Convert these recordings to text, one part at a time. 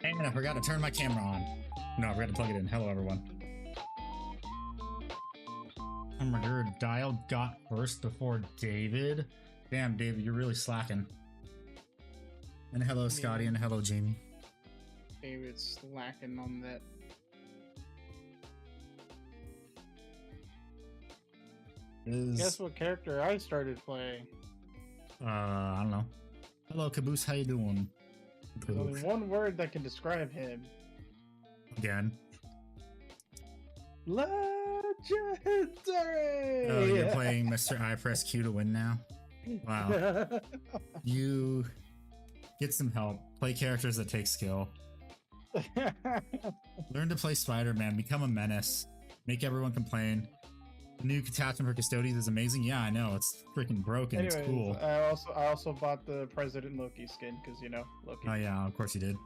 And I forgot to turn my camera on. No, I forgot to plug it in. Hello, everyone. Oh my god, Dial got first before David. Damn, David, you're really slacking. And hello, Scotty, and hello, Jamie. David's slacking on that. Guess what character I started playing? I don't know. Hello, Caboose, how you doing? There's only one word that can describe him. Again. Legendary! Oh, you're playing Mr. I Press Q to win now? Wow. You get some help. Play characters that take skill. Learn to play Spider-Man. Become a menace. Make everyone complain. The new attachment for Custodians is amazing. Yeah, I know. It's freaking broken. Anyways, it's cool. I also bought the President Loki skin because, you know, Loki. Oh yeah, of course you did.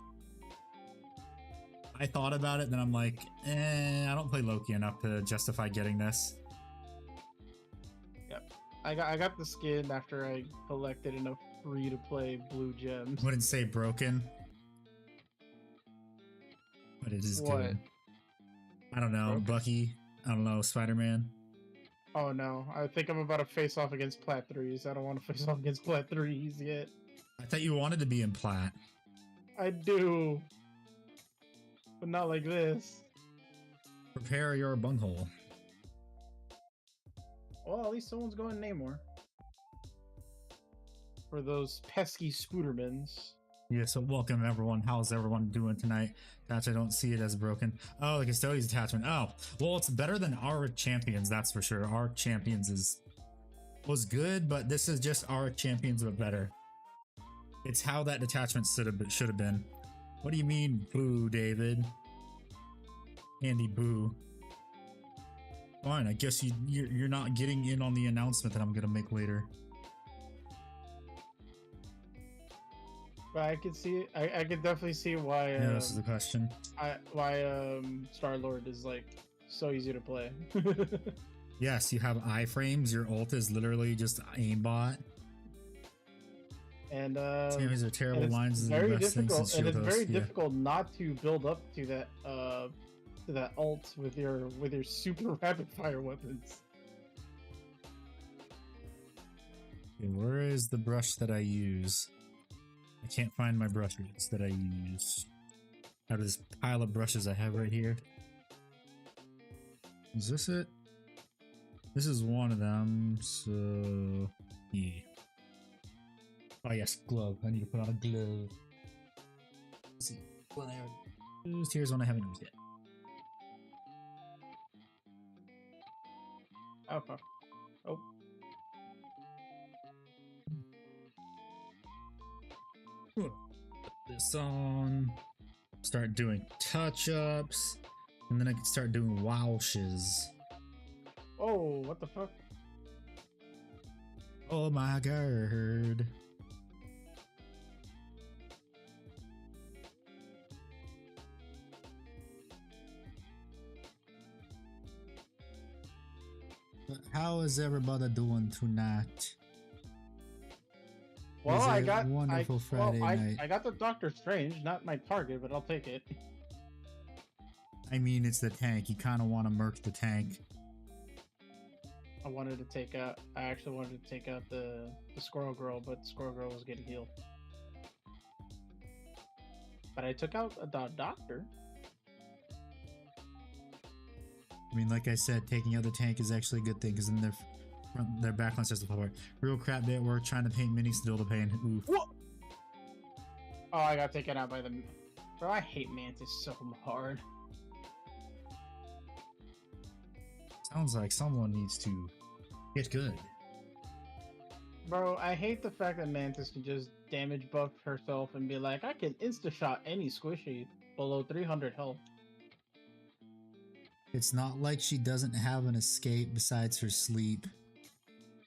I thought about it, then I'm like, I don't play Loki enough to justify getting this. Yep. I got the skin after I collected enough free-to-play blue gems. Wouldn't say broken, but it is What? good. I don't know, Broken? Bucky. I don't know, Spider-Man. Oh no, I think I'm about to face off against Plat 3s. I don't want to face off against Plat 3s yet. I thought you wanted to be in Plat. I do. But not like this. Prepare your bunghole. Well, at least someone's going Namor. For those pesky Spoodermans. Yeah, so welcome everyone. How's everyone doing tonight? Patch, I don't see it as broken. Oh, the Custodians attachment. Oh, well, it's better than our Champions, that's for sure. Our Champions was good, but this is just our Champions, but better. It's how that detachment should have been. What do you mean, boo, David? Andy, boo. Fine, I guess you're not getting in on the announcement that I'm gonna make later. But I could see, I could definitely see why. Yeah, this is the question. Why Star-Lord is like so easy to play. Yes, you have iframes. Your ult is literally just aimbot. And these are terrible lines. Very difficult, and it's very difficult not to build up to that ult with your super rapid fire weapons. Okay, where is the brush that I use? I can't find my brushes that I use. Out of this pile of brushes I have right here. Is this it? This is one of them, so yeah. Oh yes, glove. I need to put on a glove. Let's see. One I haven't used. Here's one I haven't used yet. Okay. Oh. Put this on. Start doing touch-ups. And then I can start doing wowshes. Oh, what the fuck? Oh my god. But how is everybody doing tonight? Well, I got wonderful Friday night. I got the Doctor Strange, not my target, but I'll take it. I mean, it's the tank. You kind of want to murk the tank. I actually wanted to take out the Squirrel Girl, but Squirrel Girl was getting healed. But I took out the Doctor. I mean, like I said, taking out the tank is actually a good thing, because then their backline starts to fall apart. Real crap day at work, trying to paint minis to build a pain. Oof. What? Oh, I got taken out by the... Bro, I hate Mantis so hard. Sounds like someone needs to get good. Bro, I hate the fact that Mantis can just damage buff herself and be like, I can insta-shot any squishy below 300 health. It's not like she doesn't have an escape besides her sleep.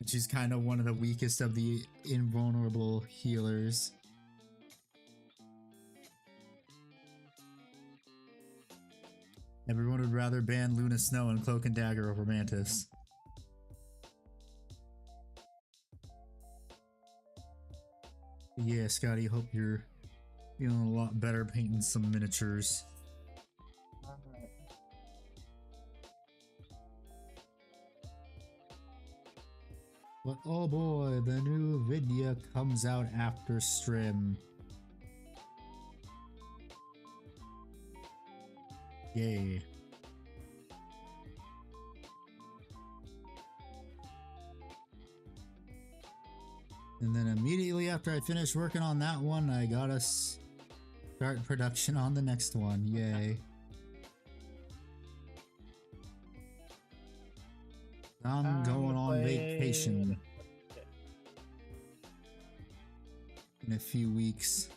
She's kind of one of the weakest of the invulnerable healers. Everyone would rather ban Luna Snow and Cloak and Dagger over Mantis. Yeah, Scotty, hope you're Feeling a lot better painting some miniatures. Alright. But oh boy, the new video comes out after stream. Yay. And then immediately after I finished working on that one, I gotta start production on the next one. Yay. I'm going on vacation in a few weeks.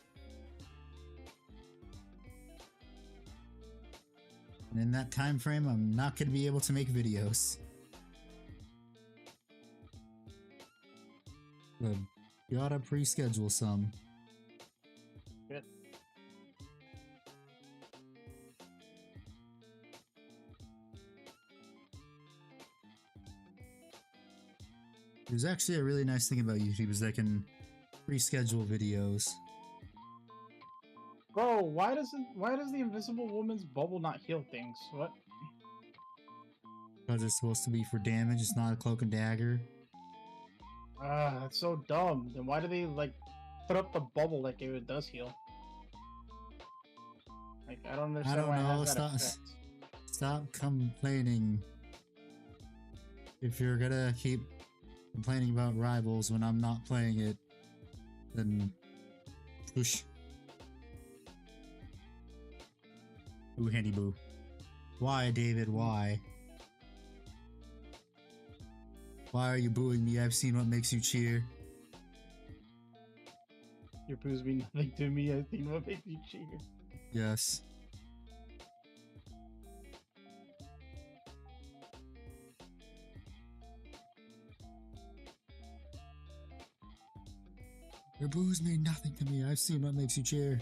And in that time frame, I'm not going to be able to make videos. But gotta pre-schedule some. Good. There's actually a really nice thing about YouTube is they can pre-schedule videos. Bro, why does the Invisible Woman's bubble not heal things? What? Because it's supposed to be for damage, it's not a cloak and dagger. Ah, that's so dumb. Then why do they like put up the bubble like it does heal? Like I don't understand I don't why know. it has that effect. Stop complaining. If you're gonna keep complaining about Rivals when I'm not playing it, then push. Ooh, handy boo. Why, David? Why? Why are you booing me? I've seen what makes you cheer. Your boos mean nothing to me. I think what makes you cheer. Yes. Your boos mean nothing to me. I've seen what makes you cheer.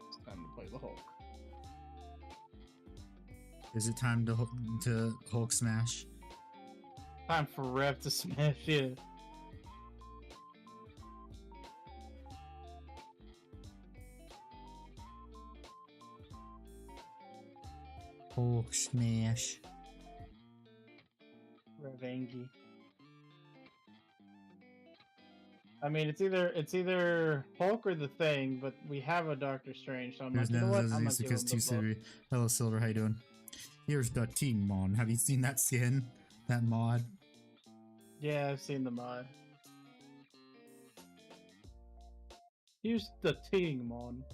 It's time to play the Hulk. Is it time to Hulk smash? Time for Rev to smash it. Hulk smash. Revangi. I mean, it's either Hulk or the Thing, but we have a Doctor Strange, so I'm like, you know what? I'm gonna give him the book. Hello, Silver. How you doing? Here's the team mon. Have you seen that skin? That mod? Yeah, I've seen the mod. Here's the Ting Mon.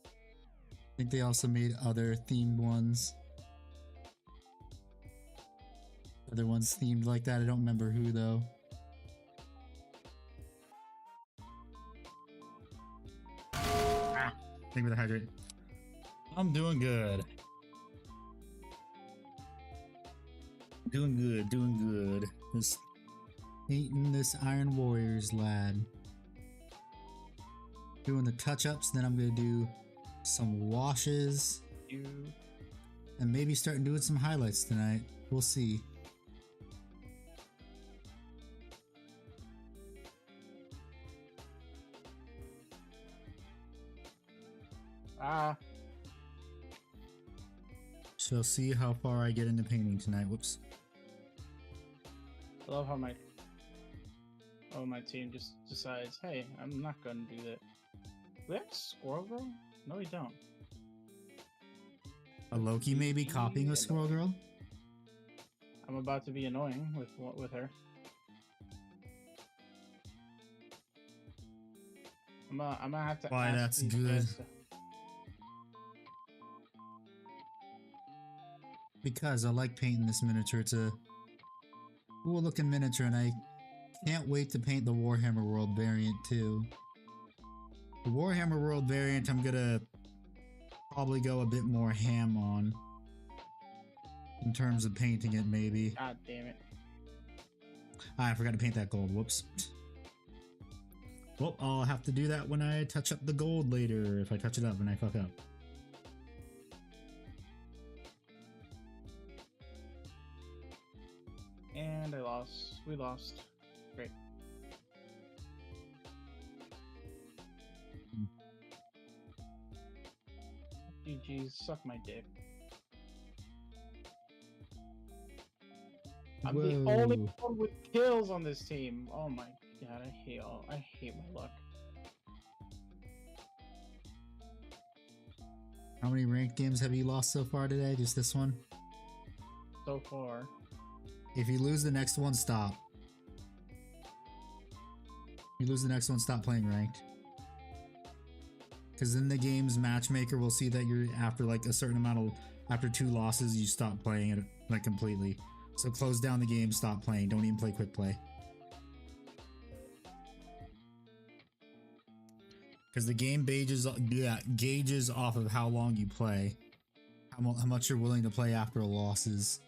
I think they also made other themed ones. Other ones themed like that. I don't remember who though. Ah, thank you for the hydrate. I'm doing good. Doing good. Just painting this Iron Warriors lad. Doing the touch-ups, then I'm gonna do some washes. And maybe start doing some highlights tonight. We'll see. So see how far I get into painting tonight. Whoops. I love how my team just decides, hey, I'm not gonna do that. Do we have Squirrel Girl? No, we don't. A Loki maybe copying a Squirrel Girl? I'm about to be annoying with her. I'm gonna have to. Why, ask that's these good. guys to- Because I like painting this miniature. It's a cool looking miniature and I can't wait to paint the Warhammer World variant too. The Warhammer World variant I'm gonna probably go a bit more ham on. In terms of painting it maybe. God damn it. I forgot to paint that gold. Whoops. Well, I'll have to do that when I touch up the gold later. If I touch it up and I fuck up. We lost. Great. GG's, suck my dick. I'm the only one with kills on this team. Oh my god, I hate my luck. How many ranked games have you lost so far today? Just this one? So far. If you lose the next one, stop. If you lose the next one, stop playing ranked. Because in the game's matchmaker will see that you're after like a certain amount of, after 2 losses, you stop playing it like completely. So close down the game, stop playing. Don't even play quick play. Because the game gauges off of how long you play, how much you're willing to play after losses.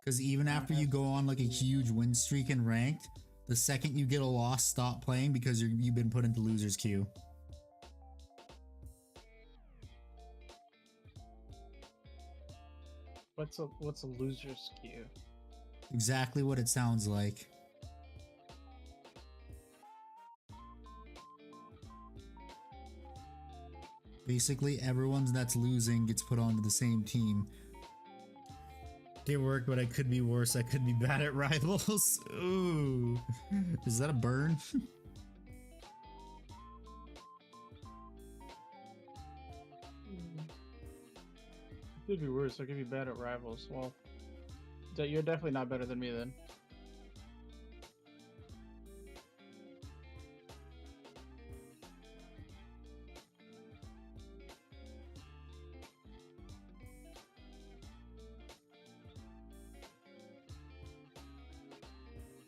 Because even after you go on like a huge win streak in ranked, the second you get a loss, stop playing because you've been put into loser's queue. What's a loser's queue? Exactly what it sounds like. Basically, everyone that's losing gets put onto the same team. It worked, but I could be worse. I could be bad at rivals. Ooh. Is that a burn? Could be worse. I could be bad at rivals. Well, you're definitely not better than me then.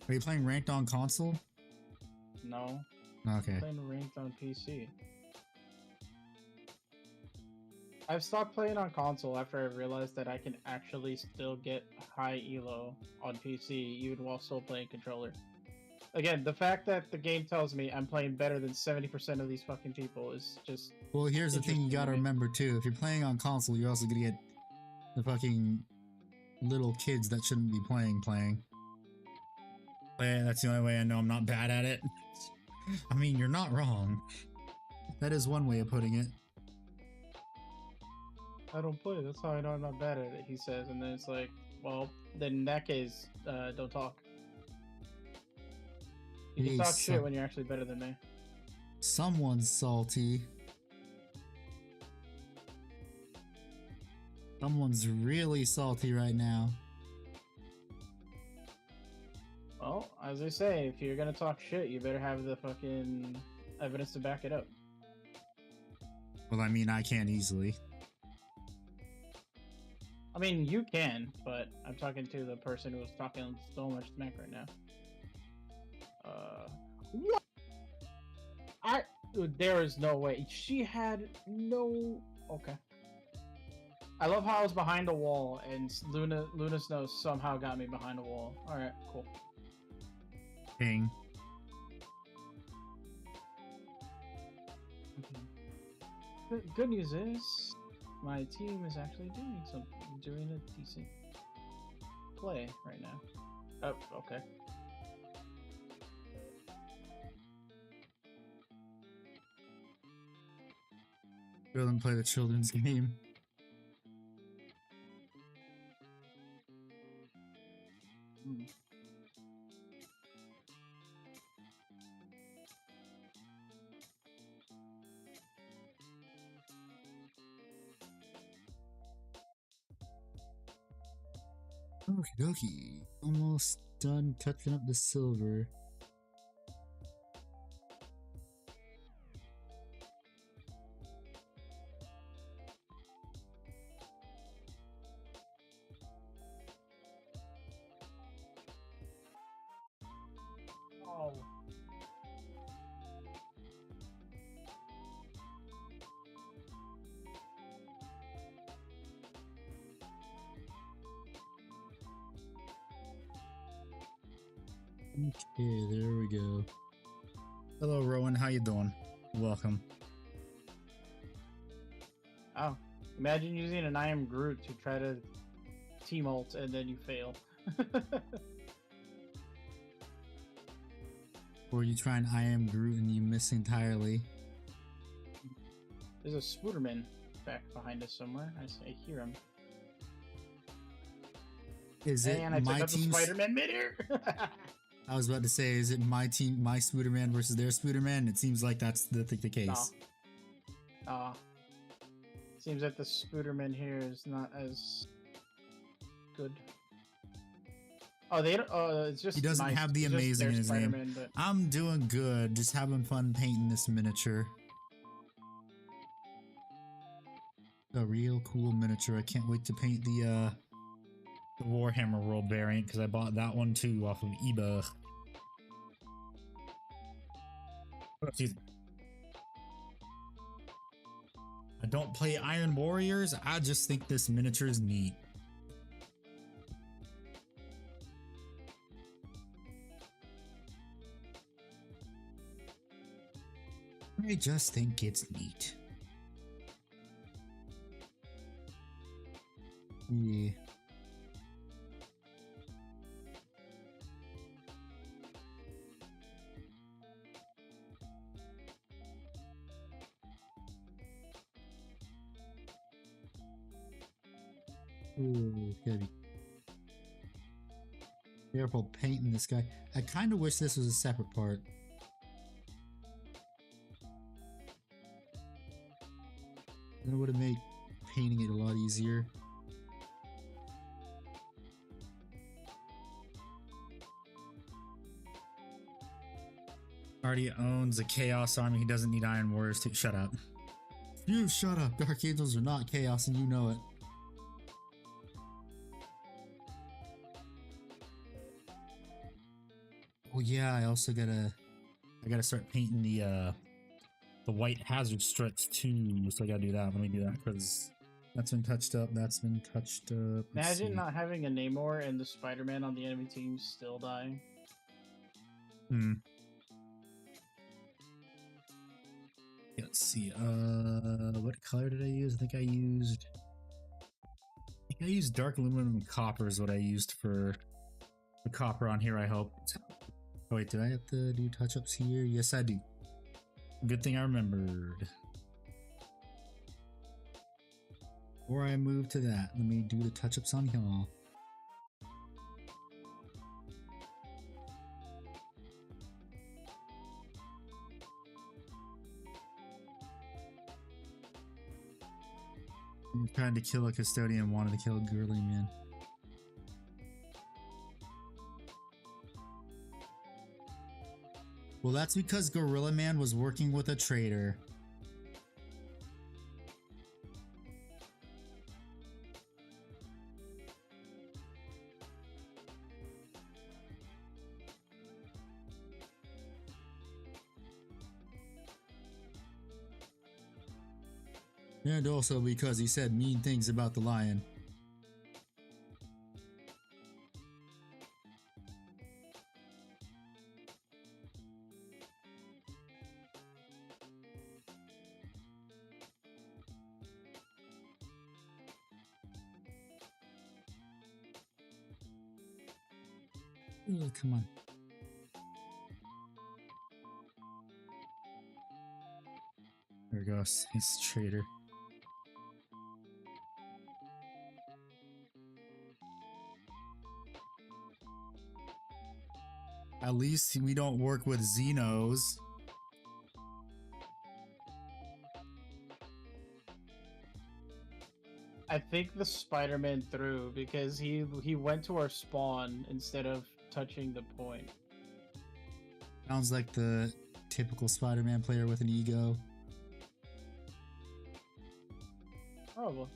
Are you playing ranked on console? No. Okay. I'm playing ranked on PC. I've stopped playing on console after I realized that I can actually still get high elo on PC even while still playing controller. Again, the fact that the game tells me I'm playing better than 70% of these fucking people is just... Well, here's the thing you gotta remember too. If you're playing on console, you're also gonna get the fucking little kids that shouldn't be playing. But yeah, that's the only way I know I'm not bad at it. I mean, you're not wrong. That is one way of putting it. I don't play. That's how I know I'm not bad at it, he says. And then it's like, well, then in that case, don't talk. You can talk shit when you're actually better than me. Someone's salty. Someone's really salty right now. Well, as I say, if you're gonna talk shit, you better have the fucking evidence to back it up. Well, I mean, I can't easily. I mean, you can, but I'm talking to the person who's talking so much smack right now. What? There is no way. She had no... Okay. I love how I was behind a wall, and Luna Snow somehow got me behind a wall. Alright, cool. Dang. Good news is, my team is actually doing a decent play right now. Oh, okay. Go and play the children's game. Okie dokie. Almost done touching up the silver. Oh. Okay, there we go. Hello, Rowan. How you doing? Welcome. Oh, imagine using an I am Groot to try to team ult and then you fail. Or you try and I am Groot and you miss entirely. There's a Spooderman back behind us somewhere. I hear him. Is it and I my took out the team's... Spider-Man mid-air. I was about to say, is it my team, my Spooderman versus their Spooderman? It seems like that's the case. Seems like the Spooderman here is not as good. Oh, they don't. It's just He doesn't have the amazing in his name. But... I'm doing good, just having fun painting this miniature. A real cool miniature. I can't wait to paint the Warhammer World variant because I bought that one too off of eBay. Oh, excuse me. I don't play Iron Warriors. I just think this miniature is neat. I just think it's neat. Yeah. Ooh, heavy. Careful painting this guy. I kind of wish this was a separate part. Then it would have made painting it a lot easier. Already owns a Chaos Army. He doesn't need Iron Warriors to shut up. You shut up. Dark Angels are not Chaos and you know it. Oh yeah, I also gotta start painting the white hazard struts too, so I gotta do that. Let me do that because that's been touched up. That's been touched up. Imagine not having a Namor and the Spider-Man on the enemy team still dying. Hmm. Yeah, let's see. What color did I use? I think I used dark aluminum and copper is what I used for the copper on here. I hope. Oh wait, do I have to do touch-ups here? Yes, I do. Good thing I remembered. Before I move to that, let me do the touch-ups on y'all. I'm trying to kill a custodian, wanted to kill a girly man. Well, that's because Gorilla Man was working with a traitor. And also because he said mean things about the lion. Oh, come on. There he goes. He's a traitor. At least we don't work with Xenos. I think the Spider-Man threw because he went to our spawn instead of touching the point. Sounds like the typical Spider-Man player with an ego. Oh.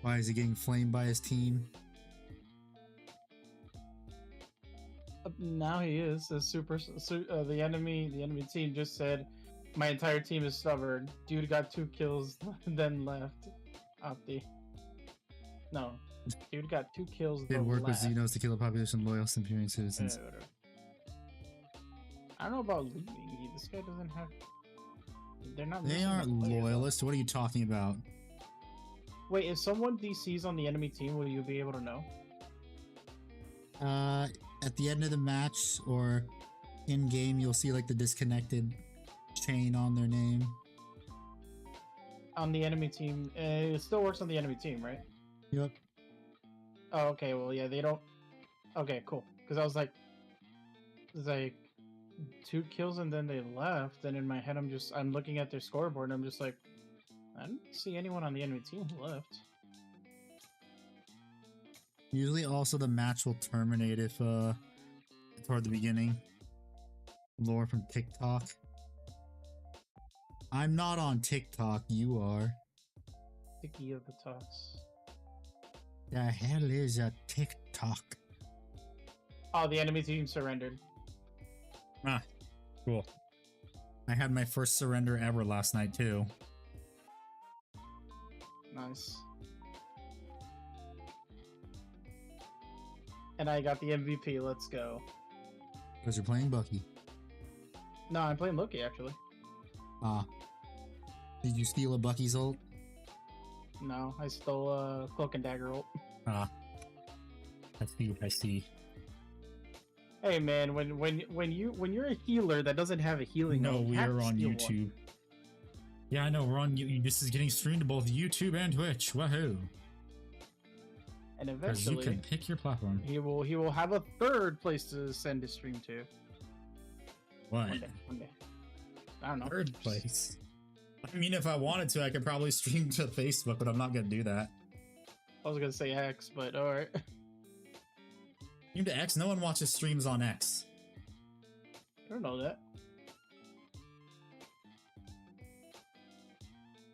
Why is he getting flamed by his team? Now he is the enemy team just said my entire team is stubborn. Dude got 2 kills then left. No. Dude got 2 kills Did work with Xenos to kill a population of loyal Imperial citizens. I don't know about leaving. This guy doesn't have. They're not. They missing a aren't player, though. loyalists. What are you talking about? Wait, if someone DCs on the enemy team, will you be able to know? At the end of the match or in game, you'll see like the disconnected chain on their name. On the enemy team, it still works on the enemy team, right? Yep. Oh, okay. Well, yeah, they don't. Okay, cool. Because I was like, it's like 2 kills and then they left. And in my head, I'm looking at their scoreboard and I'm just like, I don't see anyone on the enemy team who left. Usually, also the match will terminate if toward the beginning. Lore from TikTok. I'm not on TikTok. You are. Sticky of the talks. The hell is a TikTok? Oh, the enemy team surrendered. Ah, cool. I had my first surrender ever last night too. Nice. And I got the MVP. Let's go. Because you're playing Bucky. No, I'm playing Loki actually. Ah. Did you steal a Bucky's ult? No, I stole a Cloak and Dagger ult. Ah. I see. I see. Hey man, when you're a healer that doesn't have a healing No, ult, you we have are to on steal YouTube. one. Yeah, I know. We're on. This is getting streamed to both YouTube and Twitch. Woohoo! And Because you eventually, can pick your platform. he will have a third place to send his stream to. What? One day. I don't know. Third place. I mean, if I wanted to, I could probably stream to Facebook, but I'm not gonna do that. I was gonna say X, but alright. Stream to X? No one watches streams on X. I don't know that.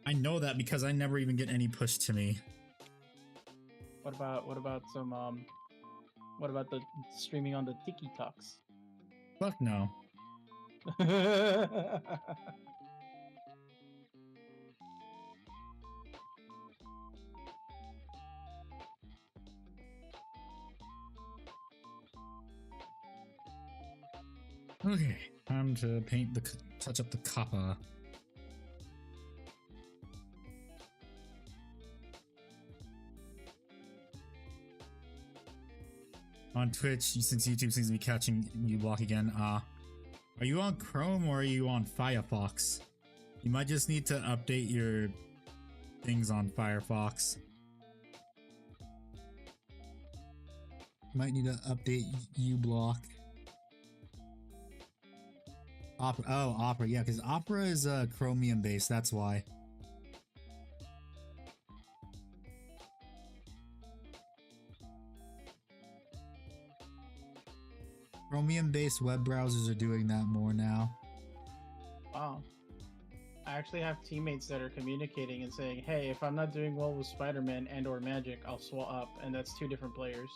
I know that because I never even get any push to me. What about some what about the streaming on the Tiki Talks? Fuck no. Okay, time to paint the touch up the copper. On Twitch, since YouTube seems to be catching you block again, are you on Chrome or are you on Firefox? You might just need to update your things on Firefox. Might need to update uBlock. Opera. Oh, Opera. Yeah, because Opera is Chromium based. That's why. Chromium-based web browsers are doing that more now. Wow. I actually have teammates that are communicating and saying, hey, if I'm not doing well with Spider-Man and or Magic, I'll swap, and that's 2 different players.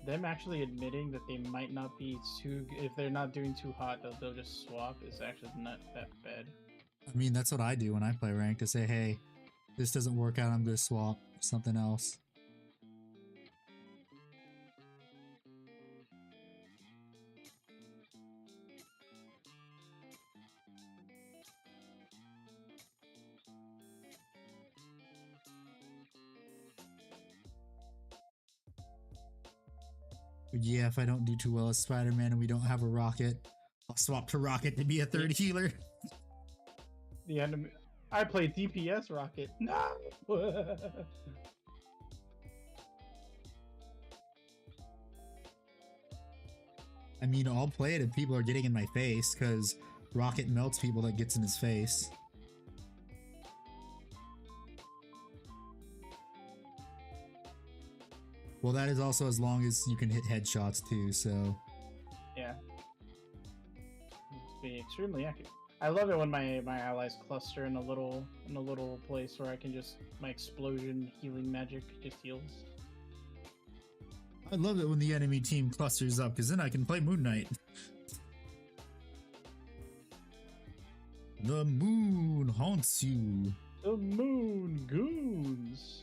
Them actually admitting that they might not be too, if they're not doing too hot, they'll just swap is actually not that bad. I mean, that's what I do when I play ranked, to say, hey, this doesn't work out, I'm gonna swap something else. But yeah, if I don't do too well as Spider-Man and we don't have a Rocket, I'll swap to Rocket to be a third healer. The enemy. I play DPS Rocket. No. I mean, I'll play it if people are getting in my face, because Rocket melts people that gets in his face. Well, that is also as long as you can hit headshots too, so... Yeah. It's be extremely accurate. I love it when my allies cluster in a little place where I can just, my explosion healing magic just heals. I love it when the enemy team clusters up, because then I can play Moon Knight. The moon haunts you. The moon goons.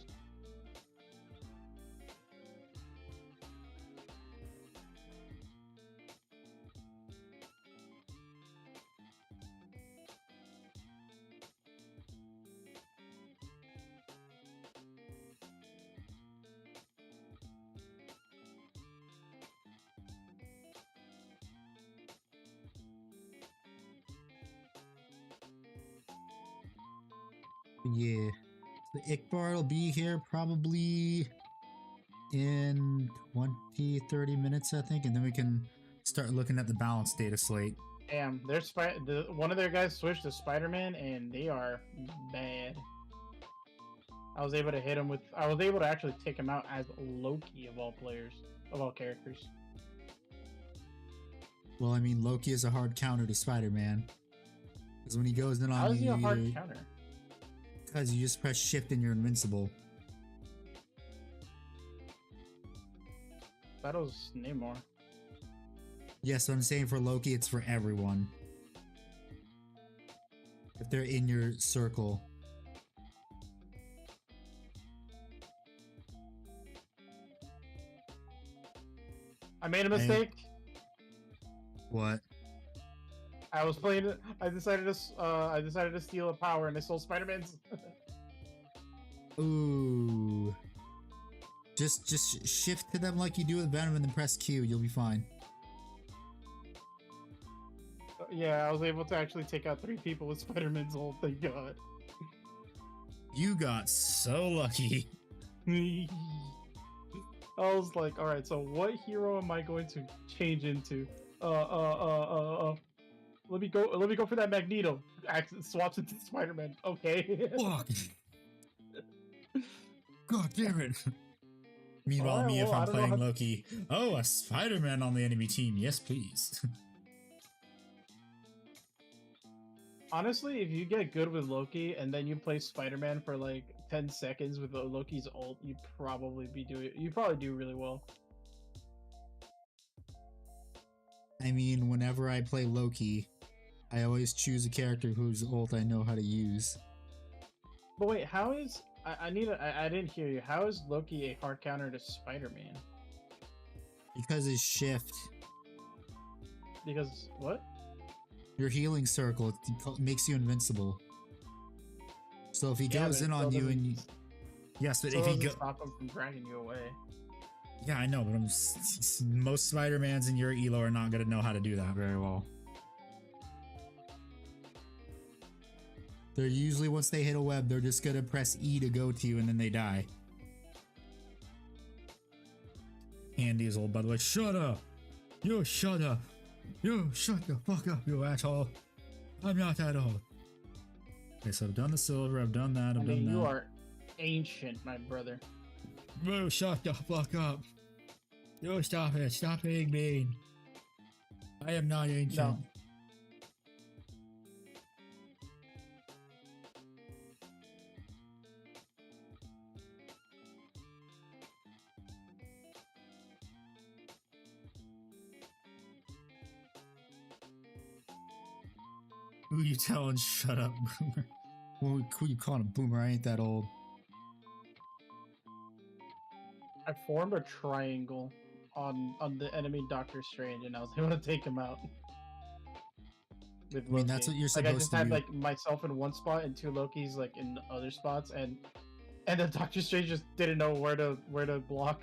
Yeah. The Ikbar will be here probably in 20, 30 minutes, I think, and then we can start looking at the balance data slate. Damn, one of their guys switched to Spider-Man, and they are bad. I was able to hit him with. I was able to actually take him out as Loki of all players, of all characters. Well, I mean, Loki is a hard counter to Spider-Man. Because when he goes in on How is he you, a hard counter? because you just press shift and you're invincible. That was Namor. Yes, so I'm saying for Loki, it's for everyone. If they're in your circle. I made a mistake. What? I was playing it. I decided to steal a power, and I stole Spider-Man's. Ooh. Just shift to them like you do with Venom and then press Q. You'll be fine. Yeah, I was able to actually take out 3 people with Spider-Man's ult. Thank God. You got so lucky. I was like, all right, so what hero am I going to change into? Let me go for that Magneto. Swaps into Spider-Man. Okay. Fuck. God damn it. Meanwhile, Alright, me, if well, I I'm don't know playing how- Loki. Oh, a Spider-Man on the enemy team. Yes, please. Honestly, if you get good with Loki and then you play Spider-Man for like 10 seconds with Loki's ult, you probably do really well. I mean, whenever I play Loki, I always choose a character whose ult I know how to use. But wait, how is I didn't hear you. How is Loki a hard counter to Spider-Man? Because his shift, Because what? your healing circle, it makes you invincible. So if he goes in on you and you... Yes, but if he goes... stop him from dragging you away. Yeah, I know, but most Spider-Mans in your elo are not going to know how to do that very well. They're usually, once they hit a web, they're just going to press E to go to you and then they die. Andy is old, by the way. Shut up! You shut up! You shut the fuck up, you asshole! I'm not that old. Okay, so I've done the silver, I've done that, I've done that. You are ancient, my brother. Boo, shut the fuck up. You stop it. Stop being mean. I am not ancient. No. Who you telling shut up, boomer? Who you calling a boomer? I ain't that old. I formed a triangle on the enemy Doctor Strange, and I was able to take him out. I mean, that's what you're supposed I just to had do. like myself in one spot and 2 Lokis like in other spots, and the Doctor Strange just didn't know where to block.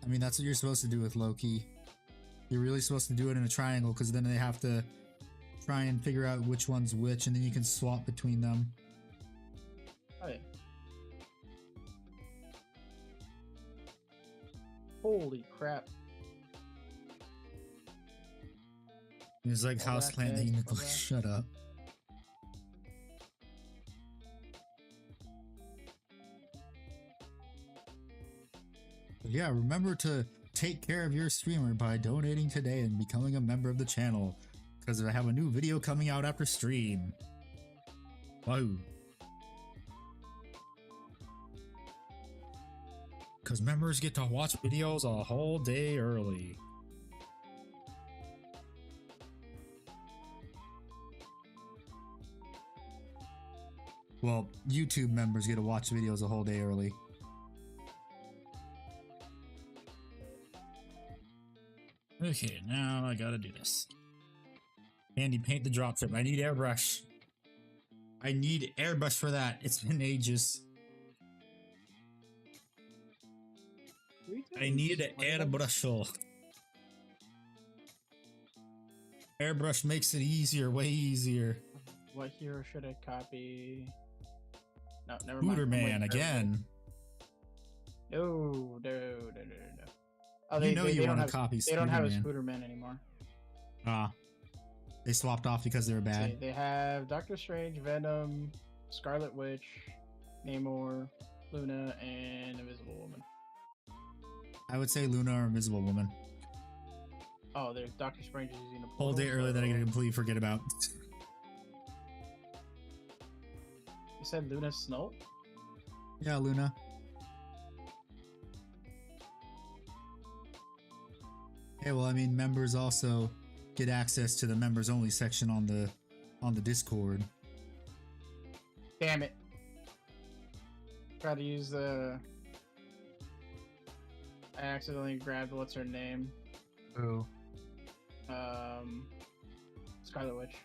I mean, that's what you're supposed to do with Loki. You're really supposed to do it in a triangle, because then they have to try and figure out which one's which, and then you can swap between them. Oh, yeah. Holy crap. It's like All house that plant that you damage, neglect. all that. Shut up. But yeah, remember to take care of your streamer by donating today and becoming a member of the channel, because I have a new video coming out after stream. Wow. Because members get to watch videos a whole day early. Well, YouTube members get to watch videos a whole day early. Okay, now I gotta do this. Andy, paint the dropship. I need airbrush. I need airbrush for that. It's been ages. I need an airbrush. Airbrush makes it easier, way easier. What hero should I copy? No, never mind. Hooter I'm Man waiting for again. No. Oh, You know you don't want to have copy they don't have a Spooderman. Spooderman anymore. Ah, they swapped off because they were Let's bad. see, they have Doctor Strange, Venom, Scarlet Witch, Namor, Luna, and Invisible Woman. I would say Luna or Invisible Woman. Oh, there's Doctor Strange is using a portal. Whole day earlier that I completely forget about. You said Luna Snow? Yeah, Luna. Hey, well, I mean, members also get access to the members only section on the Discord. Damn it. Try to use the... I accidentally grabbed what's her name. Who? Scarlet Witch.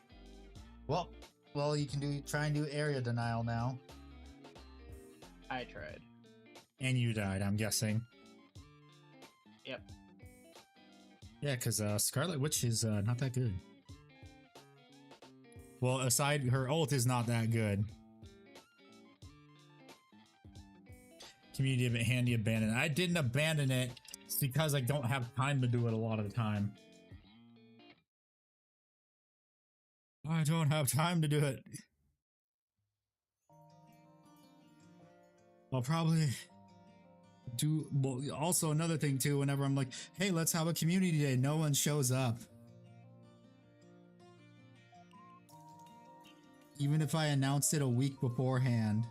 Well, you can try and do area denial now. I tried. And you died, I'm guessing. Yep. Yeah, because Scarlet Witch is not that good. Well, aside, her ult is not that good. Community handy abandon. I didn't abandon it. It's because I don't have time to do it a lot of the time. I don't have time to do it. I'll probably do. Well, also another thing too. Whenever I'm like, "Hey, let's have a community day," no one shows up. Even if I announced it a week beforehand.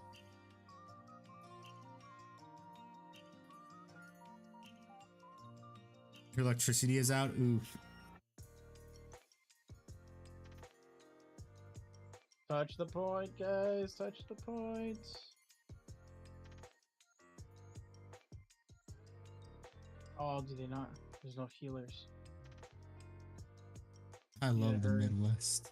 Your electricity is out. Oof. Touch the point, guys. Touch the point. Oh, do they not? There's no healers. I love the hurry. Midwest.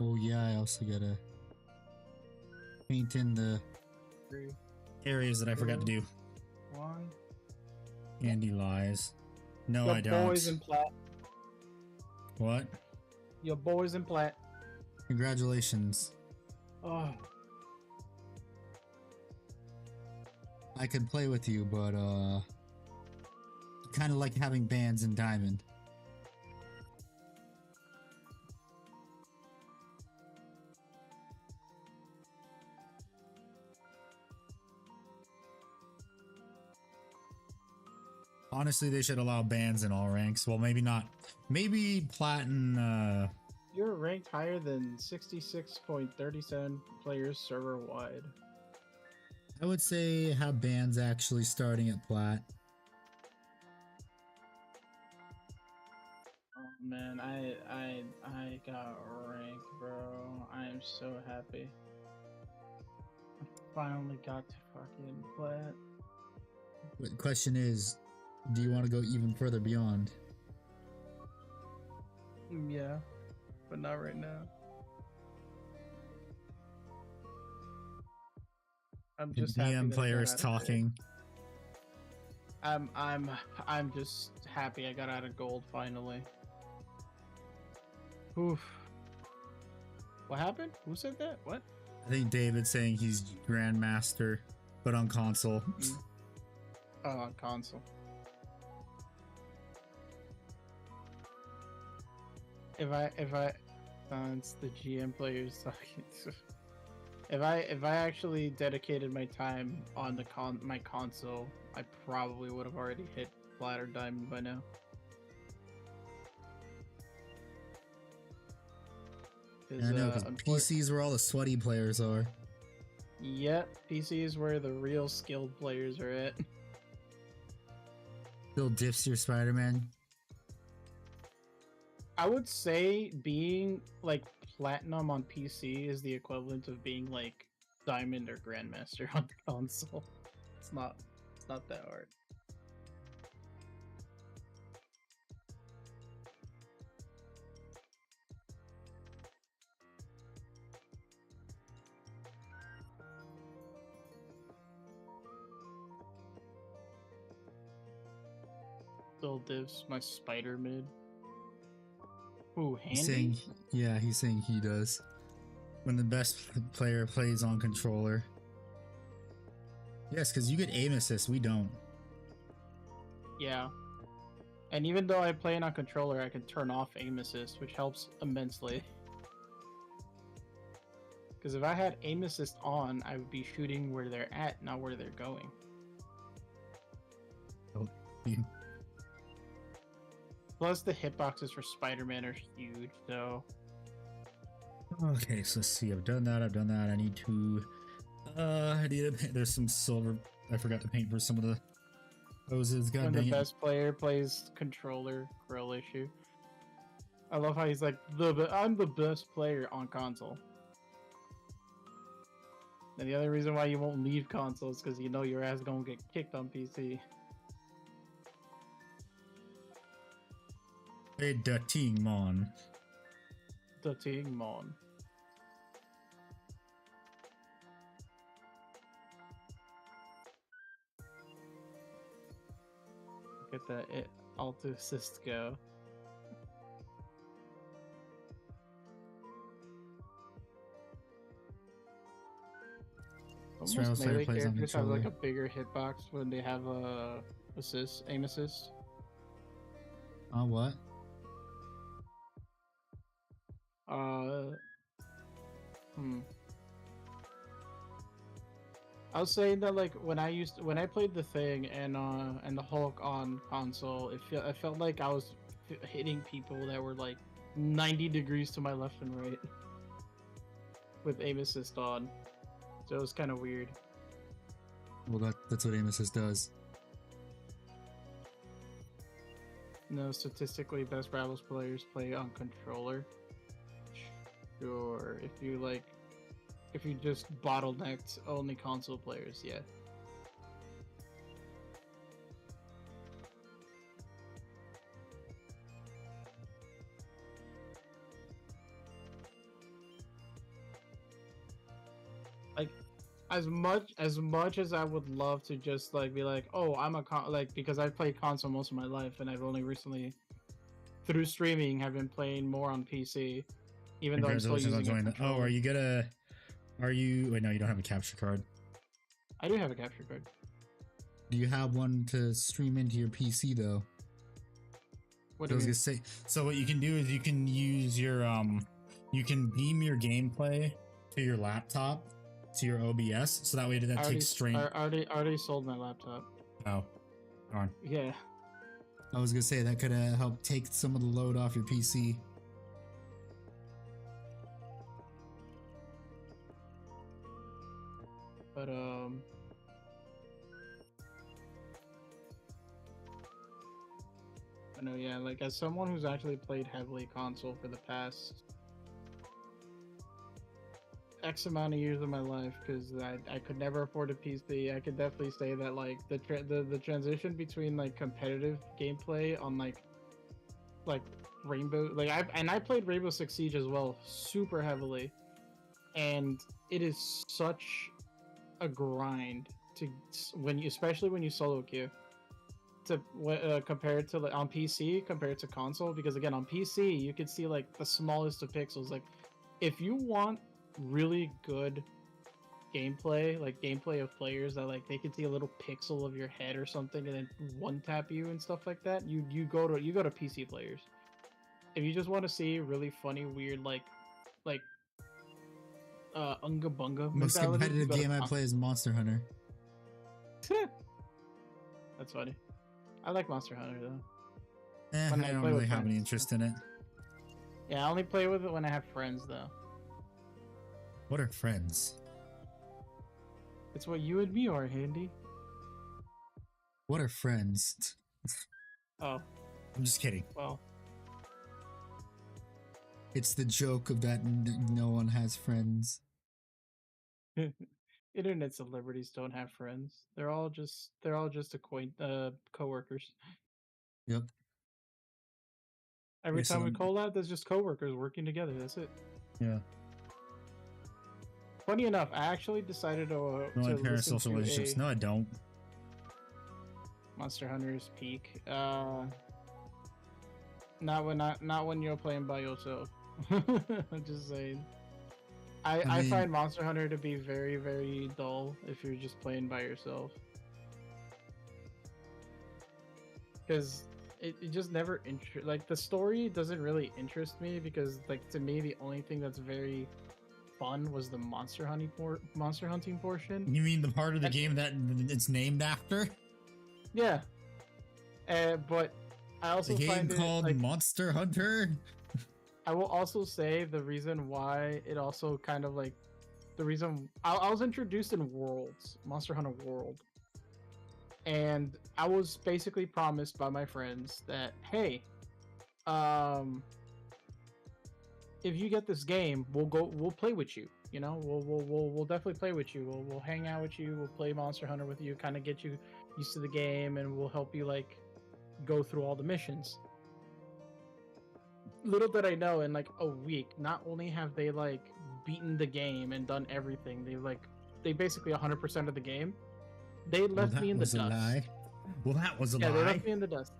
Oh yeah, I also gotta paint in the 3, areas that I forgot to do. 1. Andy lies. No, Your I don't. boys in plat. What? Your boys in plat. Congratulations. Oh, I could play with you, but kind of like having bands in Diamond. Honestly, they should allow bans in all ranks. Well, maybe not. Maybe Platin. you're ranked higher than 66.37 players server wide. I would say have bans actually starting at Plat. Oh man, I got ranked, bro. I am so happy. I finally got to fucking plat. But the question is, do you want to go even further beyond? Yeah, but not right now. I'm just happy DM that I player got is out of talking. gold. I'm just happy I got out of gold finally. Oof. What happened? Who said that? What? I think David's saying he's Grandmaster, but on console. Oh, on console. If I it's the GM players talking. If I actually dedicated my time on the my console, I probably would have already hit plat or diamond by now. I know, because PC's where all the sweaty players are. Yep, PC is where the real skilled players are at. Still dips your Spider-Man. I would say being like platinum on PC is the equivalent of being like diamond or grandmaster on the console. It's not It's not that hard. Still divs my spider mid. Ooh, He's handy? saying, yeah, he's saying he does. When the best player plays on controller. Yes, because you get aim assist, we don't. Yeah. And even though I play on controller, I can turn off aim assist, which helps immensely. Because if I had aim assist on, I would be shooting where they're at, not where they're going. Oh, you- Plus, the hitboxes for Spider-Man are huge, so... Okay, so let's see. I've done that. I need to. I need to paint. There's some silver. I forgot to paint for some of the poses. God when the dang it. best player plays controller, grill issue. I love how he's like, I'm the best player on console. And the other reason why you won't leave console is because you know your ass gonna get kicked on PC. Hey, the team on. The team on. Look at that alt assist go. Straddle Almost player melee plays on characters have like a controller. bigger hitbox when they have aim assist. What? Hmm. I was saying that like when I played the Thing and the Hulk on console, I felt like I was hitting people that were like 90 degrees to my left and right with aim assist on, so it was kind of weird. Well, that's what aim assist does. No, statistically, best Rebels players play on controller. Sure, if you just bottlenecked only console players, yeah. Like, as much as I would love to just like be like, oh, because I've played console most of my life, and I've only recently, through streaming, have been playing more on PC, even though I'm still Congratulations on using a joining the. Oh, controller. are you gonna? Are you? Wait, no, you don't have a capture card. I do have a capture card. Do you have one to stream into your PC though? What I do was you gonna mean? say. So what you can do is you can use your you can beam your gameplay to your laptop to your OBS, so that way that takes strain. I already sold my laptop. Oh, darn. Yeah. I was gonna say that could help take some of the load off your PC. But I know, yeah, like as someone who's actually played heavily console for the past X amount of years of my life, because I could never afford a PC, I could definitely say that like the transition between like competitive gameplay on like Rainbow, like I played Rainbow Six Siege as well super heavily, and it is such a grind to especially when you solo queue to compare it to like on PC compared to console, because again on PC you can see like the smallest of pixels. Like if you want really good gameplay, like gameplay of players that like they can see a little pixel of your head or something and then one tap you and stuff like that, you go to PC players. If you just want to see really funny weird like unga bunga Most mentality, you competitive go to game I play is Monster Hunter. That's funny. I like Monster Hunter though. I When I don't play really with have any friends. interest in it. Yeah, I only play with it when I have friends though. What are friends? It's what you and me are, Handy. What are friends? Oh, I'm just kidding. well. It's the joke of that no one has friends. Internet celebrities don't have friends. They're all just coworkers. Yep. Every Yeah, time so we collab, there's just coworkers working together. That's it. yeah. Funny enough, I actually decided No, to like listen parasocial to relationships. a No, I don't. Monster Hunter's Peak. Not when you're playing by yourself. I'm just saying. I I mean, find Monster Hunter to be very, very dull if you're just playing by yourself. Because it just never like the story doesn't really interest me because like to me the only thing that's very fun was the monster hunting portion. you mean the part of the And game that it's named after? yeah, but I The also game find it called like Monster Hunter? I will also say the reason why it also kind of like the reason I was introduced in Worlds, Monster Hunter World, and I was basically promised by my friends that hey, um, if you get this game, we'll play with you. You know, we'll definitely play with you. We'll hang out with you. We'll play Monster Hunter with you, kind of get you used to the game, and we'll help you like go through all the missions. Little did I know, in like a week, not only have they like beaten the game and done everything, they basically 100% of the game. They Well, left me that in the was a dust. lie. Well, that was a Yeah, they lie. left me in the dust.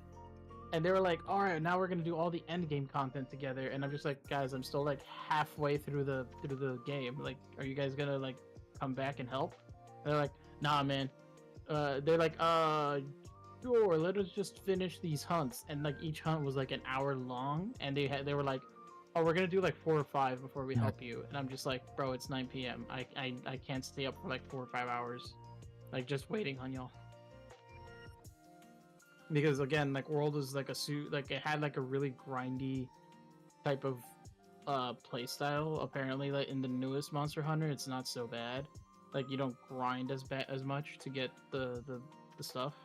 And they were like, "All right, now we're gonna do all the end game content together." And I'm just like, "Guys, I'm still like halfway through the game. Like, are you guys gonna like come back and help?" And they're like, "Nah, man." They're like, sure. Let us just finish these hunts." And like each hunt was like an hour long, and they were like, "Oh, we're gonna do like 4 or 5 before we Yeah. help you." And I'm just like, "Bro, it's 9 p.m. I can't stay up for like 4 or 5 hours, like just waiting on y'all." Because again, like World was like a suit, like it had like a really grindy type of play style. Apparently, like in the newest Monster Hunter, it's not so bad. Like you don't grind as much to get the stuff.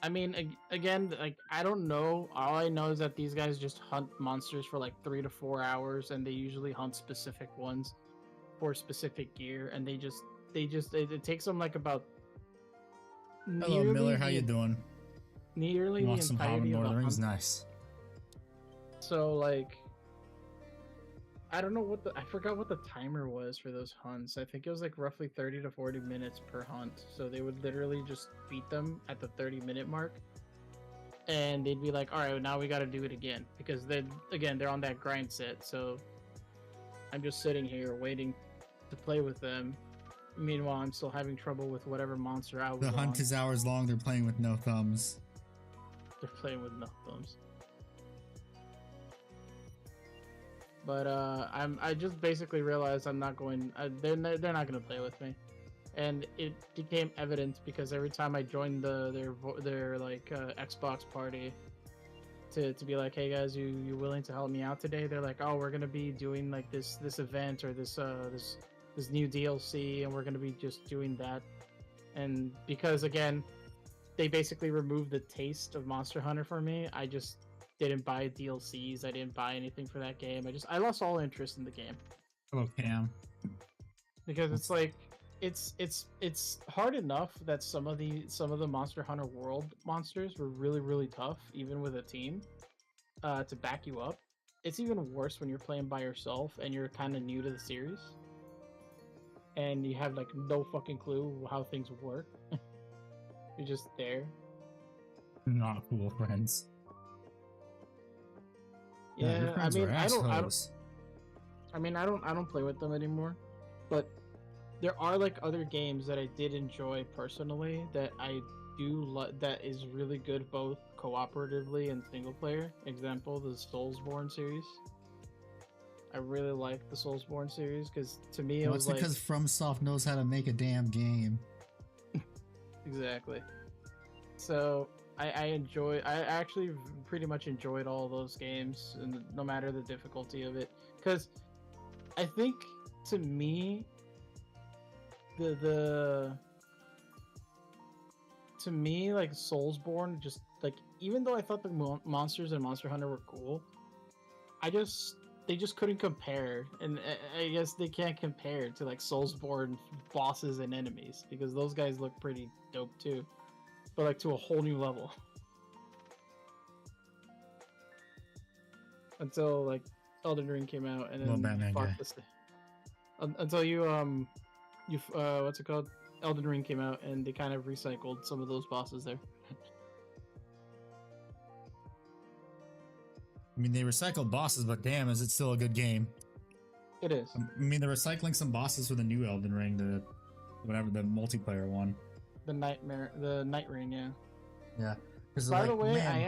I mean, again, like I don't know. All I know is that these guys just hunt monsters for like 3 to 4 hours, and they usually hunt specific ones for specific gear, and it takes them like about Hello, Miller. nearly How you the doing? nearly You the want some Hobbit entirety of Lord of the the Rings? hunt. Nice. So like I don't know I forgot what the timer was for those hunts. I think it was like roughly 30 to 40 minutes per hunt. So they would literally just beat them at the 30-minute mark. And they'd be like, "All right, now we got to do it again," because they're on that grind set. So I'm just sitting here waiting to play with them. Meanwhile, I'm still having trouble with whatever monster I was The hunt on. is hours long. They're playing with no thumbs. They're playing with no thumbs. But I just basically realized I'm not going. They're not going to play with me, and it became evident because every time I joined their like Xbox party to be like, "Hey guys, you willing to help me out today?" They're like, "Oh, we're gonna be doing like this event or this new DLC, and we're gonna be just doing that." And because again, they basically removed the taste of Monster Hunter for me, I just didn't buy DLCs. I didn't buy anything for that game. I lost all interest in the game Hello, Cam. because it's like it's hard enough that some of the Monster Hunter World monsters were really tough, even with a team to back you up. It's even worse when you're playing by yourself and you're kind of new to the series and you have like no fucking clue how things work. You're just there. Not cool friends. Yeah, your friends are assholes. I mean, I don't play with them anymore, but there are like other games that I did enjoy personally that I do that is really good both cooperatively and single player. Example, the Soulsborne series. I really like the Soulsborne series because to me it Well, was it's because like FromSoft knows how to make a damn game. exactly. So I actually pretty much enjoyed all those games, and no matter the difficulty of it, because I think to me the to me, like Soulsborne, just like even though I thought the monsters in Monster Hunter were cool, they just couldn't compare, and I guess they can't compare to like Soulsborne bosses and enemies because those guys look pretty dope too, but like to a whole new level. Until like Elden Ring came out, and then Batman guy. until you what's it called? Elden Ring came out, and they kind of recycled some of those bosses there. I mean, they recycled bosses, but damn, is it still a good game? It is. I mean, they're recycling some bosses for the new Elden Ring, the multiplayer one. The Night Ring, yeah. Yeah. By the way, man, I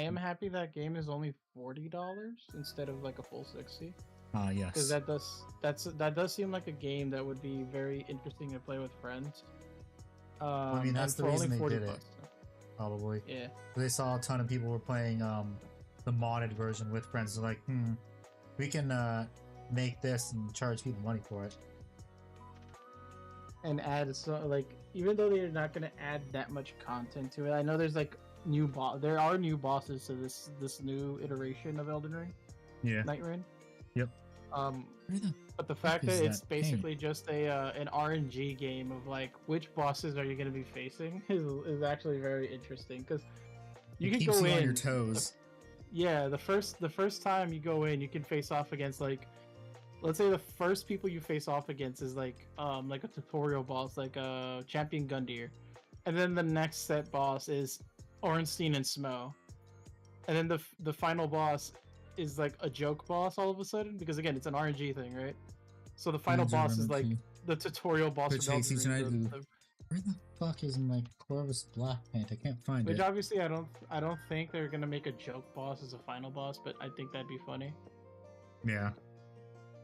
am happy that game is only $40 instead of like a full 60. Yes. Because that does seem like a game that would be very interesting to play with friends. I mean, that's the reason they did it. Probably. Yeah. They saw a ton of people were playing the modded version with friends. They're like, we can make this and charge people money for it. And add even though they're not going to add that much content to it, I know there's like there are new bosses to this new iteration of Elden Ring. Yeah. Night Ring. Yep. But the fact that it's basically just an RNG game of like which bosses are you going to be facing is actually very interesting because you can go in on your toes. Yeah, the first time you go in, you can face off against like, let's say the first people you face off against is like a tutorial boss, like Champion Gundyr, and then the next set boss is Ornstein and Smo, and then the final boss is like a joke boss all of a sudden because again it's an RNG thing, right? So the final boss is like the tutorial boss. Where the fuck is my Corvus Black Paint? I can't find it. Which obviously I don't think they're gonna make a joke boss as a final boss, but I think that'd be funny. Yeah.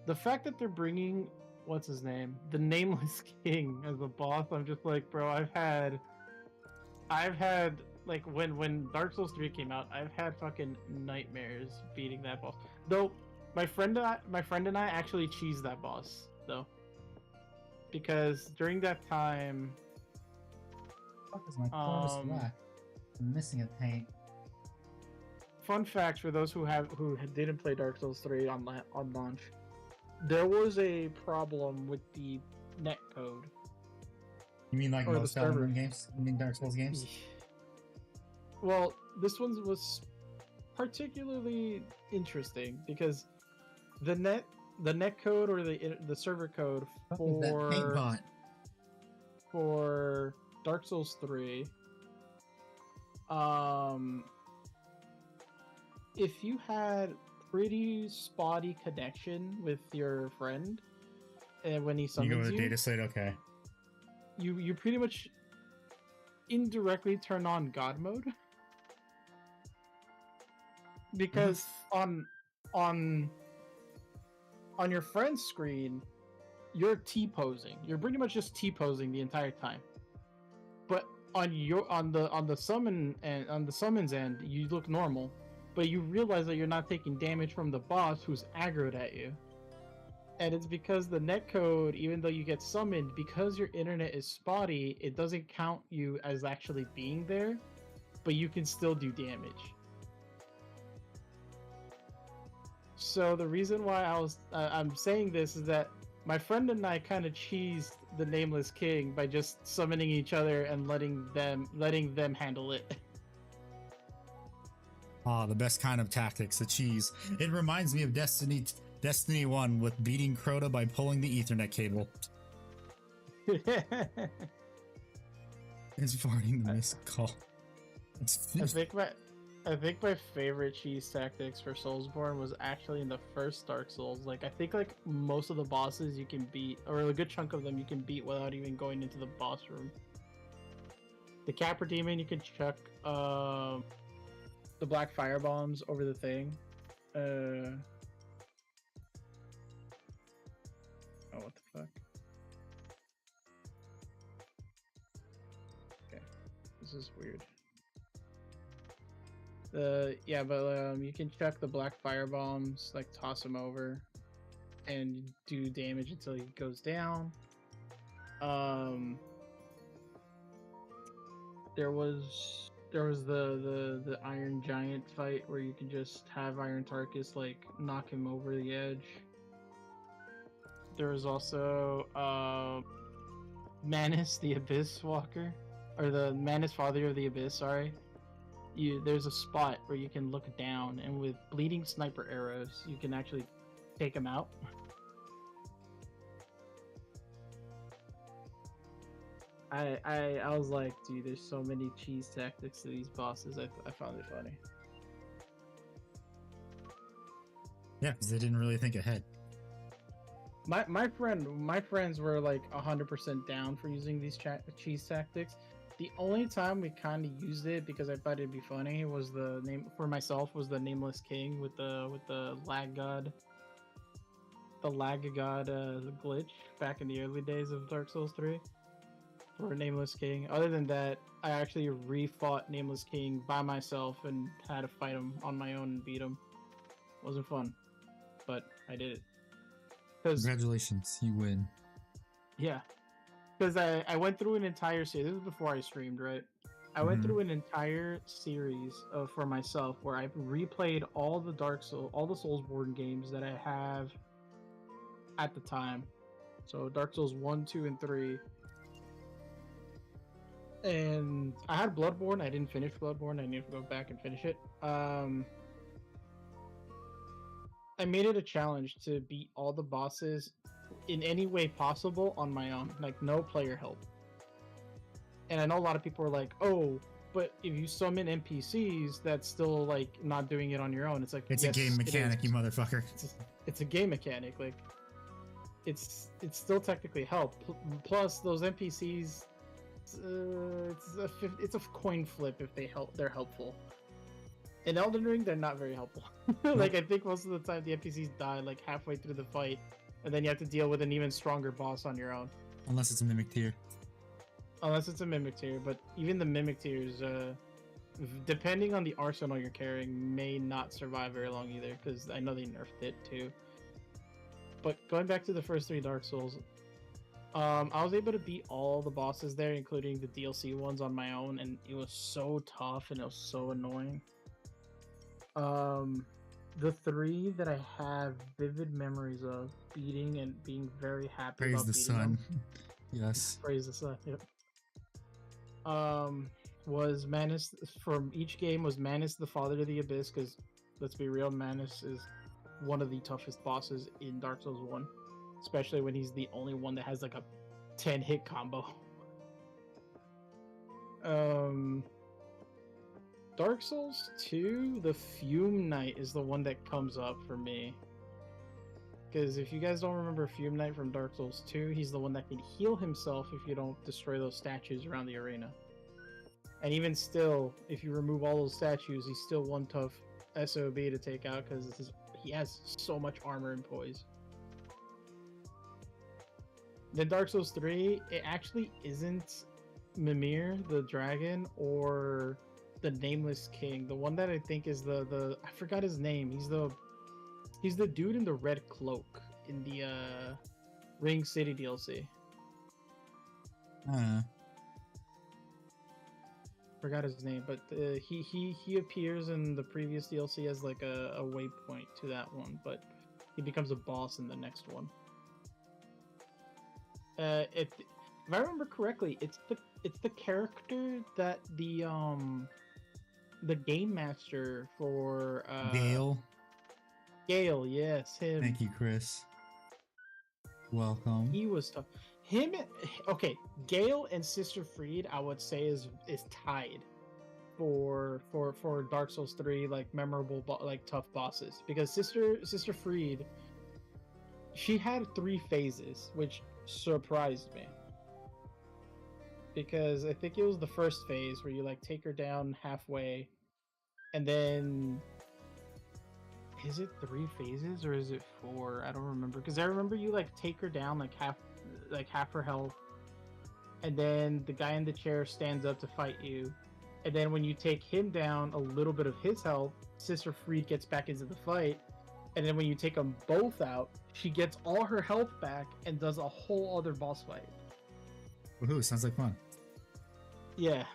The fact that they're bringing what's his name, the Nameless King, as a boss, I'm just like, bro, I've had like when Dark Souls 3 came out, I've had fucking nightmares beating that boss. Though my friend and I actually cheesed that boss though, because during that time. What is my Corvus Black? I'm missing a paint. Fun fact for those who didn't play Dark Souls 3 on launch, there was a problem with the net code. You mean like most Elden Ring games? You mean Dark Souls games? Well, this one was particularly interesting because the net code or the server code for Dark Souls 3, if you had pretty spotty connection with your friend, and when he summons you, go to Dataslate, okay. You pretty much indirectly turn on God mode because on your friend's screen, you're T-posing. You're pretty much just T-posing the entire time. But on the summons end, you look normal, but you realize that you're not taking damage from the boss who's aggroed at you. And it's because the netcode, even though you get summoned, because your internet is spotty, it doesn't count you as actually being there, but you can still do damage. So the reason why I'm saying this is that my friend and I kind of cheesed the Nameless King by just summoning each other and letting them handle it. The best kind of tactics, the cheese. It reminds me of Destiny 1 with beating Crota by pulling the Ethernet cable. It's farting the missed call. I think my favorite cheese tactics for Soulsborne was actually in the first Dark Souls. Like I think like most of the bosses you can beat, or a good chunk of them you can beat without even going into the boss room. The Capra Demon, you can chuck the black fire bombs over the thing. Oh, what the fuck? Okay, this is weird. Yeah, but you can chuck the black fire bombs, like toss them over, and do damage until he goes down. There was the Iron Giant fight where you can just have Iron Tarkus like knock him over the edge. There was also Manus the Abyss Walker, or the Manus Father of the Abyss. Sorry, there's a spot where you can look down, and with bleeding sniper arrows, you can actually take him out. I was like, dude, there's so many cheese tactics to these bosses. I found it funny. Yeah, because they didn't really think ahead. My friends were like 100% down for using these cheese tactics. The only time we kind of used it because I thought it'd be funny was the name for myself was the Nameless King with the lag god, glitch back in the early days of Dark Souls 3 for Nameless King. Other than that, I actually refought Nameless King by myself and had to fight him on my own and beat him. Wasn't fun, but I did it. Congratulations, you win. Yeah. Because I went through an entire series. This was before I streamed, right? I went through an entire series for myself where I replayed all the Soulsborne games that I have at the time. So Dark Souls 1, 2, and 3. And I had Bloodborne. I didn't finish Bloodborne. I need to go back and finish it. I made it a challenge to beat all the bosses in any way possible on my own, like no player help. And I know a lot of people are like, "Oh, but if you summon NPCs, that's still like not doing it on your own." It's like it's yes, a game mechanic, you motherfucker. It's a game mechanic. Like it's still technically help. Plus, those NPCs, it's a coin flip if they're helpful. In Elden Ring, they're not very helpful. Like I think most of the time the NPCs die like halfway through the fight, and then you have to deal with an even stronger boss on your own. Unless it's a mimic tier. Unless it's a mimic tier, but even the mimic tiers, depending on the arsenal you're carrying, may not survive very long either. Because I know they nerfed it too. But going back to the first 3 Dark Souls, I was able to beat all the bosses there, including the DLC ones, on my own, and it was so tough and it was so annoying. The 3 that I have vivid memories of beating and being very happy Praise about the beating sun. them. Yes. Praise the sun. Yep. Was Manus from each game was Manus the Father of the Abyss, because let's be real, Manus is one of the toughest bosses in Dark Souls 1, especially when he's the only one that has like a 10-hit combo. Dark Souls 2, the Fume Knight is the one that comes up for me. Because if you guys don't remember Fume Knight from Dark Souls 2, he's the one that can heal himself if you don't destroy those statues around the arena. And even still, if you remove all those statues, he's still one tough SOB to take out because he has so much armor and poise. Then Dark Souls 3, it actually isn't Mimir the dragon or the Nameless King. The one that I think is the I forgot his name. He's the dude in the red cloak in the Ring City DLC. Forgot his name, but he appears in the previous DLC as like a waypoint to that one, but he becomes a boss in the next one. If I remember correctly, it's the character that the game master for Gale, yes, him. Thank you, Chris. Welcome. He was tough. Okay, Gale and Sister Fried, I would say is tied for Dark Souls 3 like memorable like tough bosses, because Sister Fried, she had 3 phases, which surprised me. Because I think it was the first phase where you like take her down halfway, and then is it 3 phases or is it 4? I don't remember, because I remember you like take her down like half her health, and then the guy in the chair stands up to fight you, and then when you take him down a little bit of his health, Sister Fried gets back into the fight, and then when you take them both out, she gets all her health back and does a whole other boss fight. Woohoo, sounds like fun. Yeah.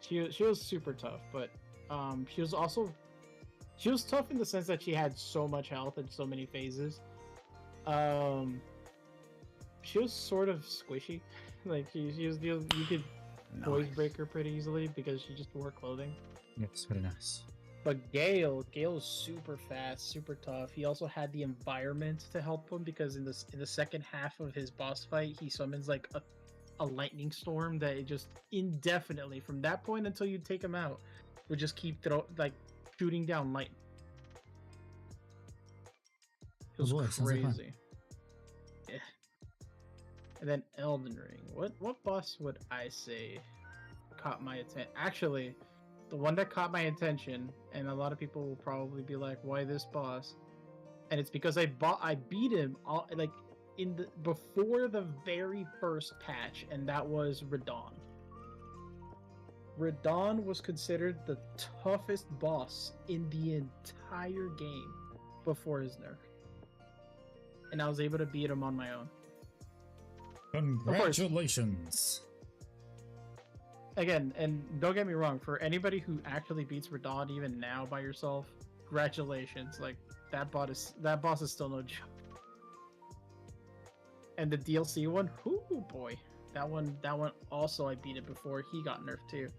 she was super tough, but she was also she was tough in the sense that she had so much health and so many phases. Um, she was sort of squishy, like you could voice break her pretty easily because she just wore clothing. Yes, very nice. But Gale is super fast, super tough. He also had the environment to help him because in the second half of his boss fight, he summons like a lightning storm that it just indefinitely from that point until you take him out would just keep shooting down lightning. It was crazy. Yeah. And then Elden Ring. What boss would I say caught my attention? Actually, the one that caught my attention, and a lot of people will probably be like, "Why this boss?" And it's because I beat him all like before the very first patch, and that was Radon. Radon was considered the toughest boss in the entire game before his nerf, and I was able to beat him on my own. Congratulations! Again, and don't get me wrong, for anybody who actually beats Radon even now by yourself, congratulations. Like that boss is still no joke. And the DLC one, oh boy, that one also I beat it before he got nerfed too.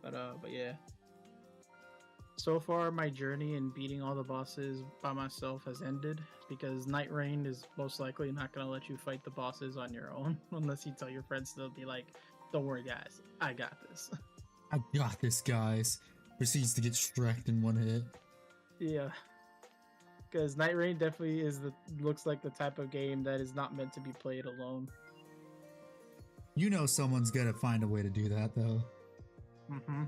But yeah. So far, my journey in beating all the bosses by myself has ended because Night Rain is most likely not going to let you fight the bosses on your own unless you tell your friends. They'll be like, "Don't worry, guys, I got this." I got this, guys. Proceeds to get Shrek in one hit. Yeah, because Night Rain definitely looks like the type of game that is not meant to be played alone. You know someone's got to find a way to do that, though. Mm-hmm.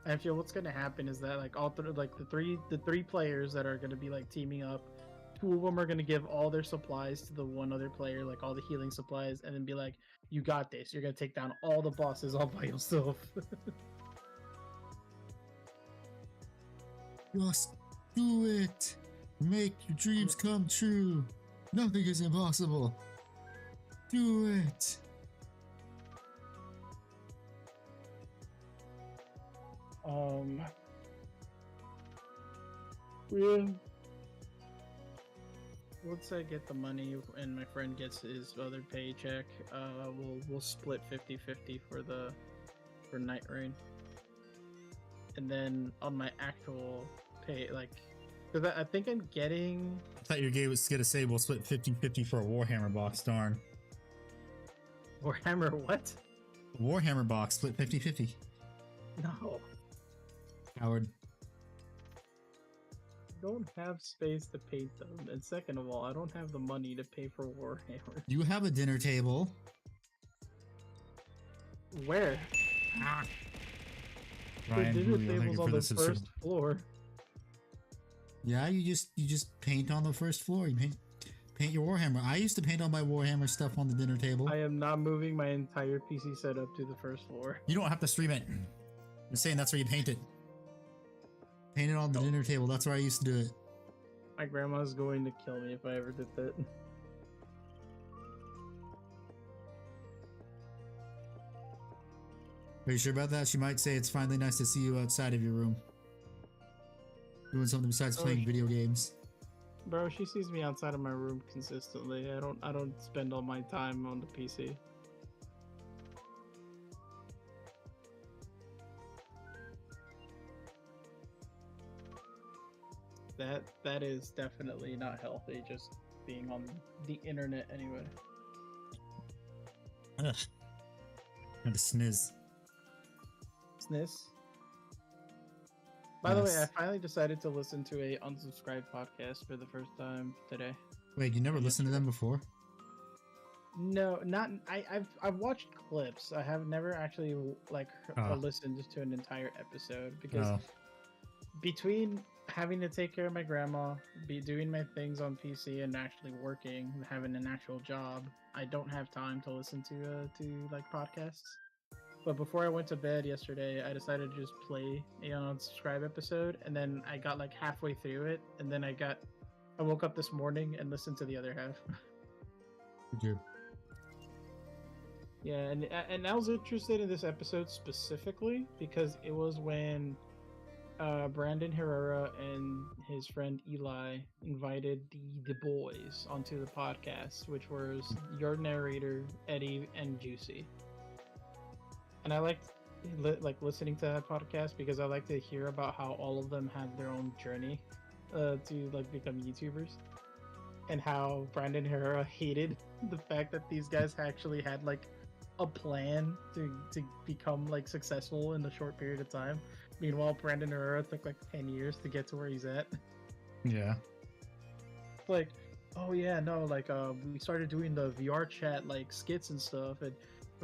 I feel what's gonna happen is that like the three players that are gonna be like teaming up, two of them are gonna give all their supplies to the one other player, like all the healing supplies, and then be like, "You got this. You're gonna take down all the bosses all by yourself." Just do it. Make your dreams come true. Nothing is impossible. Do it. Yeah. Once I get the money and my friend gets his other paycheck, we'll split 50-50 for Night Rain. And then on my actual pay, like, because I think I'm getting. I thought your game was gonna say we'll split 50-50 for a Warhammer box. Darn. Warhammer what? Warhammer box split 50-50. No. Howard. Don't have space to paint them, and second of all, I don't have the money to pay for Warhammer. You have a dinner table. Where? Ah. The Ryan, dinner Julio, thank table's you on for the this. first floor. Yeah, you just paint on the first floor. You paint your Warhammer. I used to paint all my Warhammer stuff on the dinner table. I am not moving my entire PC setup to the first floor. You don't have to stream it. I'm saying that's where you paint it. Paint it on the dinner table. That's where I used to do it. My grandma's going to kill me if I ever did that. Are you sure about that? She might say it's finally nice to see you outside of your room. Doing something besides playing video games. Bro, she sees me outside of my room consistently. I don't spend all my time on the PC. That is definitely not healthy, just being on the internet anyway. Ugh. And a sniz. Sniz? By the way, I finally decided to listen to a unsubscribed podcast for the first time today. Wait, you never listened to them before? No, not I've watched clips. I have never actually like listened to an entire episode because between having to take care of my grandma, doing my things on PC, and actually working, having an actual job, I don't have time to listen to like podcasts. But before I went to bed yesterday, I decided to just play a unsubscribe episode, and then I got like halfway through it, and then I woke up this morning and listened to the other half. Good. Yeah, and I was interested in this episode specifically because it was when Brandon Herrera and his friend Eli invited the boys onto the podcast, which was your narrator Eddie and Juicy. And I liked listening to that podcast because I like to hear about how all of them had their own journey to like become YouTubers, and how Brandon Herrera hated the fact that these guys actually had like a plan to become like successful in a short period of time. Meanwhile, Brandon Herrera took like 10 years to get to where he's at. Yeah. Like, oh yeah, no, like we started doing the VR chat like skits and stuff, and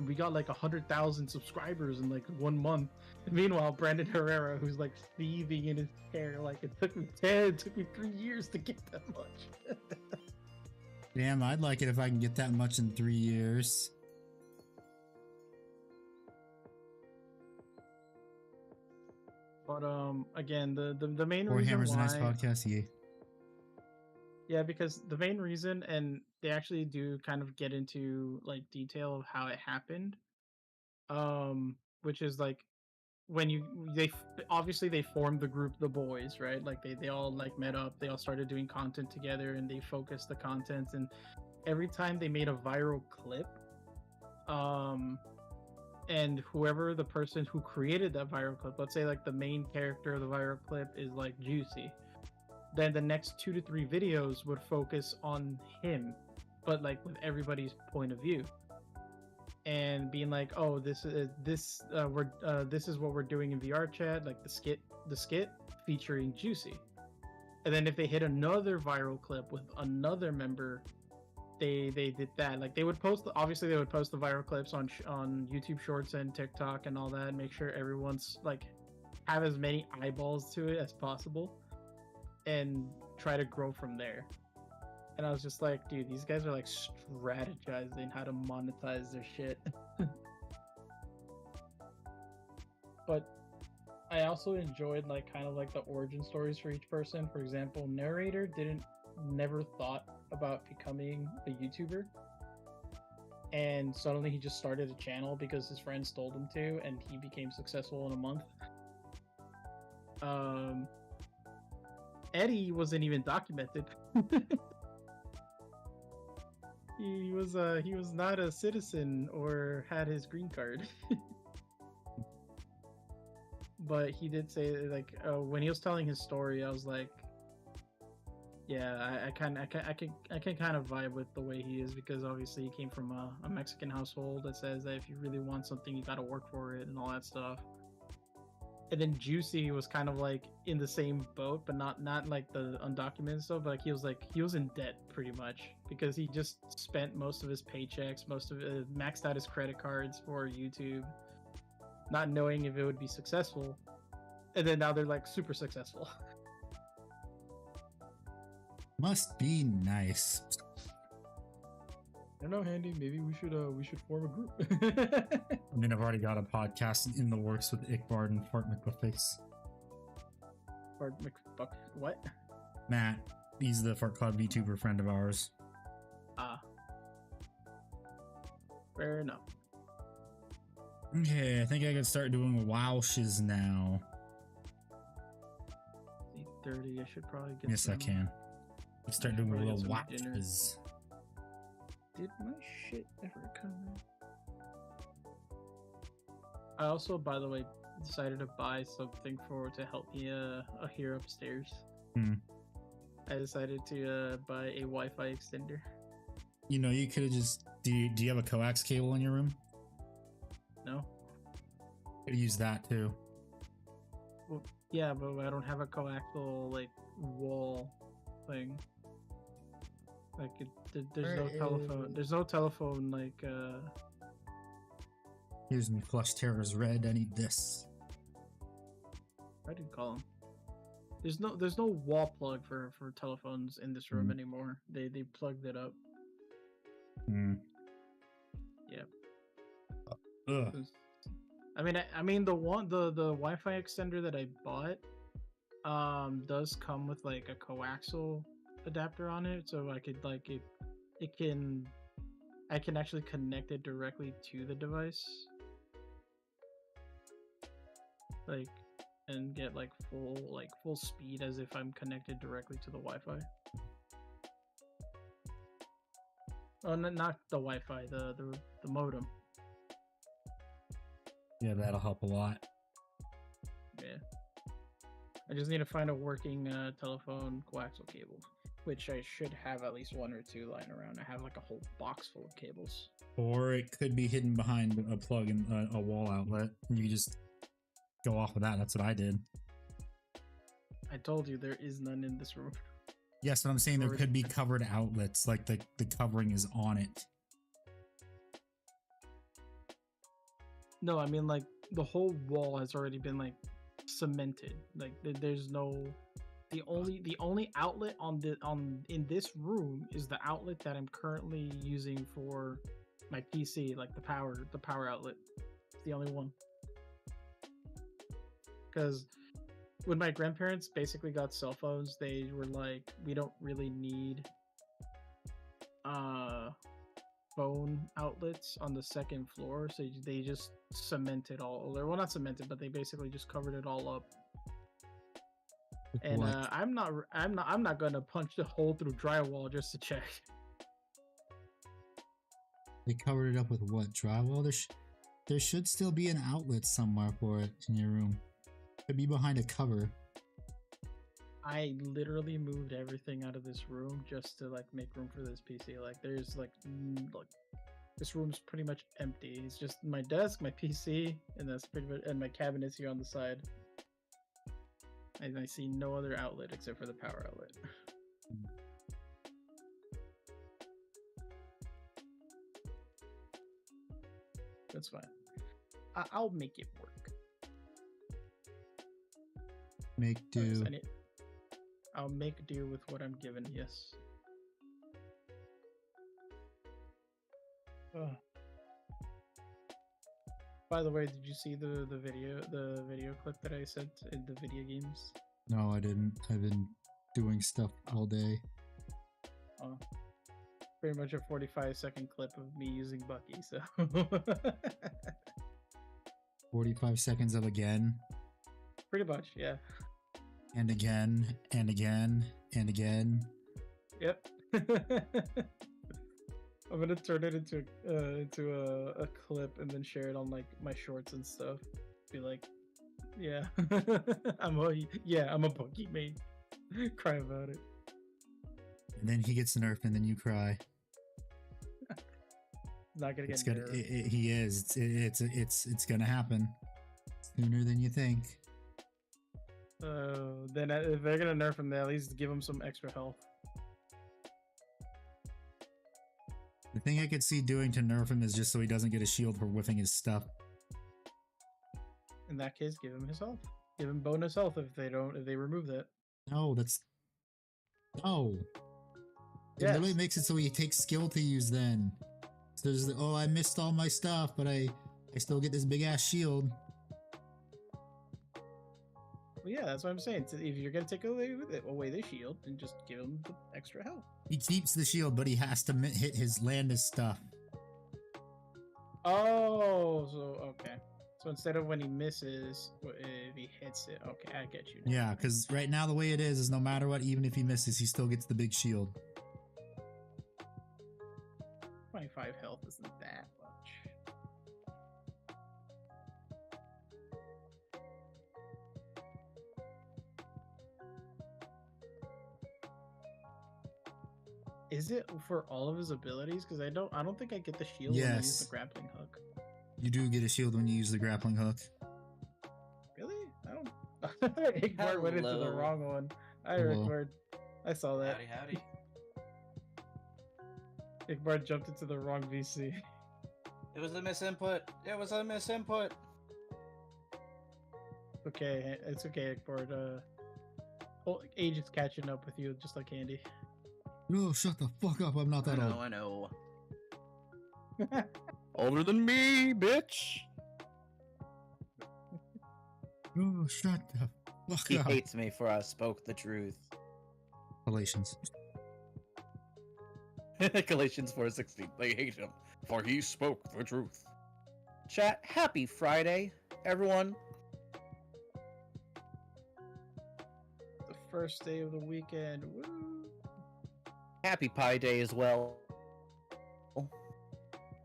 we got like 100,000 subscribers in like 1 month. And meanwhile, Brandon Herrera, who's like thieving in his hair, like it took me 3 years to get that much. Damn, I'd like it if I can get that much in 3 years. But again, the main reason Warhammer's a why, nice podcast, yeah. yeah, because the main reason, and they actually do kind of get into like detail of how it happened, which is like when obviously they formed the group the boys, right? Like they all like met up, they all started doing content together, and they focused the content, and every time they made a viral clip, and whoever the person who created that viral clip, let's say like the main character of the viral clip is like Juicy, then the next 2 to 3 videos would focus on him, but like with everybody's point of view, and being like, oh, this is what we're doing in VR chat, like the skit featuring Juicy. And then if they hit another viral clip with another member, they did that. Like they would post the viral clips on YouTube Shorts and TikTok and all that, and make sure everyone's like have as many eyeballs to it as possible, and try to grow from there. And I was just like, dude, these guys are like strategizing how to monetize their shit. But I also enjoyed like kind of like the origin stories for each person. For example, narrator never thought about becoming a YouTuber, and suddenly he just started a channel because his friends told him to, and he became successful in a month. Eddie wasn't even documented. He was not a citizen or had his green card. But he did say like when he was telling his story, I was like, yeah, I can kind of vibe with the way he is, because obviously he came from a Mexican household that says that if you really want something, you gotta work for it and all that stuff. And then Juicy was kind of like in the same boat, but not like the undocumented stuff. But like he was in debt pretty much, because he just spent most of his paychecks, maxed out his credit cards for YouTube, not knowing if it would be successful. And then now they're like super successful. Must be nice. I don't know, Handy. Maybe we should form a group. I mean, I've already got a podcast in the works with Ickbard and Fart McBuckface. Fart McBuck. What? Matt. He's the Fart Club VTuber friend of ours. Ah. Fair enough. Okay, I think I can start doing WoW shiz now. 8:30. I should probably get. Yes, I can. Let's start doing a little WoW dinner. shiz. Did my shit ever come in? I also, by the way, decided to buy something to help me here upstairs. I decided to buy a Wi-Fi extender. You know, you could have just. Do you have a coax cable in your room? No. Could use that too. Well, yeah, but I don't have a coaxial like wall thing. Like there's no telephone. There's no telephone like. Here's me flush terrors red. I need this. I didn't call him. There's no wall plug for telephones in this room anymore. They plugged it up. Yep. Ugh. I mean the Wi-Fi extender that I bought does come with like a coaxial adapter on it, so I could like it can I can actually connect it directly to the device, like, and get like full speed as if I'm connected directly to the Wi-Fi. Oh, not the Wi-Fi, the modem. Yeah, that'll help a lot. Yeah. I just need to find a working telephone coaxial cable, which I should have at least one or two lying around. I have like a whole box full of cables. Or it could be hidden behind a plug in a wall outlet. You can just go off of that. That's what I did. I told you there is none in this room. Yes, but I'm saying there could be covered outlets, like the covering is on it. No, I mean like the whole wall has already been like cemented. Like there's no the only outlet in this room is the outlet that I'm currently using for my PC, like the power outlet. It's the only one. Because when my grandparents basically got cell phones, they were like, we don't really need phone outlets on the second floor, so they just cemented all, or well, not cemented, but they basically just covered it all up. And I'm not gonna punch the hole through drywall just to check. They covered it up with what? Drywall? There should still be an outlet somewhere for it in your room. Could be behind a cover. I literally moved everything out of this room just to like make room for this PC. Like there's like this room's pretty much empty. It's just my desk, my PC, and that's pretty much, and my cabinets here on the side. And I see no other outlet except for the power outlet. That's fine. I'll make it work. Make do. I'll make do with what I'm given. Yes. By the way, did you see the video clip that I sent in the video games? No, I didn't. I've been doing stuff all day. Oh, pretty much a 45-second clip of me using Bucky. So 45 seconds of again. Pretty much, yeah. And again, and again, and again. Yep. I'm gonna turn it into a clip and then share it on like my shorts and stuff. Be like, yeah, I'm a Bucky main. Cry about it. And then he gets nerfed, and then you cry. Not gonna get nerfed. He is. It's gonna happen sooner than you think. Then if they're gonna nerf him, they at least give him some extra health. The thing I could see doing to nerf him is just so he doesn't get a shield for whiffing his stuff. In that case, give him his health. Give him bonus health if they remove that. No, that's no. It literally makes it so he takes skill to use then. So there's oh, I missed all my stuff, but I still get this big ass shield. Well, yeah, that's what I'm saying. So if you're gonna take away the shield, then just give him the extra health. He keeps the shield, but he has to hit his Landis stuff. Oh, so okay. So instead of when he misses, if he hits it, okay, I get you now. Yeah, because right now the way it is no matter what, even if he misses, he still gets the big shield. 25 health isn't that much. Is it for all of his abilities? Because I don't think I get the shield when I use the grappling hook. You do get a shield when you use the grappling hook. Really? I don't. Igbar went into the wrong one. I record. I saw that. Howdy. Igbar jumped into the wrong VC. It was a misinput. Okay, it's okay, Igbar. Age is catching up with you, just like Andy. No, shut the fuck up. I'm not that old. I know. Older than me, bitch. Oh, shut the fuck He up. hates me for I spoke the truth. Galatians. Galatians 4:16. They hate him, for he spoke the truth. Chat, happy Friday, everyone. The first day of the weekend. Woo! Happy Pi Day as well.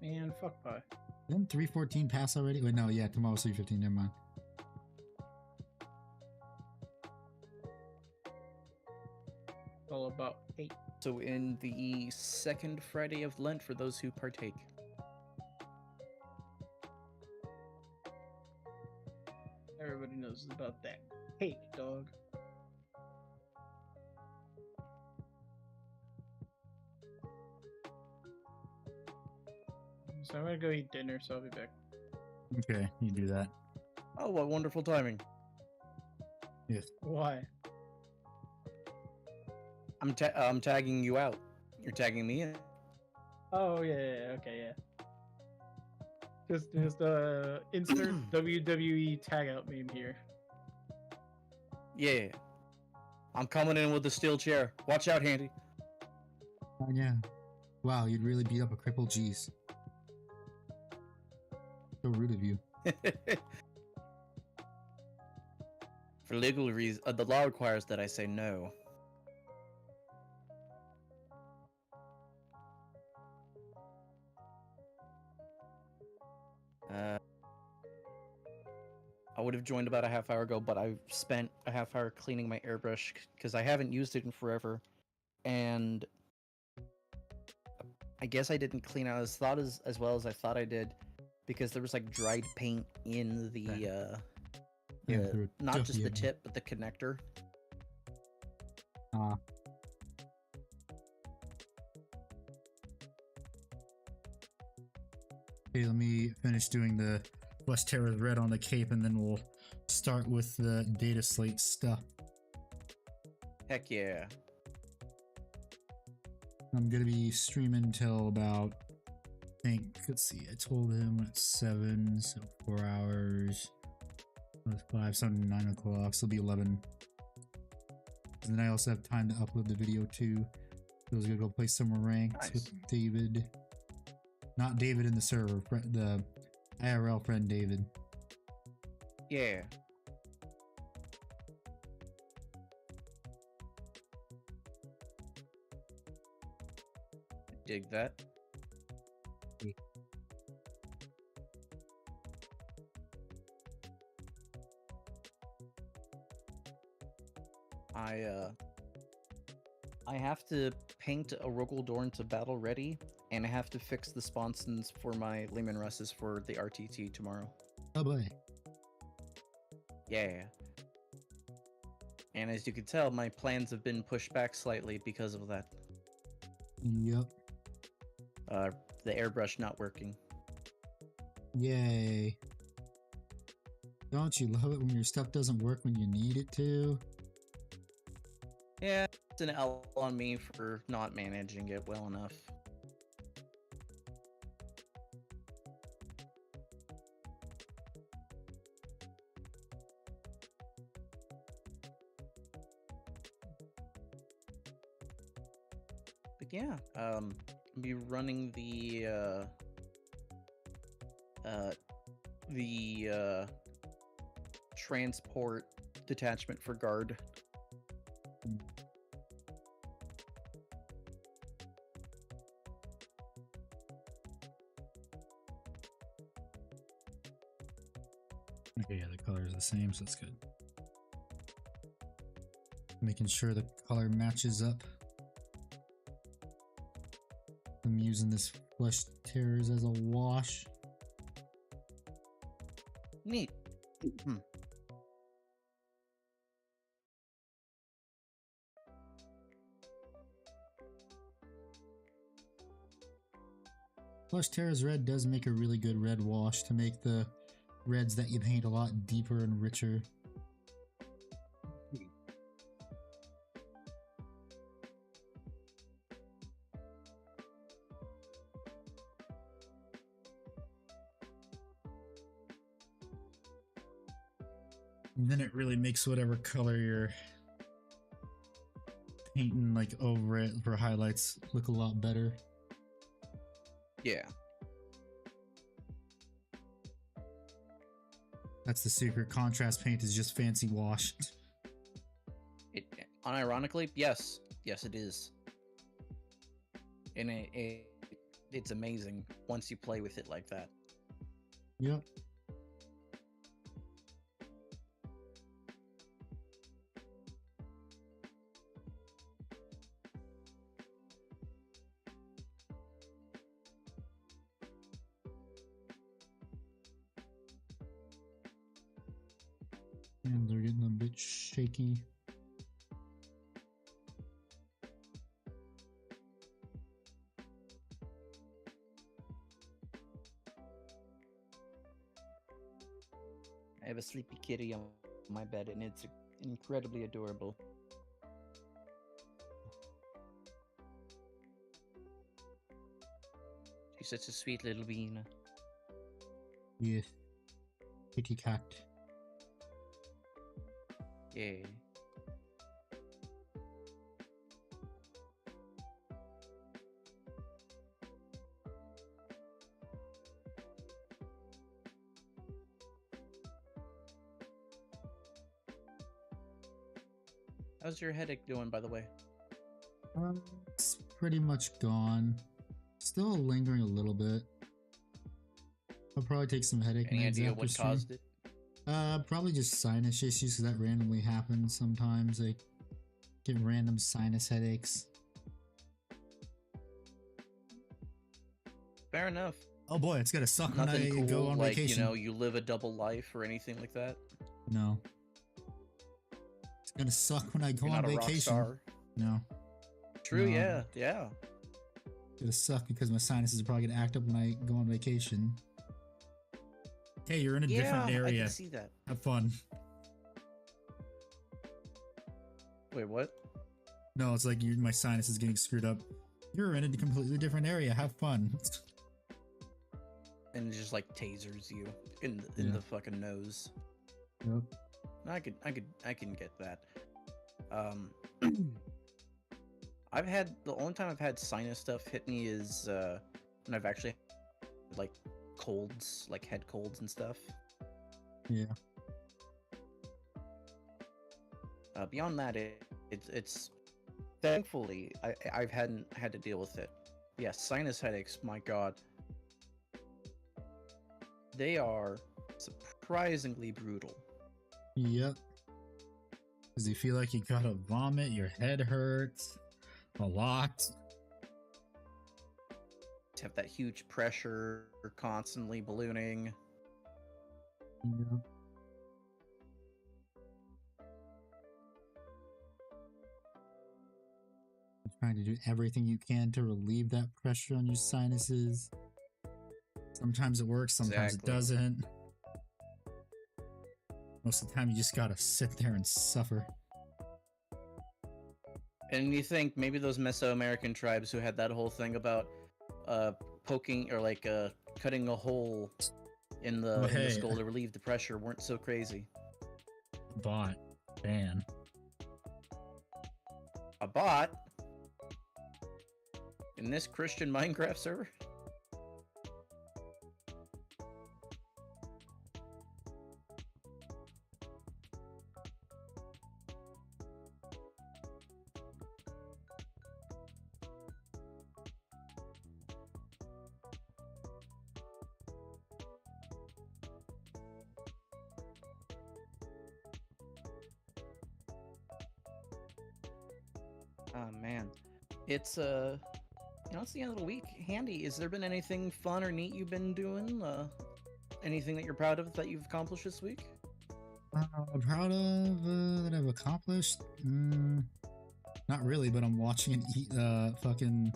Man, fuck pie. Didn't 314 pass already? Wait, no, yeah, tomorrow's 315. Never mind. All about hate. So in the second Friday of Lent for those who partake. Everybody knows about that hate, dog. So I'm gonna go eat dinner, so I'll be back. Okay, you do that. Oh, what wonderful timing. Yes. Why? I'm tagging you out. You're tagging me in. Oh yeah, okay, yeah. Just insert WWE tag out meme here. Yeah. I'm coming in with the steel chair. Watch out, Handy. Oh, yeah. Wow, you'd really beat up a crippled G's. So rude of you. For legal reasons, the law requires that I say no. I would have joined about a half hour ago, but I spent a half hour cleaning my airbrush because I haven't used it in forever, and I guess I didn't clean out as well as I thought I did because there was like dried paint in the not just the tip but the connector. Okay, let me finish doing the Flesh Terror's red on the cape, and then we'll start with the Dataslate stuff. Heck yeah. I'm gonna be streaming till about, I think, let's see, I told him at 7, so 4 hours. 5, 7, 9 o'clock, so it'll be 11. And then I also have time to upload the video too. So I was gonna go play some ranked with David. Not David in the server, the IRL friend David. Yeah. Dig that. I have to paint a Rogel Dorn to battle ready, and I have to fix the sponsons for my Lehman Russes for the RTT tomorrow. Oh boy. Yeah. And as you can tell, my plans have been pushed back slightly because of that. Yep. The airbrush not working. Yay. Don't you love it when your stuff doesn't work when you need it to? Yeah, it's an L on me for not managing it well enough. But yeah, I'll be running the transport detachment for guard. Okay, yeah, the color is the same, so that's good. Making sure the color matches up. I'm using this Flesh Terrors as a wash. Neat. Flesh Terrors red does make a really good red wash to make the reds that you paint a lot deeper and richer. And then it really makes whatever color you're painting like over it for highlights look a lot better. Yeah. That's the secret. Contrast paint is just fancy wash. It unironically, yes, it is. And it's amazing once you play with it like that. Yep. And they're getting a bit shaky. I have a sleepy kitty on my bed, and it's incredibly adorable. She's such a sweet little bean. Yes. Kitty cat. Yeah. How's your headache doing, by the way? It's pretty much gone. Still lingering a little bit. I'll probably take some headache Any meds idea after what stream. caused it? Probably just sinus issues, because that randomly happens sometimes. I get random sinus headaches. Fair enough. Oh boy, it's gonna suck Nothing when I cool, go on like, vacation. you know, you live a double life or anything like that. No. It's gonna suck when I go You're on not a rock vacation. star. No. True, No. yeah. It's gonna suck because my sinuses are probably gonna act up when I go on vacation. Hey, you're in a different I area. can see that. Have fun. Wait, what? No, it's like my sinus is getting screwed up. You're in a completely different area. Have fun. And it just like tasers you in Yeah. the fucking nose. Yep. I can get that. The only time I've had sinus stuff hit me is when I've actually had, like colds, like head colds and stuff. Yeah. Beyond that, it's thankfully I hadn't had to deal with it. Yeah, sinus headaches, my god. They are surprisingly brutal. Yep. Does you feel like you gotta vomit? Your head hurts a lot. To have that huge pressure constantly ballooning. Yep. Trying to do everything you can to relieve that pressure on your sinuses. Sometimes it works, sometimes Exactly. it doesn't. Most of the time you just gotta sit there and suffer. And you think maybe those Mesoamerican tribes who had that whole thing about poking or like cutting a hole in the, in the skull to relieve the pressure weren't so crazy. Bot. Ban. A bot? In this Christian Minecraft server? Oh man, it's it's the end of the week. Handy, has there been anything fun or neat you've been doing? Anything that you're proud of that you've accomplished this week? I'm proud of that I've accomplished. Not really, but I'm watching an eat fucking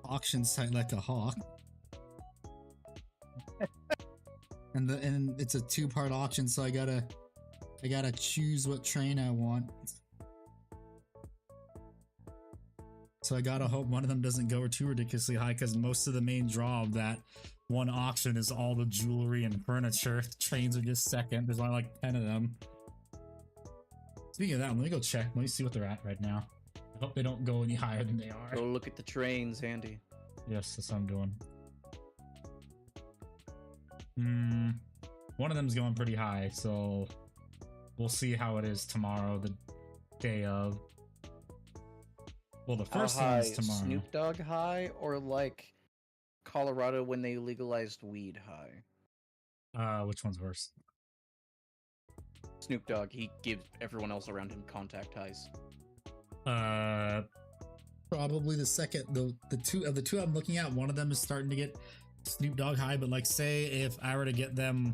auction site like a hawk. and it's a 2-part auction, so I gotta choose what train I want. So I gotta hope one of them doesn't go too ridiculously high, because most of the main draw of that one auction is all the jewelry and furniture. The trains are just second. There's only like 10 of them. Speaking of that, let me go check. Let me see what they're at right now. I hope they don't go any higher than they are. Go look at the trains, Andy. Yes, that's what I'm doing. One of them's going pretty high, so we'll see how it is tomorrow, the day of. Well, the first one's tomorrow. Snoop Dogg high, or like Colorado when they legalized weed high? Which one's worse? Snoop Dogg, he gives everyone else around him contact highs. Probably the second. The two I'm looking at, one of them is starting to get Snoop Dogg high, but like, say if I were to get them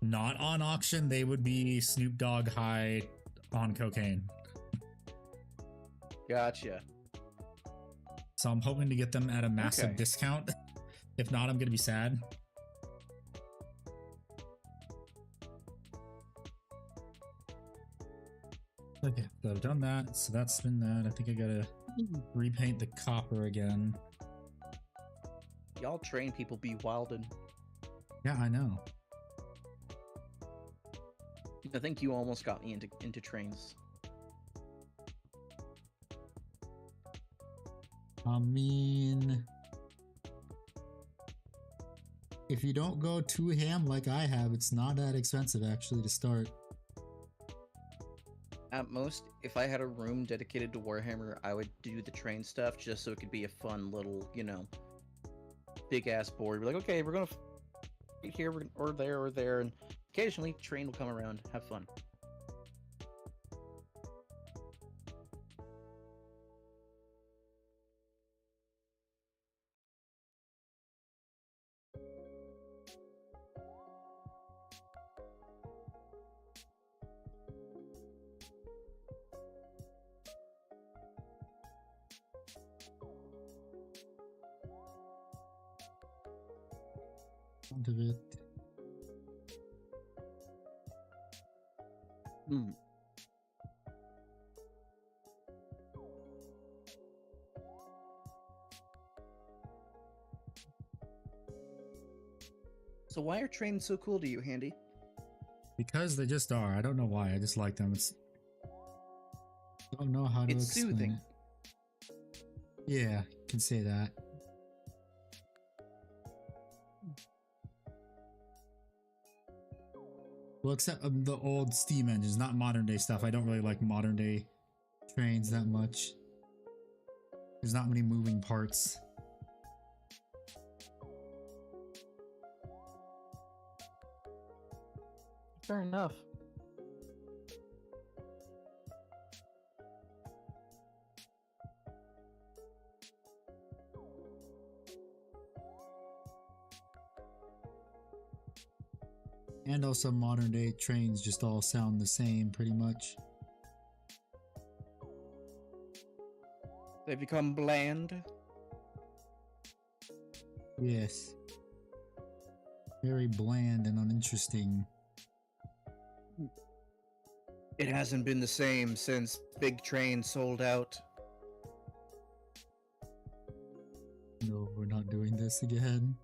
not on auction, they would be Snoop Dogg high on cocaine. Gotcha. So I'm hoping to get them at a massive discount. If not, I'm gonna be sad. Okay, so I've done that, so that's been that. I think I gotta repaint the copper again. Y'all train people be wildin'. Yeah, I know. I think you almost got me into trains. I mean, if you don't go too ham like I have, it's not that expensive actually to start. At most, if I had a room dedicated to Warhammer, I would do the train stuff just so it could be a fun little, you know, big ass board. We're like, okay, we're gonna fight here or there, and occasionally train will come around. Have fun. Of it. So why are trains so cool to you, Handy? Because they just are. I don't know why. I just like them. I don't know how to It's explain soothing. it. Yeah, you can say that. Well, except the old steam engines, not modern day stuff. I don't really like modern day trains that much. There's not many moving parts. Fair enough. And also modern day trains just all sound the same pretty much. They become bland. Yes. Very bland and uninteresting. It hasn't been the same since Big Train sold out. No, we're not doing this again.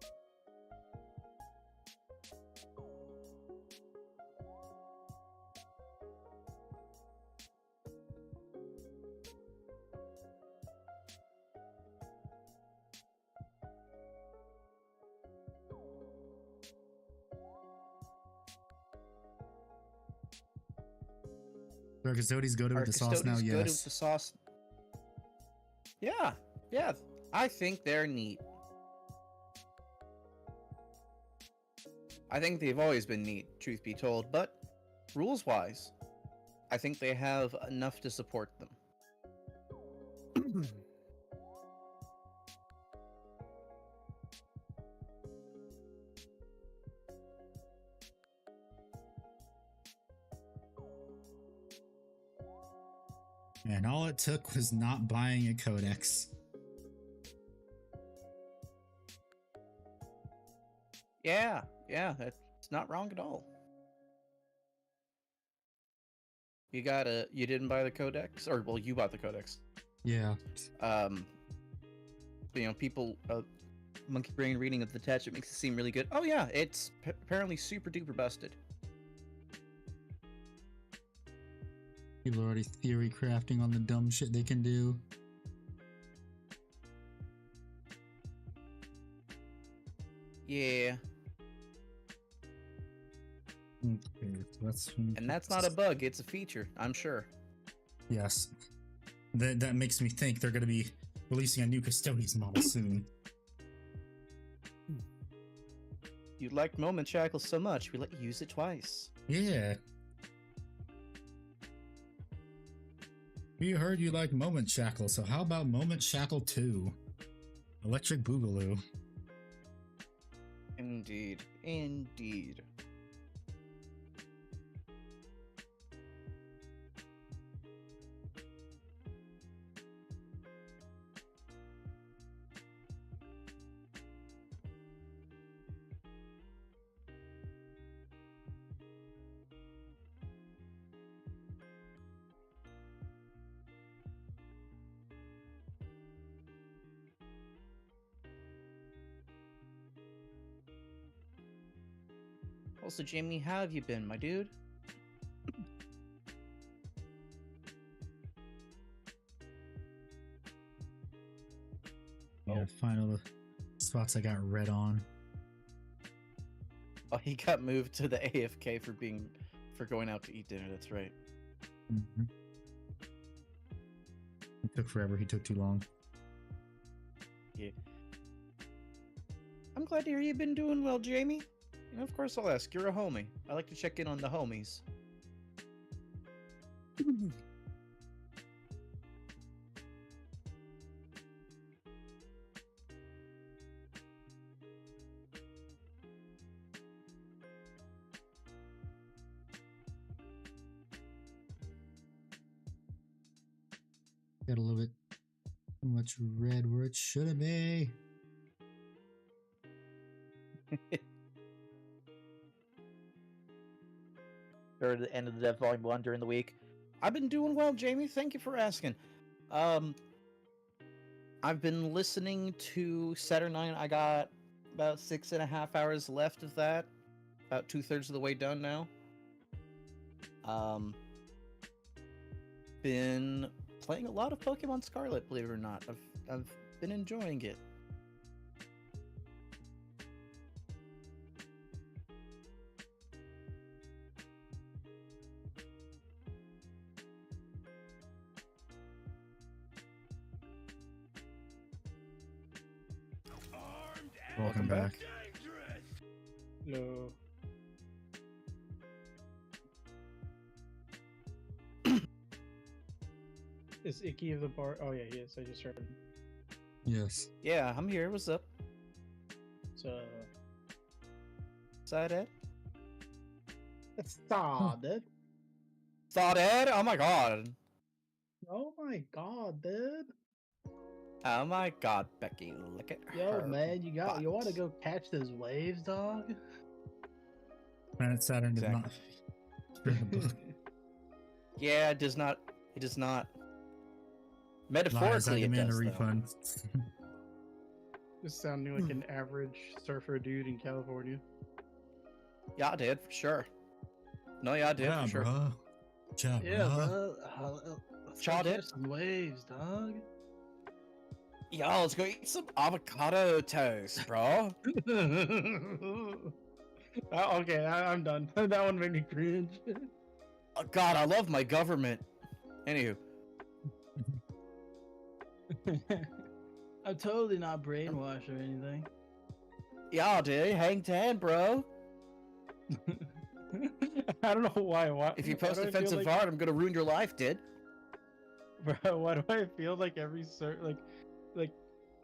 Our custodians go to Our with the sauce now, custodians go to yes. the sauce. Yeah, I think they're neat. I think they've always been neat, truth be told, but rules-wise, I think they have enough to support them. And all it took was not buying a codex. Yeah, that's not wrong at all. You didn't buy the codex, or well, you bought the codex. Yeah. You know, people, monkey brain reading of the text, it makes it seem really good. Oh yeah, it's apparently super duper busted. People are already theory crafting on the dumb shit they can do. Yeah, Okay, so and that's not a bug, it's a feature, I'm sure. Yes. That makes me think they're going to be releasing a new Custodians model soon. You liked Moment Shackle so much, we let you use it twice. Yeah. We heard you like Moment Shackle, so how about Moment Shackle 2? Electric Boogaloo. Indeed. Indeed. Also, Jamie, how have you been, my dude? Yeah, final spots I got red on. Oh, he got moved to the AFK for going out to eat dinner, that's right. Mm-hmm. It took forever, he took too long. Yeah. I'm glad to hear you've been doing well, Jamie. You know, of course I'll ask. You're a homie. I like to check in on the homies. Got a little bit too much red where it shouldn't be. Or the end of the Dev Volume 1 during the week. I've been doing well, Jamie. Thank you for asking. I've been listening to Saturday. I got about 6.5 hours left of that. About 2/3 of the way done now. Been playing a lot of Pokemon Scarlet, believe it or not. I've been enjoying it. Welcome back. No. Is Icky of the bar? Oh yeah, he is. I just heard him. Yes. Yeah, I'm here. What's up? So Side Ed? started. Thought Ed? Oh my god. Oh my god, dude. Oh my god, Becky, look at Yo, her man, you want to butt. go catch those waves, dog? Planet Saturn did not. Yeah, it does not. It does not. Lies, I Metaphorically, it demand a does, though. refund. Just sounding like an average surfer dude in California. Yeah, I did, for sure. No, yeah, I did, Yeah, for sure. bro. Job, Yeah, bro. Let's Chaw go did. catch some waves, dog. Yo, let's go eat some avocado toast, bro. Okay, I'm done. That one made me cringe. Oh, god, I love my government. Anywho. I'm totally not brainwashed or anything. Yeah, dude, hang 10, bro. I don't know why. If you why post do I feel offensive like, art, I'm gonna ruin your life, dude. bro, why do I feel like every like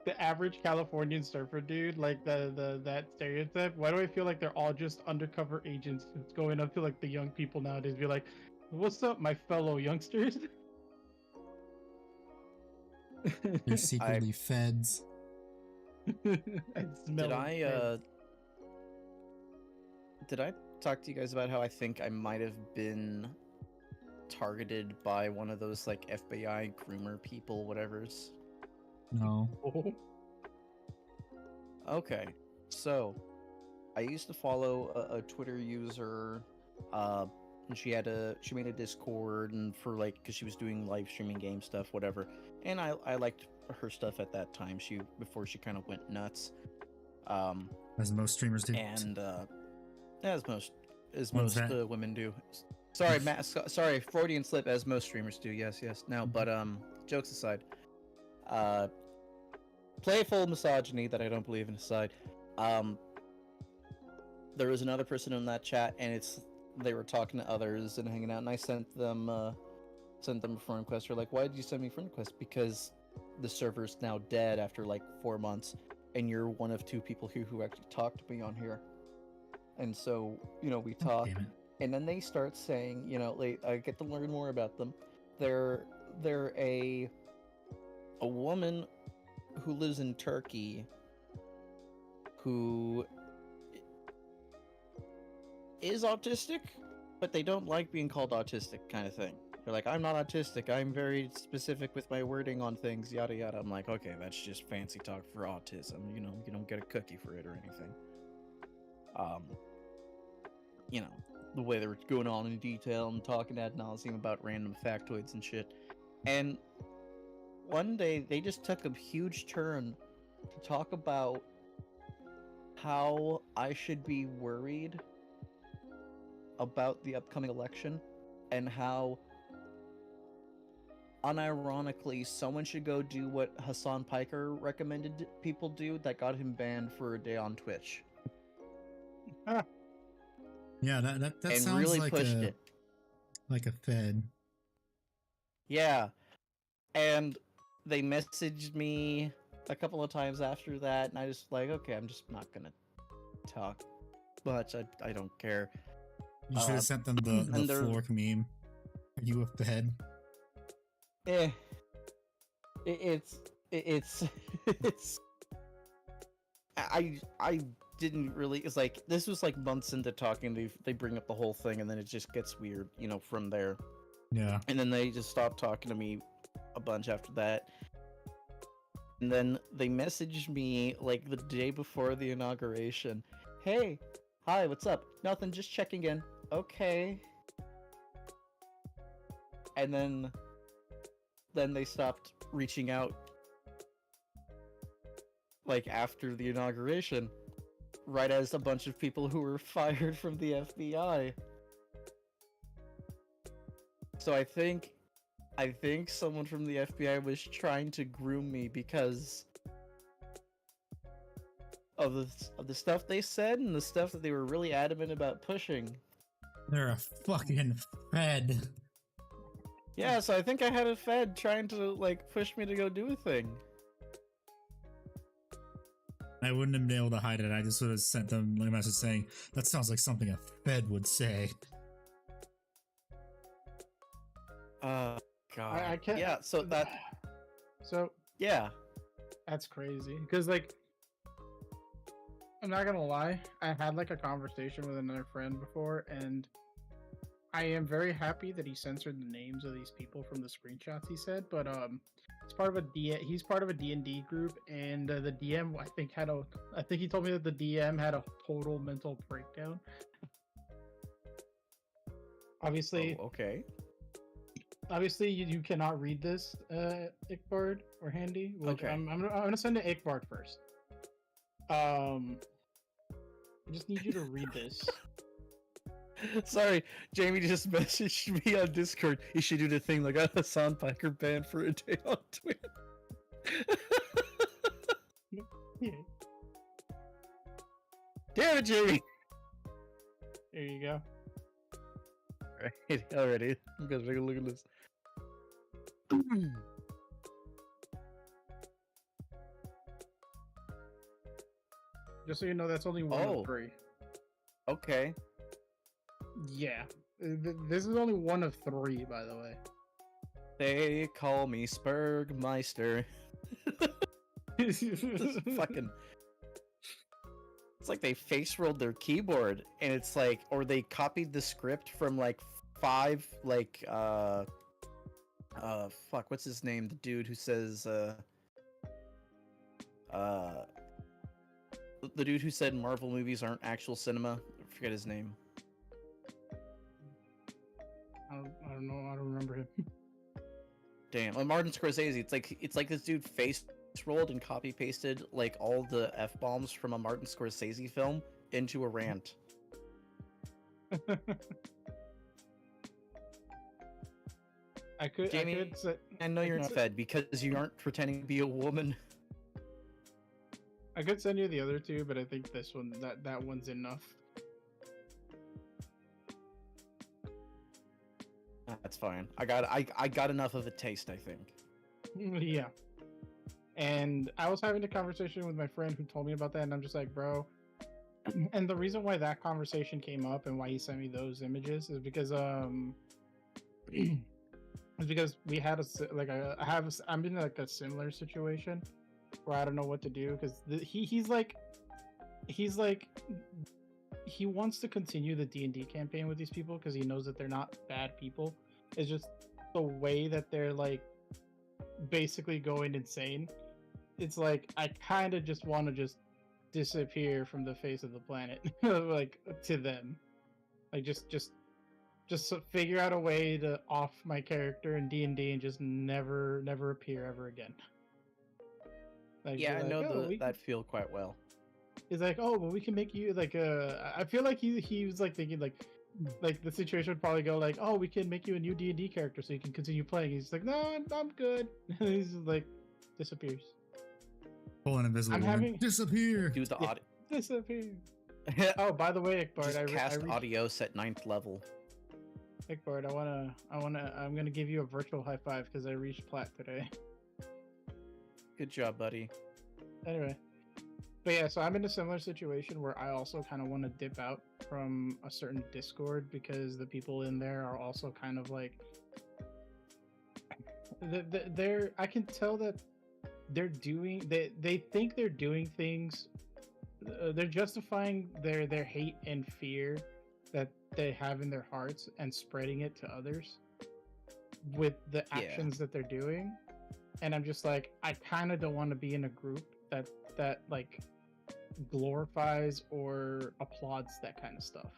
the average Californian surfer dude, like that stereotype? Why do I feel like they're all just undercover agents? It's going up to like the young people nowadays, be like, "What's up, my fellow youngsters?" They're secretly feds. I smell Did I, did I talk to you guys about how I think I might have been targeted by one of those, like, FBI groomer people, whatevers? No. Okay, so I used to follow a Twitter user and she made a Discord and for like because she was doing live streaming game stuff, whatever. And I liked her stuff at that time. Before she kind of went nuts. As most streamers do. And as most One's that. women do. Sorry, Matt. Sorry, Freudian slip. As most streamers do. Yes. No, but jokes aside, playful misogyny that I don't believe in aside. There was another person in that chat, and they were talking to others and hanging out, and I sent them a friend request. They're like, "Why did you send me a friend request?" Because the server's now dead after like 4 months, and you're one of 2 people here who actually talked to me on here. And so, we talk, and then they start saying, I get to learn more about them. They're a woman who lives in Turkey who is autistic, but they don't like being called autistic, kind of thing. They're like, I'm not autistic, I'm very specific with my wording on things, yada yada. I'm like, okay, that's just fancy talk for autism. You don't get a cookie for it or anything. The way they were going on in detail and talking ad nauseum about random factoids and shit. And one day they just took a huge turn to talk about how I should be worried about the upcoming election and how unironically someone should go do what Hassan Piker recommended people do that got him banned for a day on Twitch. Yeah, that and sounds really like pushed it. Like a fed. Yeah. And they messaged me a couple of times after that, and I just like, okay, I'm just not gonna talk much. I don't care. You should have sent them the fork meme. Are you a fed? It's I didn't really. It's like this was like months into talking. They bring up the whole thing, and then it just gets weird, from there. Yeah. And then they just stopped talking to me a bunch after that. And then they messaged me like the day before the inauguration. Hey, hi, what's up? Nothing, just checking in. Okay. And then they stopped reaching out like after the inauguration, right as a bunch of people who were fired from the FBI. So I think someone from the FBI was trying to groom me because of the stuff they said and the stuff that they were really adamant about pushing. They're a fucking fed. Yeah, so I think I had a fed trying to like push me to go do a thing. I wouldn't have been able to hide it. I just would have sent them a message saying, that sounds like something a fed would say. God. I can't. Yeah, so yeah. That's crazy. Because, like, I'm not gonna lie, I had like a conversation with another friend before, and I am very happy that he censored the names of these people from the screenshots he said. But he's part of a D&D group, and the DM I think he told me that the DM had a total mental breakdown. Obviously. Oh, okay. Obviously, you cannot read this, Ickbard or Handy. Which Okay. I'm gonna send it to Ickbard first. I just need you to read this. Sorry, Jamie just messaged me on Discord. You should do the thing like a Hassan Piker banned for a day on Twitch. Yeah. Damn it, Jamie! There you go. Right, already. I'm gonna take a look at this. Just so you know, that's only one of 3. Okay. Yeah. This is only one of 3, by the way. They call me Spurgmeister. This is fucking... It's like they face rolled their keyboard, and it's like, or they copied the script from like 5, like, fuck, what's his name? The dude who says, the dude who said Marvel movies aren't actual cinema. I forget his name. I don't know. I don't remember him. Damn, Martin Scorsese. It's like this dude face rolled and copy pasted like all the f bombs from a Martin Scorsese film into a rant. Jamie, I know you're not fed because you aren't pretending to be a woman. I could send you the other two, but I think this one, that one's enough. That's fine. I got enough of a taste, I think. Yeah. And I was having a conversation with my friend who told me about that, and I'm just like, bro. And the reason why that conversation came up and why he sent me those images is because is because we had I'm in like a similar situation where I don't know what to do because he's like he wants to continue the D&D campaign with these people because he knows that they're not bad people. It's just the way that they're like basically going insane. It's like I kind of just want to just disappear from the face of the planet, like to them, like just figure out a way to off my character in D&D and just never appear ever again. Like, yeah, I like, know that feel quite well. It's like, oh, but we can make you like I feel like he was like thinking like the situation would probably go like, oh, we can make you a new D&D character so you can continue playing. He's like, no, I'm good. He's just like disappears. Pull an invisible woman. Disappear. Use the audio. Disappear. Oh, by the way, Ikbard, just cast Adios at 9th level. Ikbard, I'm gonna give you a virtual high five because I reached plat today. Good job, buddy. Anyway. But yeah, so I'm in a similar situation where I also kind of want to dip out from a certain Discord because the people in there are also kind of like they're I can tell that they're doing they think they're doing things they're justifying their hate and fear that they have in their hearts and spreading it to others with the actions that they're doing. And I'm just like, I kind of don't want to be in a group that like glorifies or applauds that kind of stuff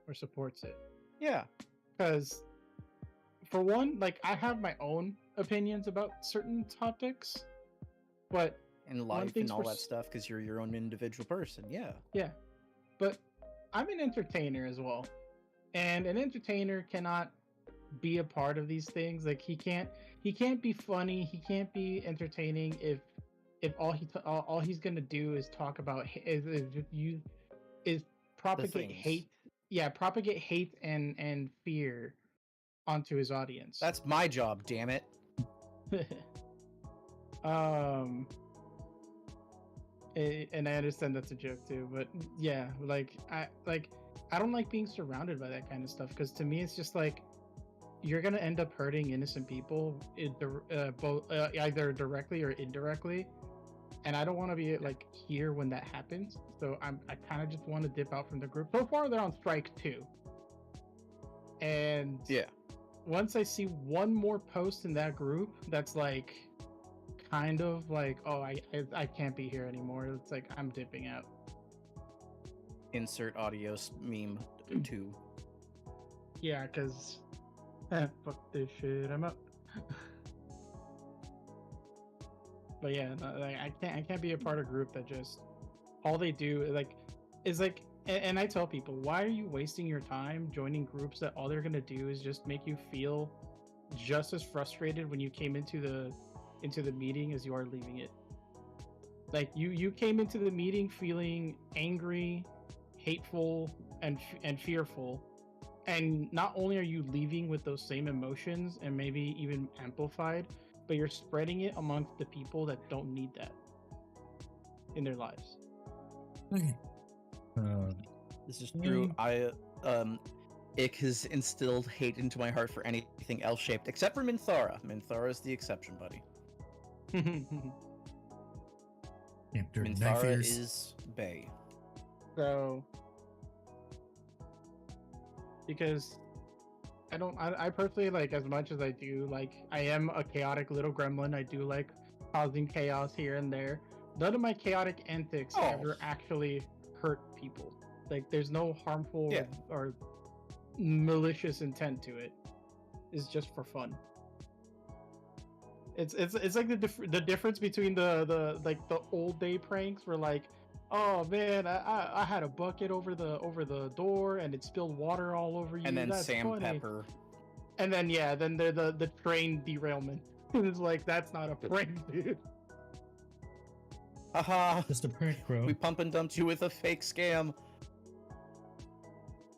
or supports it. Yeah, because for one, like I have my own opinions about certain topics, but and life and all that stuff because you're your own individual person. Yeah, but I'm an entertainer as well, and an entertainer cannot be a part of these things. Like he can't be funny, he can't be entertaining if all he's gonna do is talk about is propagate hate. Yeah, propagate hate and fear onto his audience. That's my job, damn it. And I understand that's a joke too, but yeah, I don't like being surrounded by that kind of stuff because to me it's just like you're gonna end up hurting innocent people, either directly or indirectly, and I don't want to be like here when that happens. So I kind of just want to dip out from the group. So far, they're on strike 2, and yeah, once I see one more post in that group that's like kind of like, oh, I can't be here anymore, it's like I'm dipping out. Insert Adios meme 2. Yeah, because fuck this shit, I'm up. But yeah, no, like, I can't be a part of a group that just all they do is like, and I tell people, why are you wasting your time joining groups that all they're gonna do is just make you feel just as frustrated when you came into the meeting as you are leaving it. Like you came into the meeting feeling angry, hateful, and fearful, and not only are you leaving with those same emotions and maybe even amplified, but you're spreading it amongst the people that don't need that in their lives. This is true. Ick has instilled hate into my heart for anything L-shaped, except for Minthara. Minthara is the exception, buddy. Minthara is bae. So, because I personally, like, as much as I do, like, I am a chaotic little gremlin. I do like causing chaos here and there. None of my chaotic antics ever actually hurt people. Like, there's no harmful or malicious intent to it. It's just for fun. It's like the difference between the like the old day pranks where like, oh man, I had a bucket over the door and it spilled water all over you. And then That's funny. sandpaper. And then yeah, then they're the train derailment. It's like that's not a prank, dude. Haha. Just a prank, bro. We pump and dumped you with a fake scam.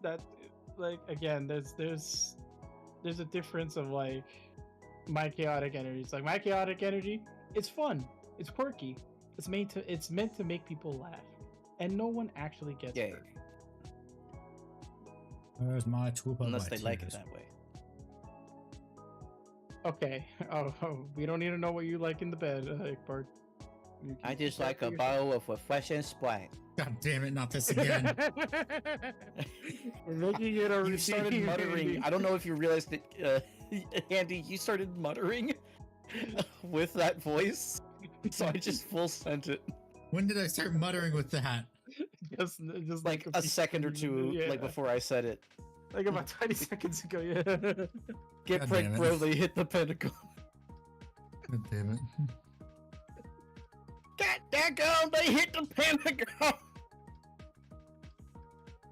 That like again, there's a difference of like my chaotic energy. It's like my chaotic energy. It's fun. It's quirky. It's meant to make people laugh, and no one actually gets Yay. hurt. Where's my troop of Unless they like it tears? that way. Okay. Oh, we don't need to know what you like in the bed, Bart. You I keep just that like to a yourself. bottle of refreshing Sprite. God damn it, not this again. We're making it a You started routine, muttering. Andy. I don't know if you realized it, Andy. You started muttering with that voice, so I just full sent it. When did I start muttering with that? just Like a second or two, yeah. like before I said it. Like about 20 seconds ago, yeah. Get God pranked, damn it. bro. They hit the Pentagon. God damn it. God daggone, they hit the Pentagon.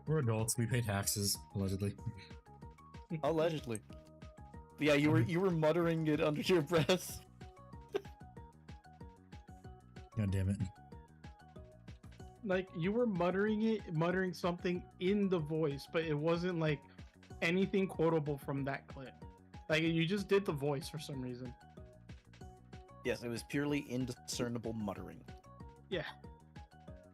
We're adults. We pay taxes, allegedly. Allegedly. But yeah, you were muttering it under your breath. God damn it. Like you were muttering something in the voice, but it wasn't like anything quotable from that clip. Like you just did the voice for some reason. Yes, it was purely indiscernible muttering. Yeah.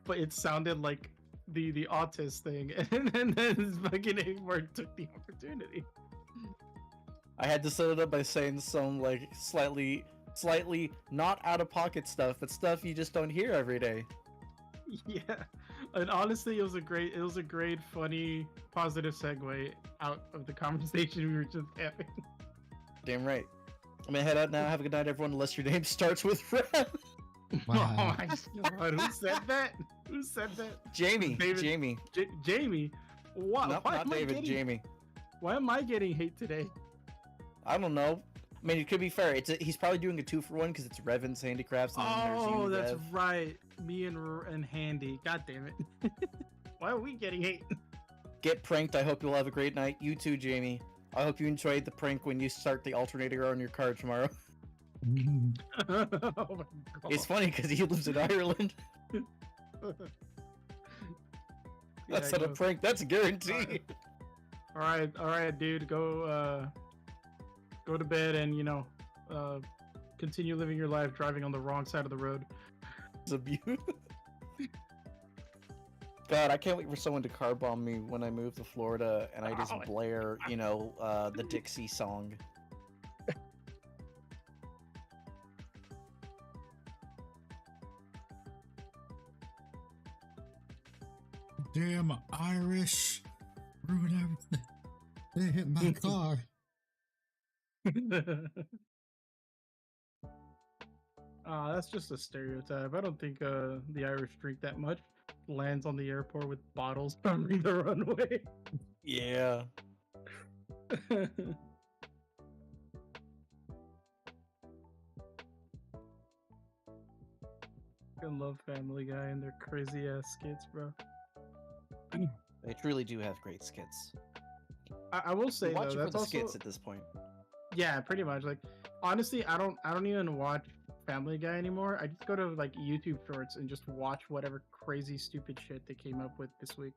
But it sounded like the autist thing, and then fucking Egbert took the opportunity. I had to set it up by saying some like slightly not out of pocket stuff, but stuff you just don't hear every day. Yeah. And honestly, it was a great, funny, positive segue out of the conversation we were just having. Damn right. I'm gonna head out now. Have a good night, everyone. Unless your name starts with Red. Wow. Oh my god, who said that? Who said that? Jamie. David- Jamie. Jamie. What? Nope, why not am I David. getting, Jamie. Why am I getting hate today? I don't know. I mean, it could be fair. He's probably doing a 2-for-1 because it's Revan's Handicrafts and then there's Oh, you, that's Rev. right. Me and Handy. God damn it. Why are we getting hate? Get pranked. I hope you'll have a great night. You too, Jamie. I hope you enjoyed the prank when you start the alternator on your car tomorrow. Oh my god. It's funny because he lives in Ireland. That's Yeah, not a go. prank. That's a guarantee. All right, dude. Go to bed and continue living your life driving on the wrong side of the road. It's a beaut. God, I can't wait for someone to car bomb me when I move to Florida and I just Oh. blare, the Dixie song. Damn Irish. Ruin everything. They hit my car. That's just a stereotype. I don't think the Irish drink that much. Lands on the airport with bottles covering the runway. Yeah. I love Family Guy and their crazy ass skits, bro. They truly do have great skits. I will say Watch though, it for that's the also skits at this point. yeah, pretty much. Like honestly, I don't even watch Family Guy anymore. I just go to like YouTube Shorts and just watch whatever crazy stupid shit they came up with this week.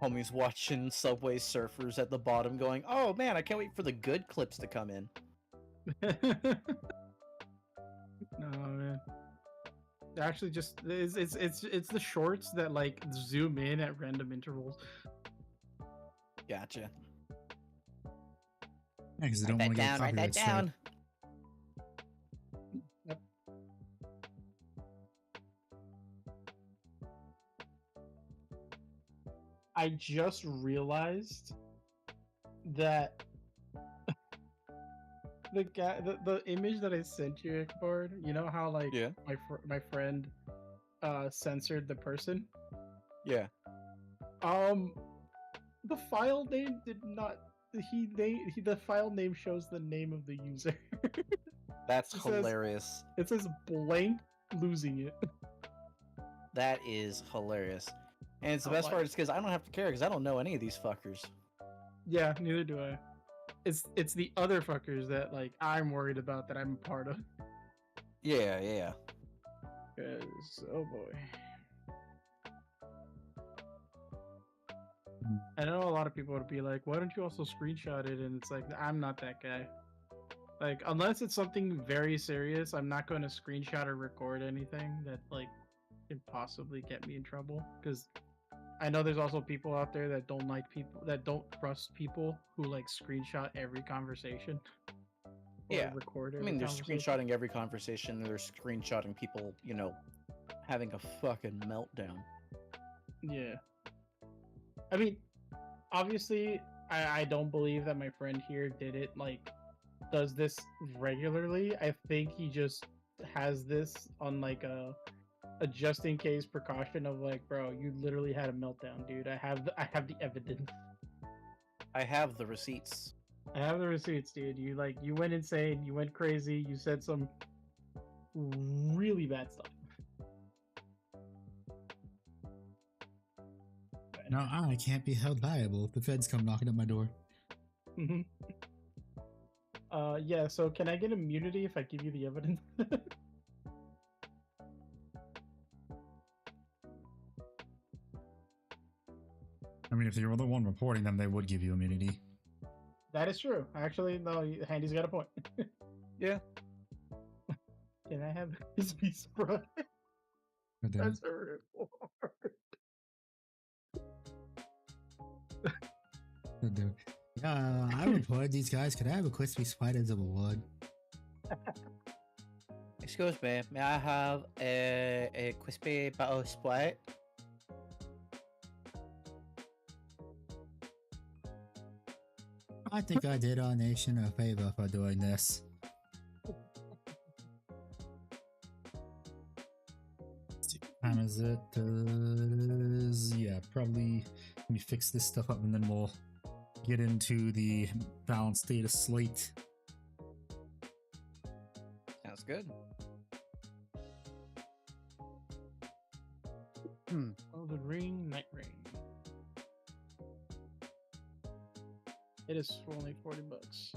Homie's watching Subway Surfers at the bottom going, oh man, I can't wait for the good clips to come in. No man. Actually, just it's the shorts that like zoom in at random intervals. Gotcha. Because they don't Write want that to get down, write that copyright strike. down. I just realized that the image that I sent you, Ikbard, you know how like Yeah. my friend censored the person? Yeah. the file name did not. The file name shows the name of the user. That's It says- hilarious. It says blank losing it. That is hilarious. And it's the Oh, best what? part is because I don't have to care because I don't know any of these fuckers. Yeah, neither do I. It's the other fuckers that like I'm worried about that I'm a part of. Yeah, yeah. 'Cause, oh boy. I know a lot of people would be like, why don't you also screenshot it? And it's like, I'm not that guy. Like, unless it's something very serious, I'm not going to screenshot or record anything that, like, can possibly get me in trouble. Because I know there's also people out there that don't like people, that don't trust people who, like, screenshot every conversation. Or Yeah. record I every mean, they're conversation. screenshotting every conversation. They're screenshotting people, you know, having a fucking meltdown. Yeah. I mean, obviously, I don't believe that my friend here did it, like, does this regularly. I think he just has this on, like, a just in case precaution of, like, bro, you literally had a meltdown, dude. I have the evidence. I have the receipts. I have the receipts, dude. You went insane. You went crazy. You said some really bad stuff. No, I can't be held liable if the feds come knocking at my door. Mhm. Yeah, so can I get immunity if I give you the evidence? I mean, if you're the one reporting them, they would give you immunity. That is true. Actually, no, Handy's got a point. Yeah. Can I have his piece, bro? God damn it. That's hurtful. God damn it. Yeah, I reported these guys. Could I have a crispy spiders of wood? Excuse me, may I have a crispy butter split? I think I did our nation a favor for doing this. Let's see, what time is it? Yeah, probably. Let me fix this stuff up and then we'll get into the balanced data slate. Sounds good. Golden Ring, Night Ring. It is only $40.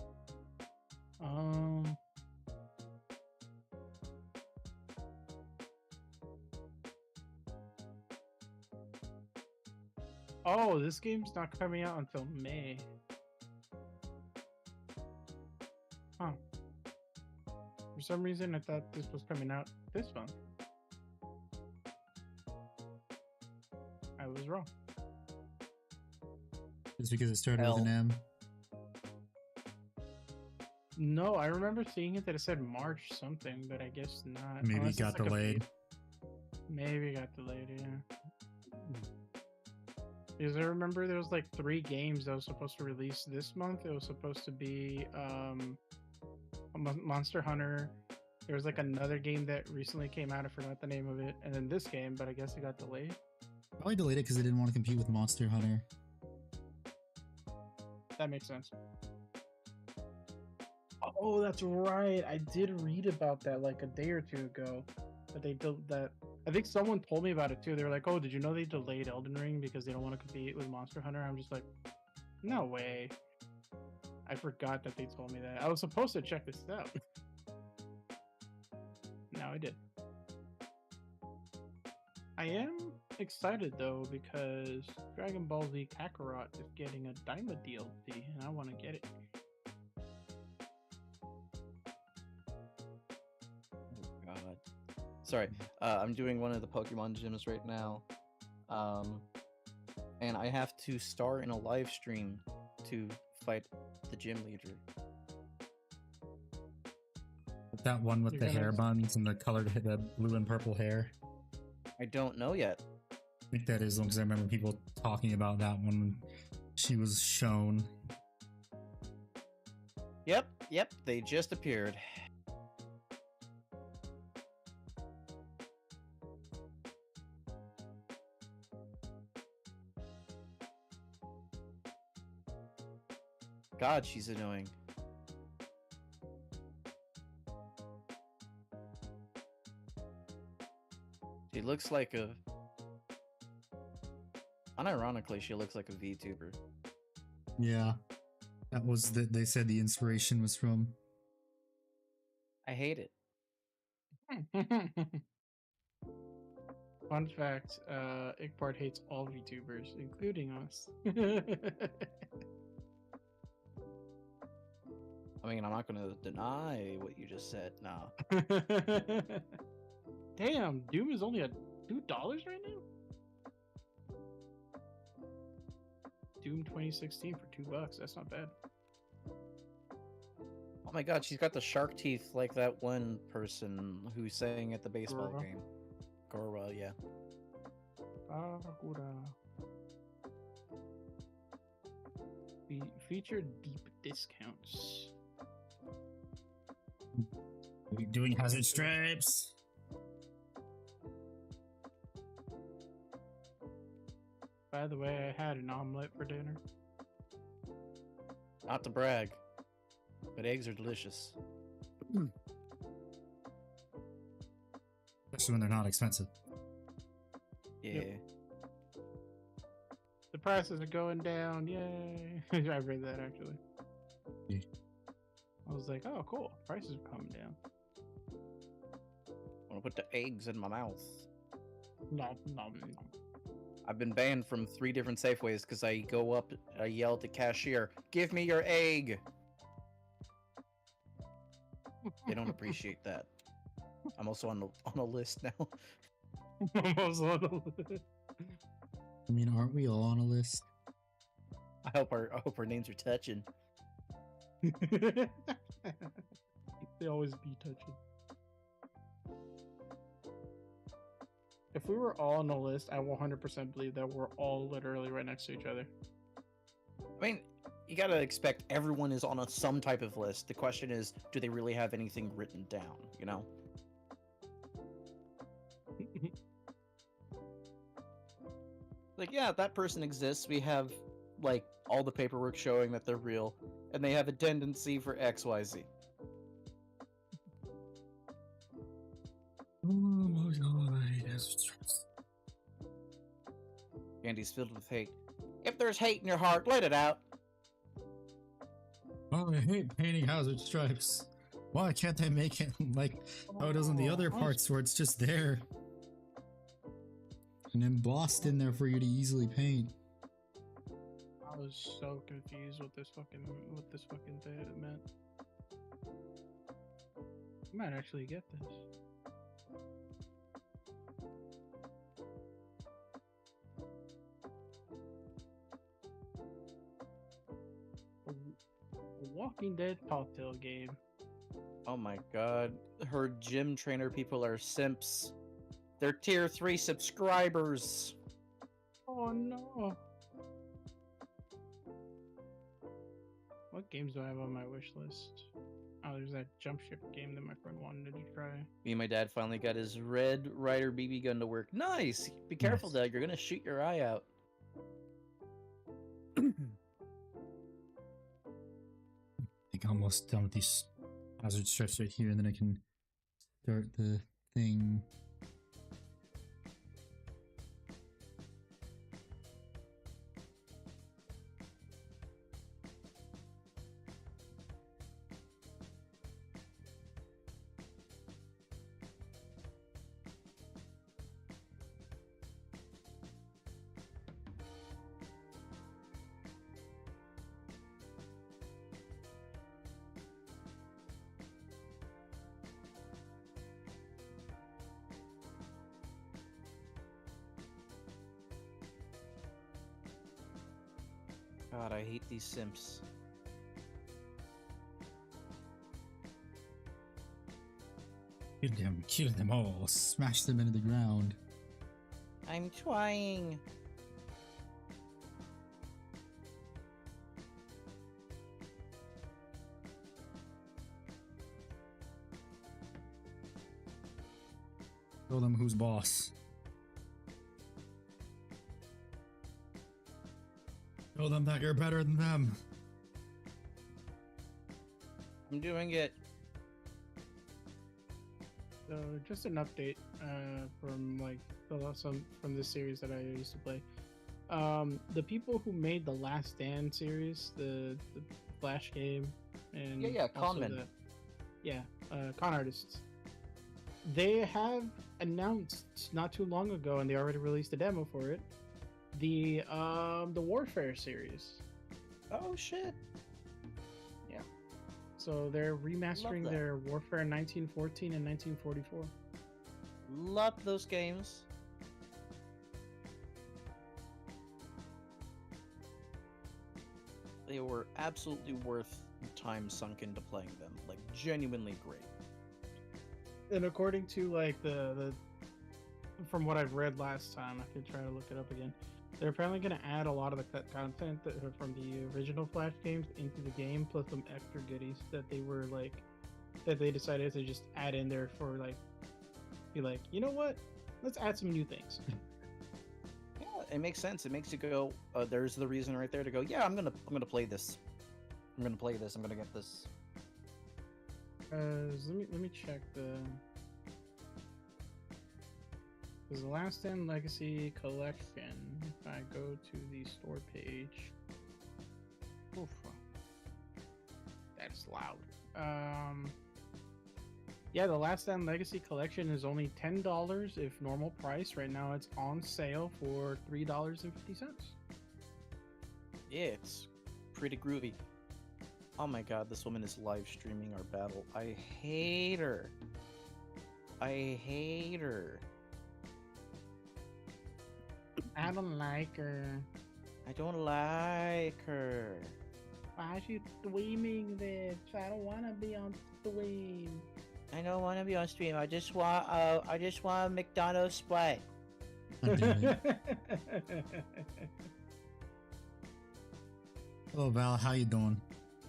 Oh, this game's not coming out until May. Huh. For some reason, I thought this was coming out this month. I was wrong. Just because it started with an M. No, I remember seeing it that it said March something, but I guess not. Maybe Unless it got it's like a delayed. Maybe it got delayed, yeah. Because I remember there was like 3 games that was supposed to release this month. It was supposed to be Monster Hunter. There was like another game that recently came out. I forgot the name of it. And then this game, but I guess it got delayed. Probably delayed it because they didn't want to compete with Monster Hunter. That makes sense. Oh, that's right. I did read about that like a day or two ago. That they that. I think someone told me about it too. They were like, "Oh, did you know they delayed Elden Ring because they don't want to compete with Monster Hunter?" I'm just like, "No way." I forgot that they told me that. I was supposed to check this out. Now I did. I am excited though because Dragon Ball Z Kakarot is getting a Daima DLC, and I want to get it. God. Sorry, I'm doing one of the Pokemon gyms right now. And I have to star in a live stream to fight the gym leader. That one with You're the gonna- hair buns and the colored, the blue and purple hair. I don't know yet. I think that is one because I remember people talking about that when she was shown. Yep, they just appeared. god, she's annoying. She looks like a... Unironically, she looks like a VTuber. Yeah, that was they said the inspiration was from. I hate it. Fun fact, Igpart hates all VTubers, including us. I mean, I'm not gonna deny what you just said. Nah. Damn, Doom is only at $2 right now? Doom 2016 for $2, that's not bad. Oh my god, she's got the shark teeth like that one person who sang at the baseball Gorwa. game. Gorwa, yeah. Feature deep discounts. Are you doing hazard stripes? By the way, I had an omelet for dinner. Not to brag, but eggs are delicious. Especially when they're not expensive. Yeah. Yep. The prices are going down, yay! I read that actually. Yeah. I was like, oh cool, prices are coming down. I want to put the eggs in my mouth. Nom nom nom. I've been banned from 3 different Safeways because I go up, I yell at the cashier, "Give me your egg!" They don't appreciate that. I'm also on a list now. Almost on the list. I mean, aren't we all on a list? I hope our names are touching. They always be touching. If we were all on the list, I 100% believe that we're all literally right next to each other. I mean, you gotta expect everyone is on some type of list. The question is, do they really have anything written down, you know? Like, yeah, that person exists. We have, like, all the paperwork showing that they're real, and they have a tendency for XYZ. Oh my god, hazard stripes. Candy's filled with hate. If there's hate in your heart, let it out. Oh, I hate painting hazard stripes. Why can't they make it like how it does in the other parts where it's just there and embossed in there for you to easily paint? I was so confused what this fucking thing meant. I might actually get this. A Walking Dead Telltale game. Oh my god. Her gym trainer people are simps. They're tier 3 subscribers. Oh no. What games do I have on my wish list? Oh, there's that jump ship game that my friend wanted to try. Me and my dad finally got his Red Ryder BB gun to work. Nice! Be careful, Nice. Doug. You're gonna shoot your eye out. I think I'm almost done with these hazard stripes right here, and then I can start the thing. God, I hate these simps. Kill them all, smash them into the ground. I'm trying. Show them who's boss. Show them that you're better than them. I'm doing it. So just an update from like from this series that I used to play. The people who made the Last Stand series, the Flash game, and Yeah, also Conman. con artists. They have announced not too long ago, and they already released a demo for it. The Warfare series. Oh shit. So they're remastering that. their Warfare 1914 and 1944. Love those games. They were absolutely worth the time sunk into playing them. Like genuinely great. And according to like the from what I've read last time, I could try to look it up again. They're apparently going to add a lot of the content that from the original Flash games into the game, plus some extra goodies that they were like that they decided to just add in there for like be like, you know what? Let's add some new things. Yeah, it makes sense. It makes you go. There's the reason right there to go. Yeah, I'm gonna play this. I'm gonna play this. I'm gonna get this. Let me check the. There's the Last Stand Legacy Collection. If I go to the store page. Oof. That's loud. Yeah, the Last Stand Legacy Collection is only $10 if normal price. Right now it's on sale for $3.50. Yeah, it's pretty groovy. Oh my god, this woman is live streaming our battle. I hate her. I hate her. I don't like her. I don't like her. Why is she streaming this? I don't want to be on stream. I don't want to be on stream. I just want a McDonald's Sprite. Hello, Val. How you doing?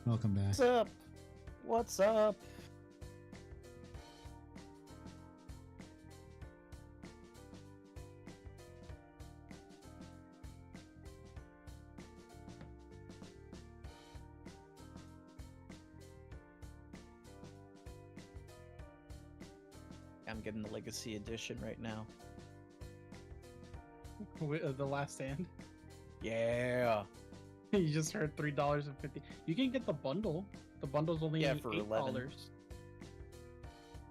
Welcome back. What's up? What's up? I'm getting the Legacy Edition right now. The Last Stand. Yeah. You just heard $3.50. You can get the bundle. The bundle's only for $8. 11.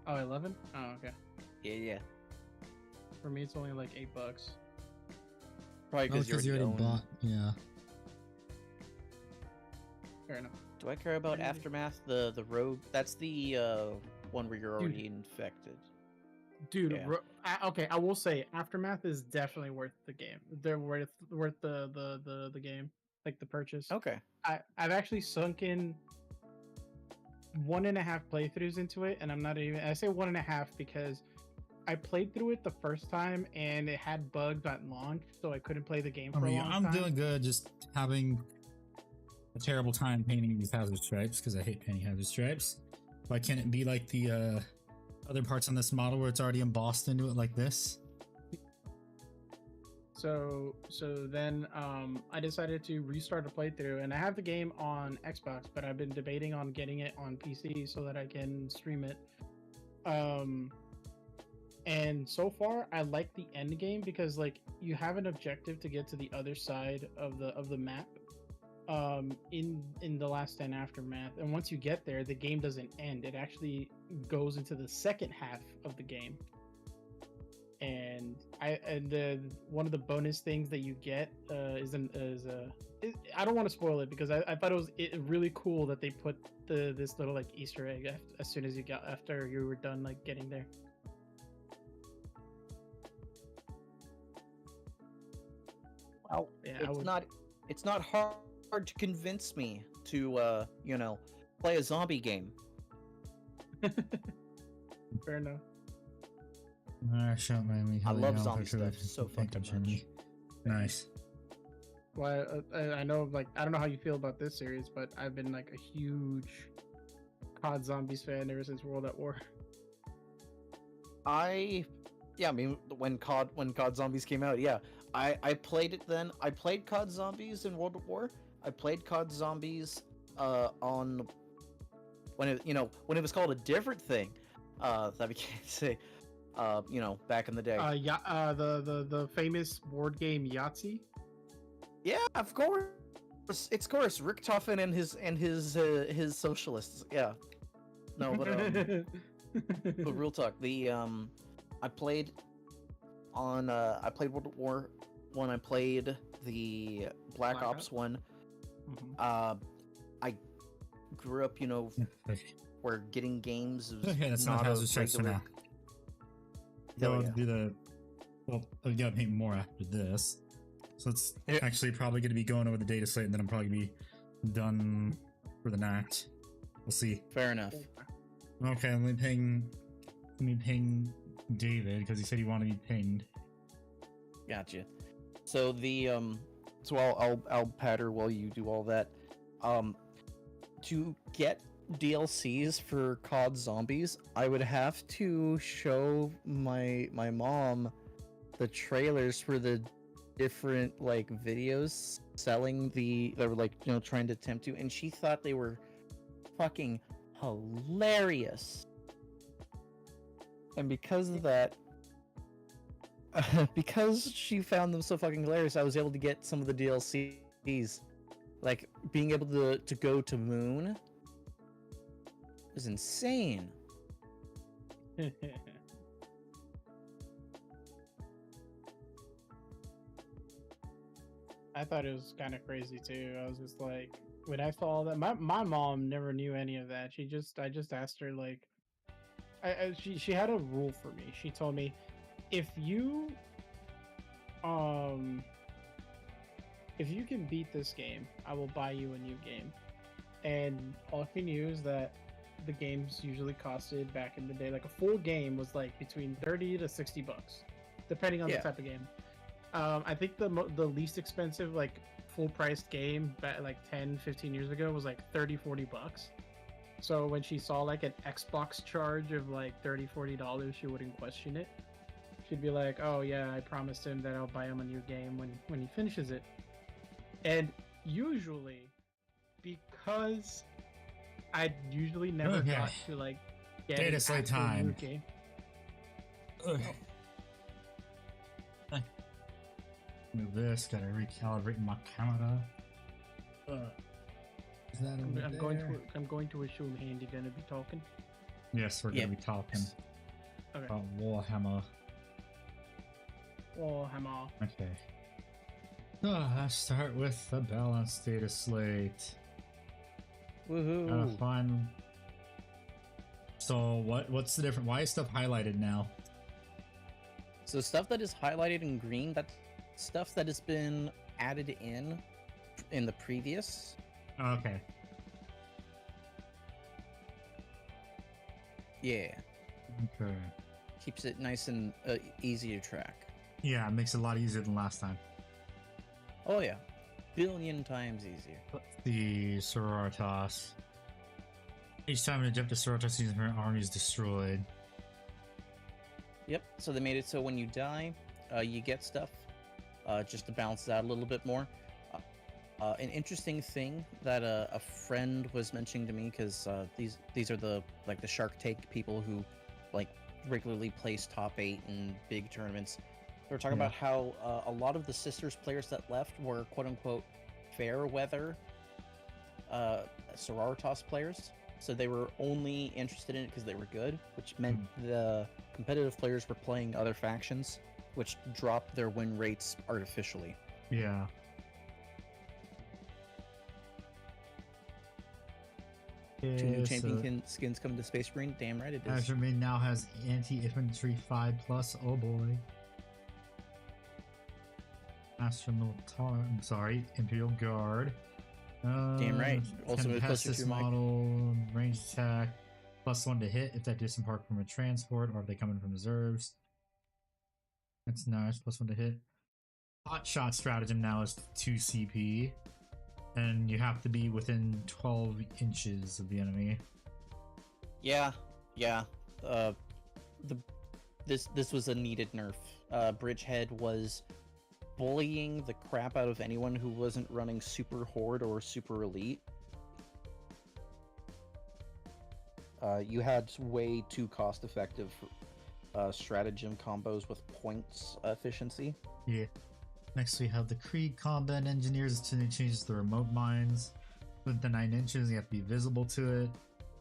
Oh, 11? Oh, okay. Yeah. For me, it's only like $8. Probably because you already own... bought. Yeah. Fair enough. Do I care about Maybe. Aftermath? The rogue? That's the one where you're already infected. Dude, Yeah. okay, I will say Aftermath is definitely worth the game. They're worth the game, like the purchase. Okay. I've actually sunk in 1.5 playthroughs into it, and I'm not even. I say 1.5 because I played through it the first time and it had bugs at launch, so I couldn't play the game for a long I'm time. doing good. Just having a terrible time painting these hazard stripes because I hate painting hazard stripes. Why can't it be like the other parts on this model where it's already embossed into it like this? So then I decided to restart a playthrough, and I have the game on Xbox, but I've been debating on getting it on PC so that I can stream it. And so far I like the end game because like you have an objective to get to the other side of the map in the Last Stand Aftermath, and once you get there the game doesn't end. It actually goes into the second half of the game. And one of the bonus things that you get I don't want to spoil it because I thought it was really cool that they put this little like Easter egg as soon as after you were done like getting there. Well, yeah, it's not hard to convince me to play a zombie game. Fair enough. Shot my I love zombie stuff so fucking much. Nice. Well, I know, like, I don't know how you feel about this series, but I've been like a huge COD Zombies fan ever since World at War. I mean, when COD Zombies came out, yeah, I played it then. I played COD Zombies in World at War. I played COD Zombies on when it when it was called a different thing, that we can't say, back in the day. The famous board game Yahtzee. Yeah, of course. It's course Richtofen and his socialists. Yeah. No, but but real talk. I played World War One. I played the Black Ops one. Mhm. I grew up, where getting games was Okay, that's not not a hazard checks for regular. now. Hell Go yeah. do the. Well, we gotta paint more after this. So it's Yeah. actually probably gonna be going over the data slate, and then I'm probably gonna be done for the night. We'll see. Fair enough. Okay, let me ping David because he said he wanted to be pinged. Gotcha. So so I'll patter while you do all that. To get DLCs for COD Zombies, I would have to show my mom the trailers for the different videos selling they were trying to attempt to, and she thought they were fucking hilarious. And because of that, because she found them so fucking hilarious, I was able to get some of the DLCs. Like, being able to go to Moon was insane. I thought it was kind of crazy too. I was just like, when I saw that, my mom never knew any of that. I just asked her like, she had a rule for me. She told me, if you can beat this game, I will buy you a new game. And all she knew is that the games usually costed back in the day, like a full game was like between 30 to 60 bucks, depending on the type of game. I think the least expensive like full priced game back like 10-15 years ago was like 30-40 bucks. So when she saw like an Xbox charge of like $30-40, she wouldn't question it. She'd be like, oh yeah, I promised him that I'll buy him a new game when he finishes it. And usually, because I usually never Okay. got to like get Data an slate actual time. new game. Move this. Gotta recalibrate my camera. Is that over I'm going to assume Andy gonna be talking. Yes, we're Yep. gonna be talking Okay. about Warhammer. Warhammer. Okay. Let's start with the balanced data slate. Woohoo! Fun. So what's the difference? Why is stuff highlighted now? So stuff that is highlighted in green, that's stuff that has been added in the previous. Okay. Yeah, Okay. keeps it nice and easy to track. Yeah, it makes it a lot easier than last time. Oh yeah, billion times easier. The Sororitas. Each time an objective Sororitas using her army is destroyed. Yep. So they made it so when you die, you get stuff, just to balance it out a little bit more. An interesting thing that a friend was mentioning to me, because these are the Shark Tank people who regularly place top 8 in big tournaments. They were talking about how a lot of the Sisters players that left were quote unquote fair weather Sororitas players. So they were only interested in it because they were good, which meant the competitive players were playing other factions, which dropped their win rates artificially. Yeah. Two new champion skins coming to Space Marine. Damn right it is. Azure Main now has anti-infantry 5+. Oh boy. Imperial Guard. Damn right. Also move closer to Tempestus your mic. model, range attack, +1 to hit if they disembark from a transport or if they come in from reserves. That's nice. +1 to hit. Hot shot stratagem now is 2 CP, and you have to be within 12 inches of the enemy. Yeah. This was a needed nerf. Bridgehead was bullying the crap out of anyone who wasn't running super horde or super elite. You had way too cost-effective stratagem combos with points efficiency. Yeah. Next we have the Krieg Combat Engineers. It changes the remote mines. With the 9 inches, you have to be visible to it.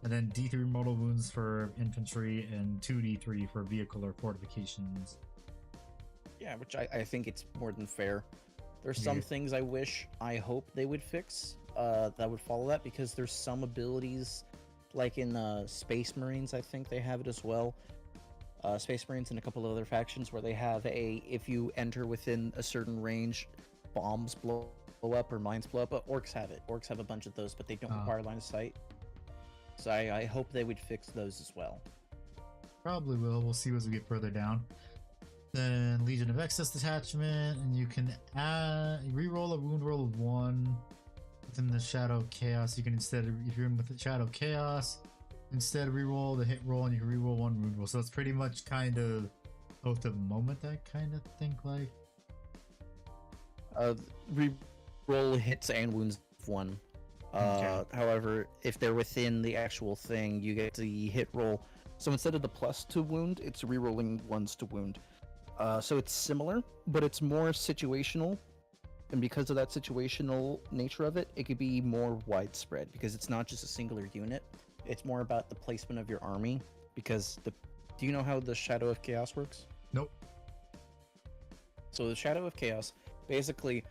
And then D3 mortal wounds for infantry and 2D3 for vehicle or fortifications. Yeah, which I think it's more than fair. There's some things I hope they would fix that would follow that, because there's some abilities, like in Space Marines, I think they have it as well. Space Marines and a couple of other factions where they have if you enter within a certain range, bombs blow up or mines blow up. But orcs have it. Orcs have a bunch of those, but they don't require line of sight. So I hope they would fix those as well. Probably will. We'll see as we get further down. Then Legion of Excess detachment, and you can reroll a wound roll of 1 within the Shadow Chaos. You can instead, if you're in with the Shadow Chaos, instead reroll the hit roll, and you can reroll 1 wound roll. So it's pretty much kind of Oath of Moment, I kind of think like. Reroll hits and wounds of 1. Okay. However, if they're within the actual thing, you get the hit roll. So instead of the plus to wound, it's rerolling 1s to wound. So it's similar, but it's more situational. And because of that situational nature of it, it could be more widespread, because it's not just a singular unit. It's more about the placement of your army. Because do you know how the Shadow of Chaos works? Nope. So the Shadow of Chaos, basically,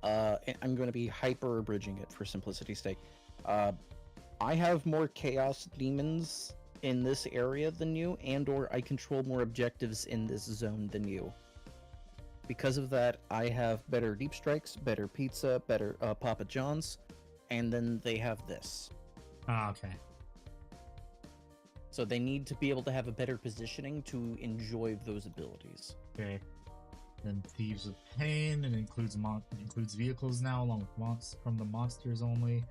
I'm going to be hyper abridging it for simplicity's sake. I have more Chaos Demons in this area than you, and/or I control more objectives in this zone than you. Because of that, I have better deep strikes, better pizza, better Papa John's, and then they have this. Okay. So they need to be able to have a better positioning to enjoy those abilities. Okay. Then Thieves of Pain, and includes vehicles now, along with from the monsters only.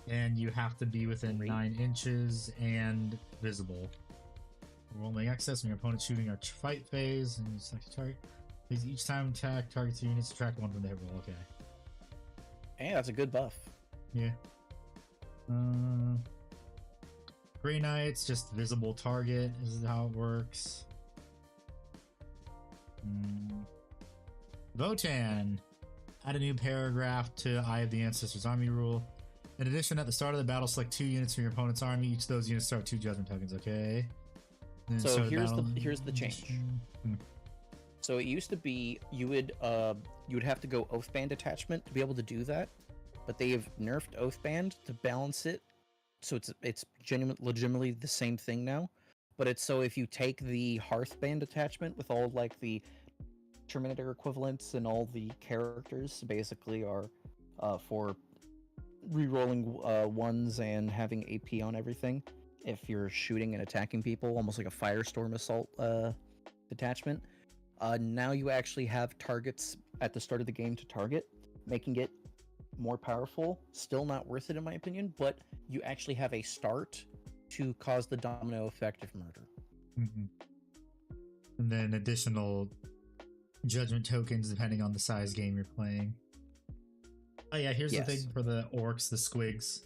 And you have to be within 9 inches and visible. Rolling excess when your opponent's shooting our fight phase, and you select your target. Each time attack targets your units, subtract 1 from the hit roll. Okay. Hey, that's a good buff. Yeah. Grey Knights, just visible target is how it works. Votan. Add a new paragraph to Eye of the Ancestors Army rule. In addition, at the start of the battle, select 2 units from your opponent's army. Each of those units start 2 judgment tokens. Okay. So here's the change. So it used to be you would have to go Oathband attachment to be able to do that, but they have nerfed Oathband to balance it, so it's legitimately the same thing now. But it's so if you take the Hearthband attachment with all like the Terminator equivalents and all the characters, basically are for rerolling 1s and having AP on everything. If you're shooting and attacking people, almost like a Firestorm assault detachment. Now you actually have targets at the start of the game to target, making it more powerful. Still not worth it in my opinion, but you actually have a start to cause the domino effect of murder. And then additional judgment tokens depending on the size game you're playing. Oh yeah, here's the thing for the orcs, the squigs.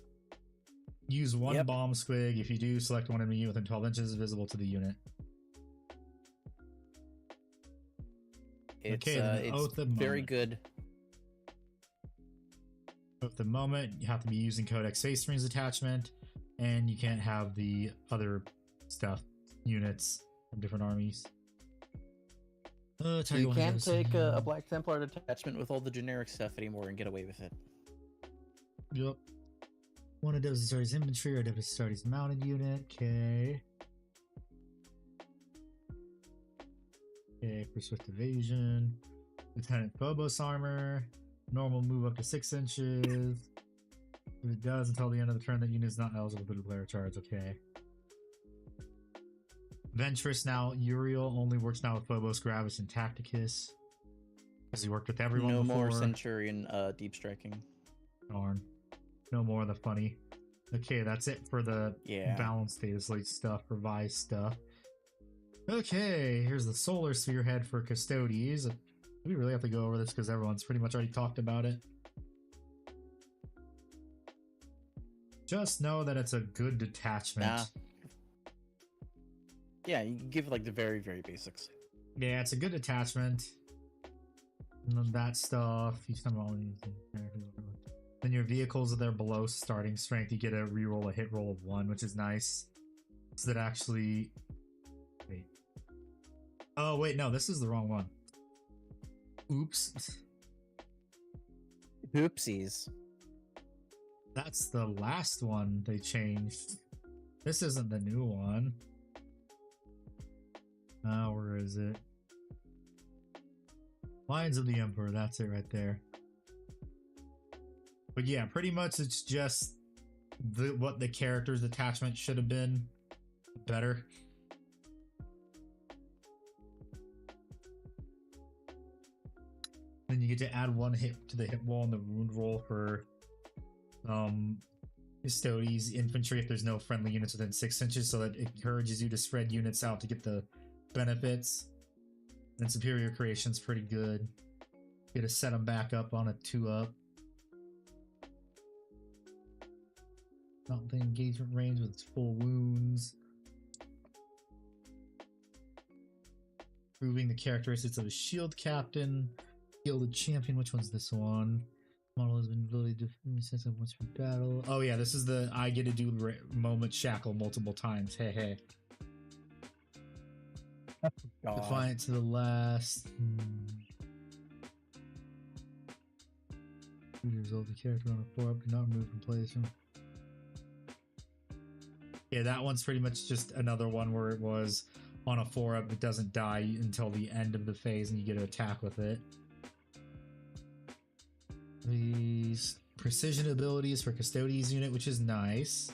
Use 1 bomb squig. If you do, select 1 enemy within 12 inches visible to the unit. It's very good. Oath of Moment, you have to be using Codex Space Marines attachment, and you can't have the other stuff, units from different armies. You can't take a Black Templar attachment with all the generic stuff anymore and get away with it. Yep. One of those is infantry or Astartes mounted unit. Okay. Okay, for swift evasion. Lieutenant Phobos armor. Normal move up to 6 inches. If it does until the end of the turn, that unit is not eligible to declare a charge. Okay. Ventress now, Uriel only works now with Phobos, Gravis, and Tacticus. Because he worked with everyone before. No more Centurion deep striking. Darn. No more of the funny. Okay, that's it for the balanced Dataslate stuff, revised stuff. Okay, here's the Solar Sphere head for Custodes. Do we really have to go over this because everyone's pretty much already talked about it? Just know that it's a good detachment. Yeah, you can give like the very, very basics. Yeah, it's a good attachment. And then that stuff, you spend all these characters. Then your vehicles are there below starting strength. You get a reroll, a hit roll of 1, which is nice. So that actually. Wait. Oh, wait, no, this is the wrong one. Oops. Oopsies. That's the last one they changed. This isn't the new one. Where is it? Lions of the Emperor, that's it right there. But yeah, pretty much it's just what the character's attachment should have been better. Then you get to add 1 hit to the hit roll and the wound roll for Custodes infantry if there's no friendly units within 6 inches, so that it encourages you to spread units out to get the benefits. And superior creation's pretty good. Get to set them back up on a 2-up. Not within engagement range with its full wounds. Improving the characteristics of a shield captain. Gilded champion, which one's this one? Model has been ability to sense of once per battle. Oh yeah, this is the I get to do moment shackle multiple times. Hey hey. Defiant to the last. Result the character on a 4-up cannot move from place. Yeah, that one's pretty much just another one where it was on a 4-up, it doesn't die until the end of the phase and you get to attack with it. These precision abilities for Custodes unit, which is nice.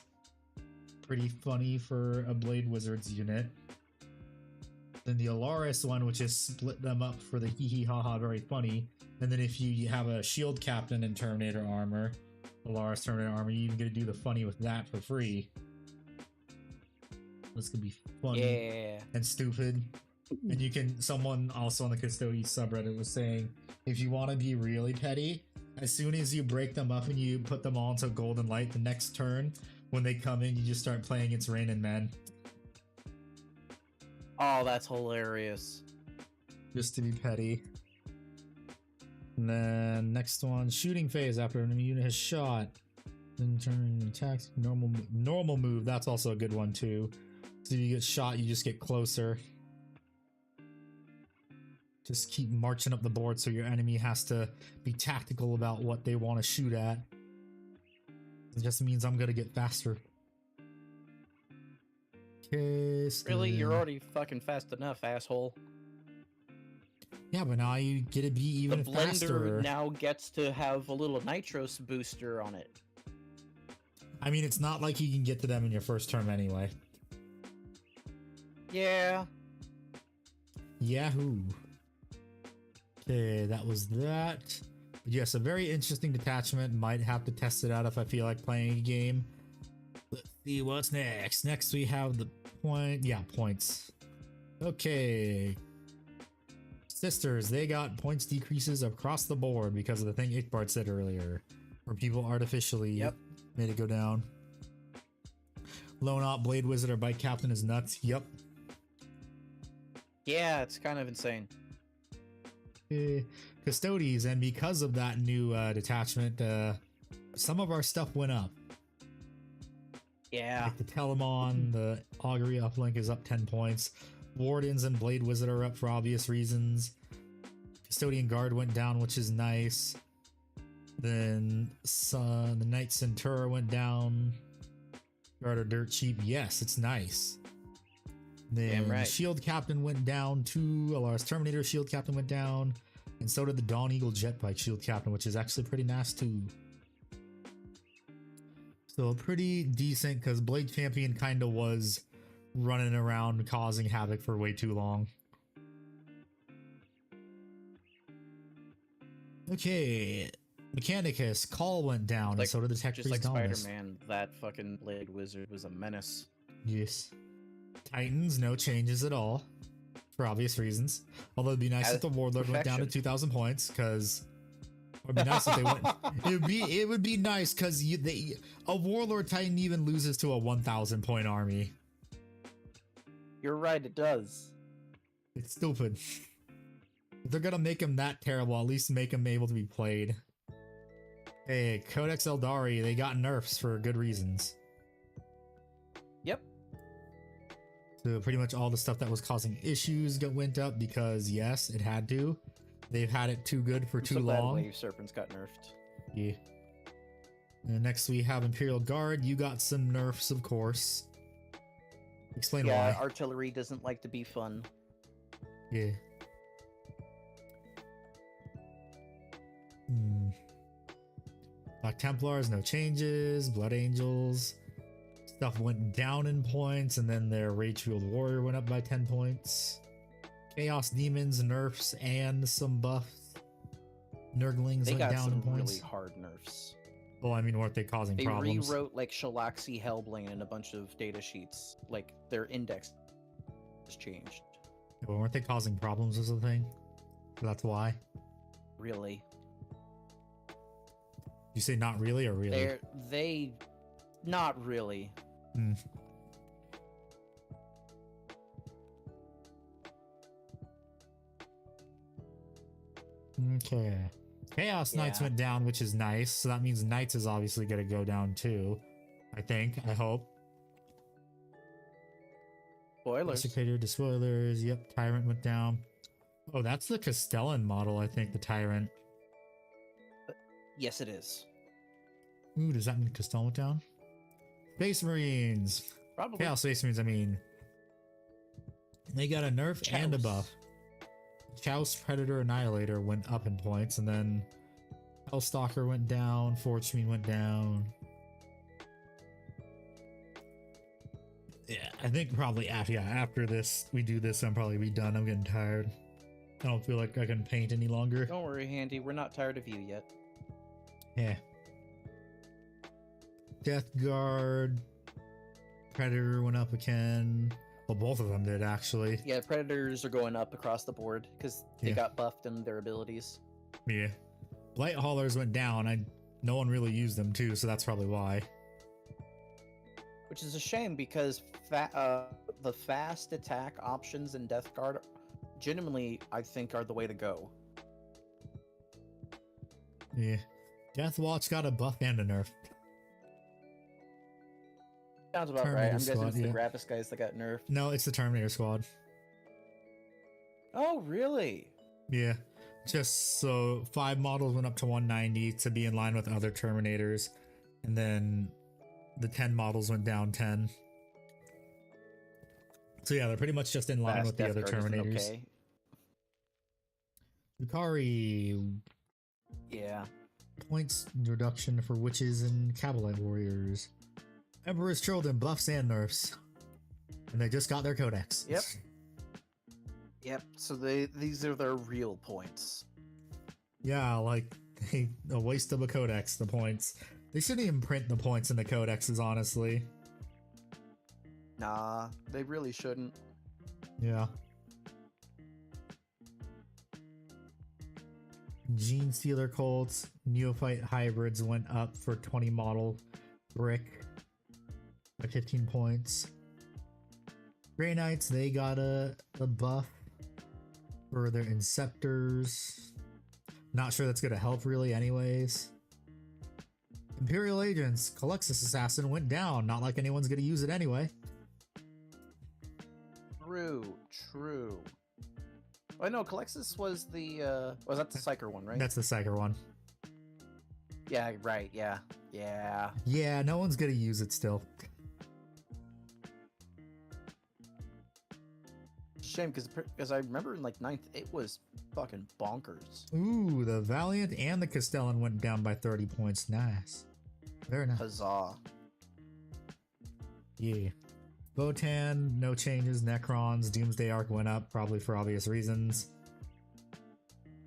Pretty funny for a Blade Wizards unit. Then the Alaris one, which is split them up for the hee hee ha ha, very funny. And then if you have a shield captain and Terminator armor, Alaris Terminator armor, you even get to do the funny with that for free. This could be funny and stupid. And you can, someone also on the Custodes subreddit was saying, if you want to be really petty, as soon as you break them up and you put them all into golden light, the next turn, when they come in, you just start playing It's Raining Men. Oh, that's hilarious. Just to be petty. And then next one, shooting phase after an enemy unit has shot. Then turn attacks, normal move, that's also a good one too. So if you get shot, you just get closer. Just keep marching up the board so your enemy has to be tactical about what they want to shoot at. It just means I'm gonna get faster. Okay, really? You're already fucking fast enough, asshole. Yeah, but now you get to be even faster. The blender now gets to have a little nitros booster on it. I mean, it's not like you can get to them in your first turn anyway. Yeah. Yahoo. Okay, that was that. But yes, a very interesting detachment. Might have to test it out if I feel like playing a game. Let's see what's next. Next we have the points. Okay. Sisters, they got points decreases across the board because of the thing Ickbard said earlier, where people artificially made it go down. Lone Op, Blade Wizard, or Bike Captain is nuts. Yep. Yeah, it's kind of insane. Custodes, and because of that new detachment, some of our stuff went up. Yeah. Like the Telemon, the Augury uplink is up 10 points. Wardens and Blade Wizard are up for obvious reasons. Custodian Guard went down, which is nice. Then the Knight Centura went down. Guard are dirt cheap. Yes, it's nice. Then right. Shield Captain went down too. Alaris Terminator Shield Captain went down. And so did the Dawn Eagle Jetbike Shield Captain, which is actually pretty nice too. So pretty decent, because Blade Champion kind of was running around causing havoc for way too long. Okay, Mechanicus Call went down, and so did the Tech Just Priest like Dominus. Spider-Man, that fucking Blade Wizard was a menace. Yes. Titans, no changes at all, for obvious reasons. Although it'd be nice if the Warlord went down to 2,000 points, because it'd be nice if they went. It would be nice because a Warlord Titan even loses to a 1,000 point army. You're right, it does. It's stupid. If they're gonna make him that terrible, at least make him able to be played. Hey, Codex Eldari, they got nerfs for good reasons. Yep. So pretty much all the stuff that was causing issues went up because, yes, it had to. They've had it too good for too so glad long. Wave Serpents got nerfed. Yeah. And next we have Imperial Guard. You got some nerfs, of course. Explain Yeah, why. artillery doesn't like to be fun. Yeah. Black Templars, no changes. Blood Angels. Stuff went down in points, and then their Rage-Fueled Warrior went up by 10 points. Chaos Demons, nerfs, and some buffs. Nurglings They went got down in some points. really hard nerfs. Well, I mean, weren't they causing They problems? rewrote like Shalaxi Hellblade in a bunch of data sheets. Like their index has changed. Well, weren't they causing problems as a thing? So that's why. Really. You say not really or really? They not really. Hmm. Okay. Chaos Knights Yeah. went down, which is nice. So that means Knights is obviously going to go down too. I think. I hope. Spoilers. Desecrator, Despoilers. Yep. Tyrant went down. Oh, that's the Castellan model, I think. The Tyrant. Yes, it is. Ooh, does that mean Castellan went down? Space Marines. Probably. Chaos Space Marines, I mean. They got a nerf and a Chouse. buff. Chouse, Predator, Annihilator went up in points, and then Hellstalker went down, Forge Marine went down. Yeah, I think probably after this, we do this, I'm probably be done. I'm getting tired. I don't feel like I can paint any longer. Don't worry, Handy. We're not tired of you yet. Yeah. Death Guard, Predator went up again. Well, both of them did, actually. Yeah, Predators are going up across the board because they Yeah. got buffed in their abilities. Yeah. Blight Haulers went down. No one really used them, too, so that's probably why. Which is a shame because the fast attack options in Death Guard genuinely, I think, are the way to go. Yeah. Deathwatch got a buff and a nerf. Sounds about right. Terminator I'm guessing Squad, it's yeah. the Gravis guys that got nerfed. No, it's the Terminator Squad. Oh, really? Yeah. Just so 5 models went up to 190 to be in line with other Terminators. And then the 10 models went down 10. So yeah, they're pretty much just in line Fast with the Death other Guard isn't Terminators. okay. Yukari, Yeah. points reduction for witches and Cavalite warriors. Emperor's Children, buffs and nerfs. And they just got their codex. Yep. Yep. So these are their real points. Yeah, like a waste of a codex, the points. They shouldn't even print the points in the codexes, honestly. Nah, they really shouldn't. Yeah. Gene Stealer Colts, Neophyte Hybrids went up for 20 model brick by 15 points. Grey Knights, they got a buff for their Inceptors. Not sure that's going to help really anyways. Imperial Agents, Calyxus Assassin went down. Not like anyone's going to use it anyway. True. Oh no, Calyxus was the was that the Psyker one, right? That's the Psyker one. Yeah, right, yeah. Yeah, no one's going to use it still. Shame, because I remember in like 9th, it was fucking bonkers. Ooh, the Valiant and the Castellan went down by 30 points. Nice. Very nice. Huzzah. Yeah. Votan, no changes. Necrons, Doomsday Arc went up, probably for obvious reasons.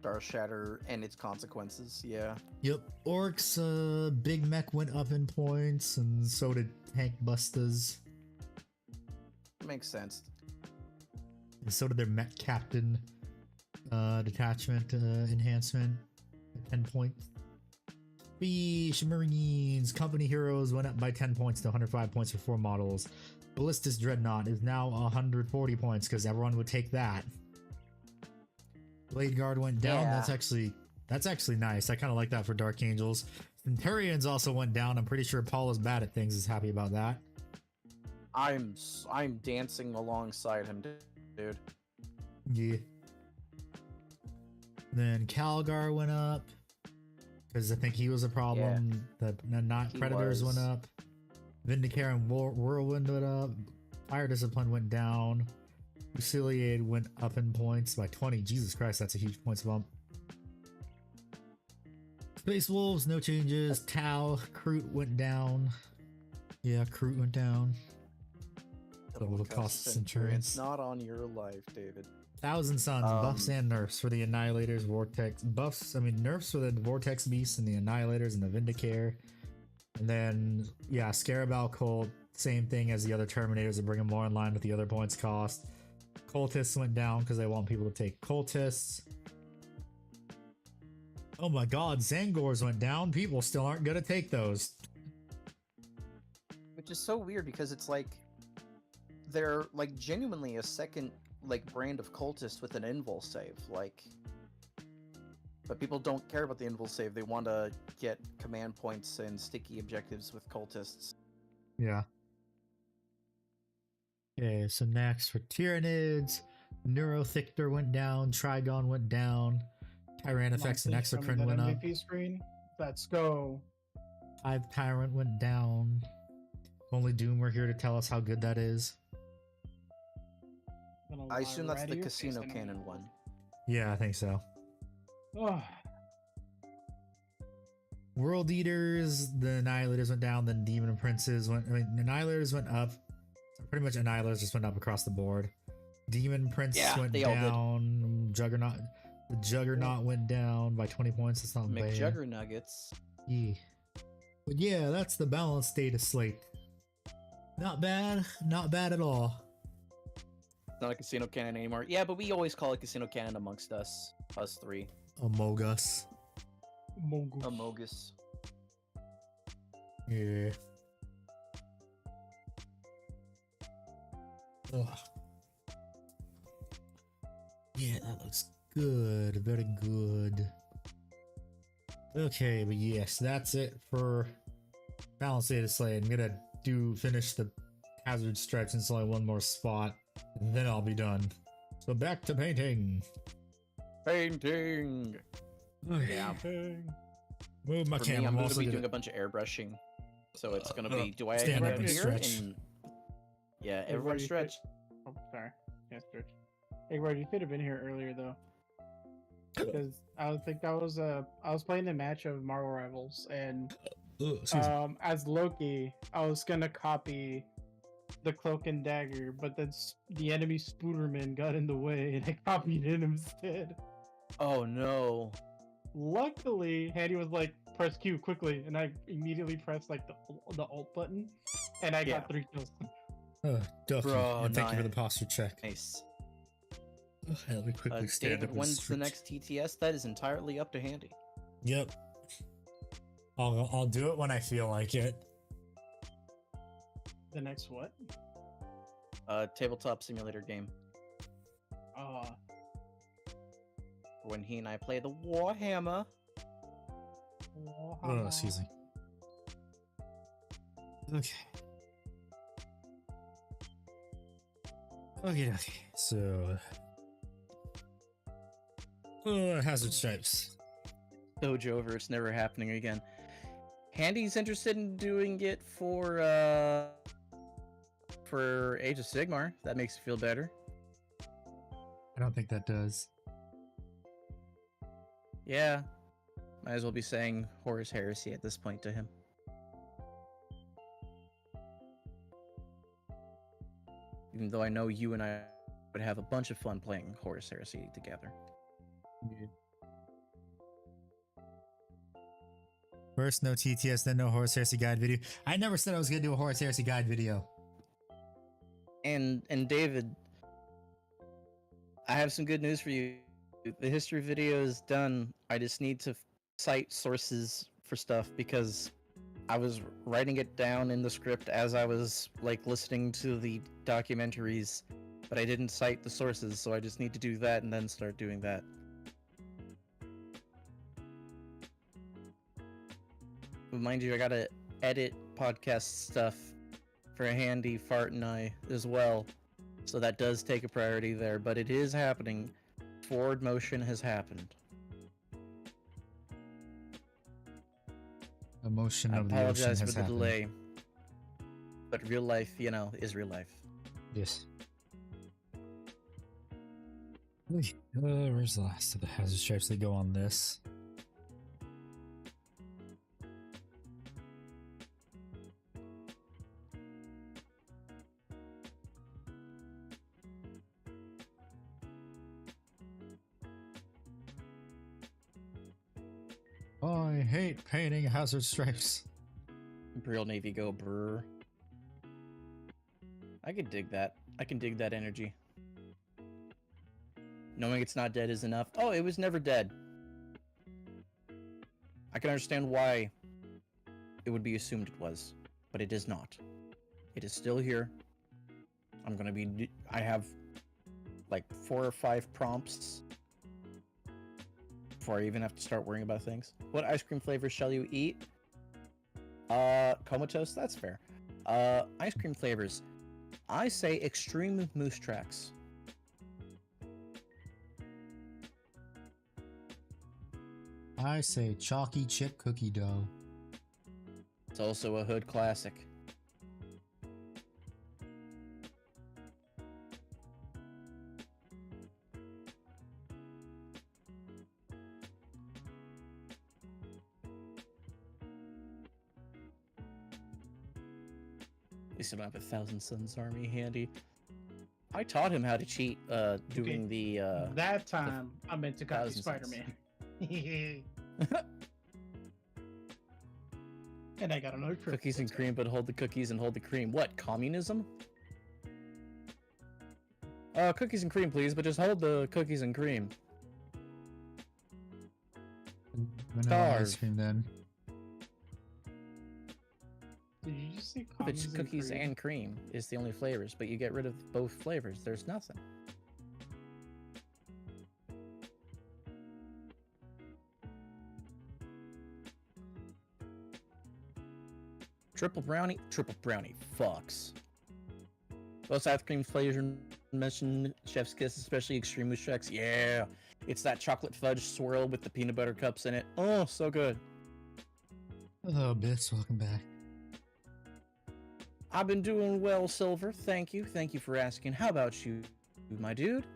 Star Shatter and its consequences, yeah. Yep. Orcs, Big Mech went up in points, and so did Tank Bustas. Makes sense. And so did their Mech Captain detachment enhancement at 10 points. Beesh, Marines, Company Heroes went up by 10 points to 105 points for 4 models. Ballistus Dreadnought is now 140 points because everyone would take that. Blade Guard went down. Yeah. That's actually nice. I kind of like that for Dark Angels. Centurions also went down. I'm pretty sure Paul is bad at things is happy about that. I'm dancing alongside him, dude. Yeah. Then Calgar went up because I think he was a problem. The not He Predators was. went up. Vindicare and Whirlwind went up. Fire Discipline went down. Fusiliade went up in points by 20. Jesus Christ, that's a huge points bump. Space Wolves, no changes. Tau, Kroot went down. Yeah, Kroot went down. Double the cost of Centurions. It's not on your life, David. Thousand Suns, buffs and nerfs for the Annihilators, Vortex. Nerfs for the Vortex Beasts and the Annihilators and the Vindicare. And then, yeah, Scarabal Cult, same thing as the other Terminators that bring them more in line with the other points cost. Cultists went down because they want people to take Cultists. Oh my god, Zangors went down. People still aren't going to take those. Which is so weird because it's like they're like genuinely a second like brand of cultist with an invul save, like, but people don't care about the invul save. They want to get command points and sticky objectives with cultists. Yeah. Okay, so next for Tyranids, Neurothictor went down, Trigon went down, Tyrannifex and Exocrine went up. MVP screen. Let's go. Hive Tyrant went down. Only Doom were here to tell us how good that is. I assume that's the casino cannon one. Yeah, I think so. Oh, World Eaters, the Annihilators went down, then Demon Princes went. I mean, Annihilators went up. Pretty much Annihilators just went up across the board. Demon Prince went they all did. down. Juggernaut, the Juggernaut went down by 20 points. That's not bad. McJuggernuggets. Yeah. But yeah, that's the balanced data slate. Not bad. Not bad at all. It's not a casino cannon anymore. Yeah, but we always call it casino cannon amongst us three. Amogus. Amogus. Yeah. Ugh. Yeah, that looks good. Very good. Okay, but yes, that's it for Balanced Data Slate. I'm gonna finish the Hazard Stripes and it's only one more spot, and then I'll be done. So back to painting. Painting. Yeah. Move my For camera. me, I'm also gonna be gonna- doing a bunch of airbrushing, so it's gonna be. Do I stand airbrush up and here? stretch. And yeah, everyone stretch. Oh, sorry. Yeah, stretch. Hey, Ward, you could have been here earlier though, because I was playing a match of Marvel Rivals, and excuse me. as Loki, I was gonna copy the Cloak and Dagger, but then the enemy Spooderman got in the way, and I copied it instead. Oh no. Luckily, Handy was like, "Press Q quickly," and I immediately pressed like the alt button, and I got 3 kills. Ducky, Bro, and thank you for the nice. posture check. Nice. Let me quickly stand David, up and when's the stretch. next TTS? That is entirely up to Handy. Yep. I'll do it when I feel like it. The next what? Tabletop simulator game. When he and I play the Warhammer. Oh, excuse me. Okay. Okay. So, Hazard Stripes. Doge over. It's never happening again. Handy's interested in doing it for Age of Sigmar. That makes you feel better. I don't think that does. Yeah. Might as well be saying Horus Heresy at this point to him. Even though I know you and I would have a bunch of fun playing Horus Heresy together. First, no TTS, then no Horus Heresy guide video. I never said I was gonna do a Horus Heresy guide video. And David, I have some good news for you. The history video is done. I just need to cite sources for stuff because I was writing it down in the script as I was like listening to the documentaries, but I didn't cite the sources, so I just need to do that and then start doing that. But mind you, I gotta edit podcast stuff for Handy, Fart, and I as well, so that does take a priority there, but it is happening. Forward motion has happened. Emotion I of the ocean apologize has for the happened. delay, but real life, you know, is real life. Yes. Where's the last of the hazard stripes that go on this? I hate painting hazard stripes. Imperial Navy go brr. I can dig that. I can dig that energy. Knowing it's not dead is enough. Oh, it was never dead. I can understand why it would be assumed it was, but it is not. It is still here. I'm gonna be... I have like 4 or 5 prompts before I even have to start worrying about things. What ice cream flavors shall you eat? Comatose? That's fair. Ice cream flavors. I say extreme moose tracks. I say chalky chip cookie dough. It's also a hood classic. At least I don't have a Thousand Suns army handy. I taught him how to cheat doing the That time I meant to copy Thousand Suns. Spider-Man. And I got another trick. Cookies and cream, but hold the cookies and hold the cream. What, communism? Cookies and cream, please, but just hold the cookies and cream. Vanilla ice Starve. cream then. Did you just say If it's commies cookies cream? and cream is the only flavors, but you get rid of both flavors. There's nothing. Triple brownie fucks. Most ice cream flavors mentioned Chef's Kiss, especially Extreme Moose Tracks. Yeah, it's that chocolate fudge swirl with the peanut butter cups in it. Oh, so good. Hello, Bits. Welcome back. I've been doing well, Silver. Thank you. Thank you for asking. How about you, my dude?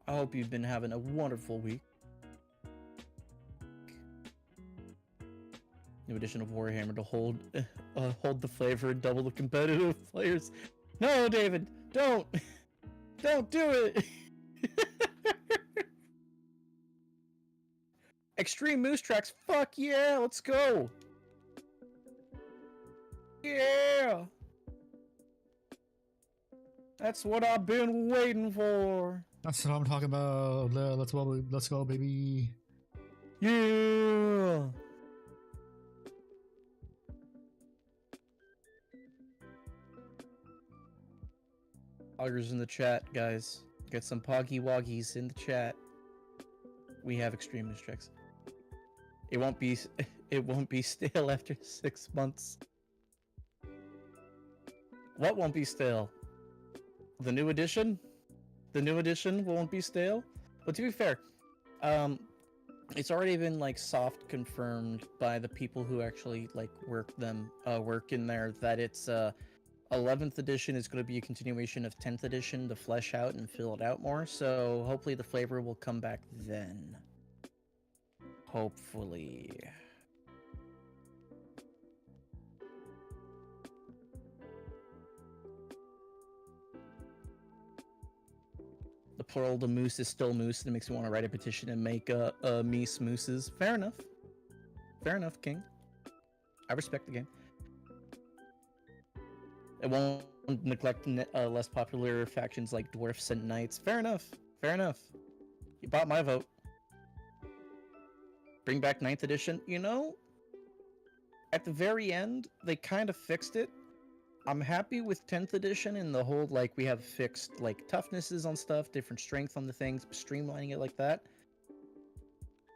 I hope you've been having a wonderful week. New edition of Warhammer to hold the flavor and double the competitive players. No, David, don't do it. Extreme Moose Tracks, fuck yeah, let's go. Yeah, that's what I've been waiting for. That's what I'm talking about. Let's go, baby. Yeah. Poggers in the chat, guys. Get some Poggy Woggies in the chat. We have Extreme Moose Tracks. It won't be stale after 6 months. What won't be stale? The new edition? The new edition won't be stale? But to be fair, it's already been like soft confirmed by the people who actually like work in there that it's 11th edition is going to be a continuation of 10th edition to flesh out and fill it out more, so hopefully the flavor will come back then. Hopefully. The plural to moose is still moose, and it makes me want to write a petition and make meese mooses. Fair enough. Fair enough, King. I respect the game. It won't neglect less popular factions like dwarfs and knights. Fair enough. Fair enough. You bought my vote. Bring back 9th edition. You know, at the very end, they kind of fixed it. I'm happy with 10th edition and the whole, like, we have fixed, like, toughnesses on stuff, different strength on the things, streamlining it like that.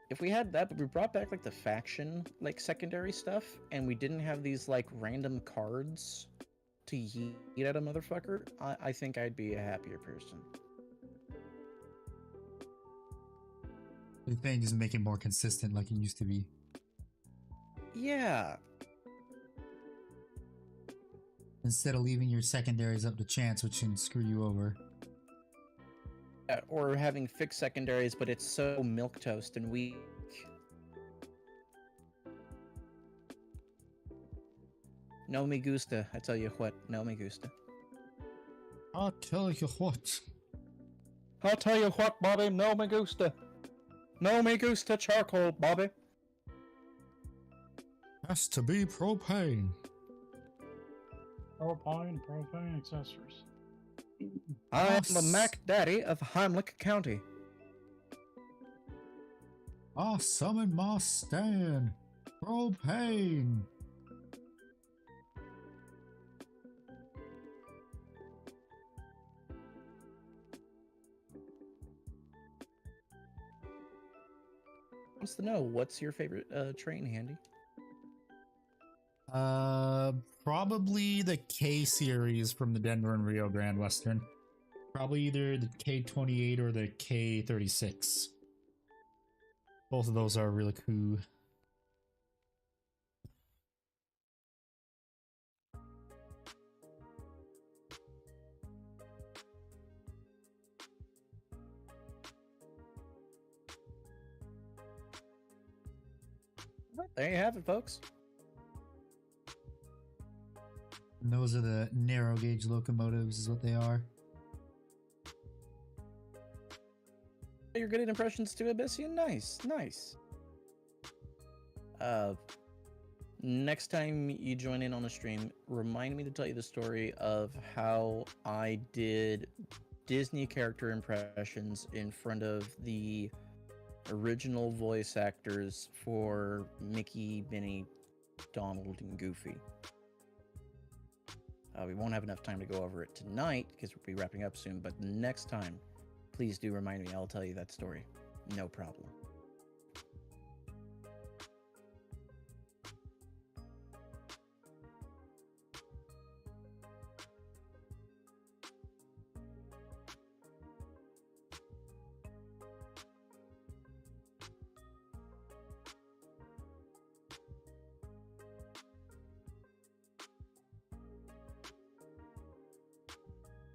If we had that, but we brought back, like, the faction, like, secondary stuff, and we didn't have these, like, random cards to yeet at a motherfucker, I think I'd be a happier person. The thing is make it more consistent like it used to be. Yeah. Instead of leaving your secondaries up to chance, which can screw you over. Or having fixed secondaries, but it's so milquetoast and weak. No me gusta, I tell you what, no me gusta. I'll tell you what. I'll tell you what, Bobby, no me gusta. No me gusta charcoal, Bobby. Has to be propane. Propane accessories. I am the Mac Daddy of Heimlich County. I summon my stand. Propane. Wants to know, what's your favorite train, Handy? Probably the K series from the Denver and Rio Grande Western. Probably either the K28 or the K36. Both of those are really cool. There you have it, folks. And those are the narrow gauge locomotives is what they are. You're good at impressions too, Abyssian? Nice, nice. Next time you join in on a stream, remind me to tell you the story of how I did Disney character impressions in front of the original voice actors for Mickey, Minnie, Donald, and Goofy. We won't have enough time to go over it tonight because we'll be wrapping up soon, but next time, please do remind me. I'll tell you that story. No problem.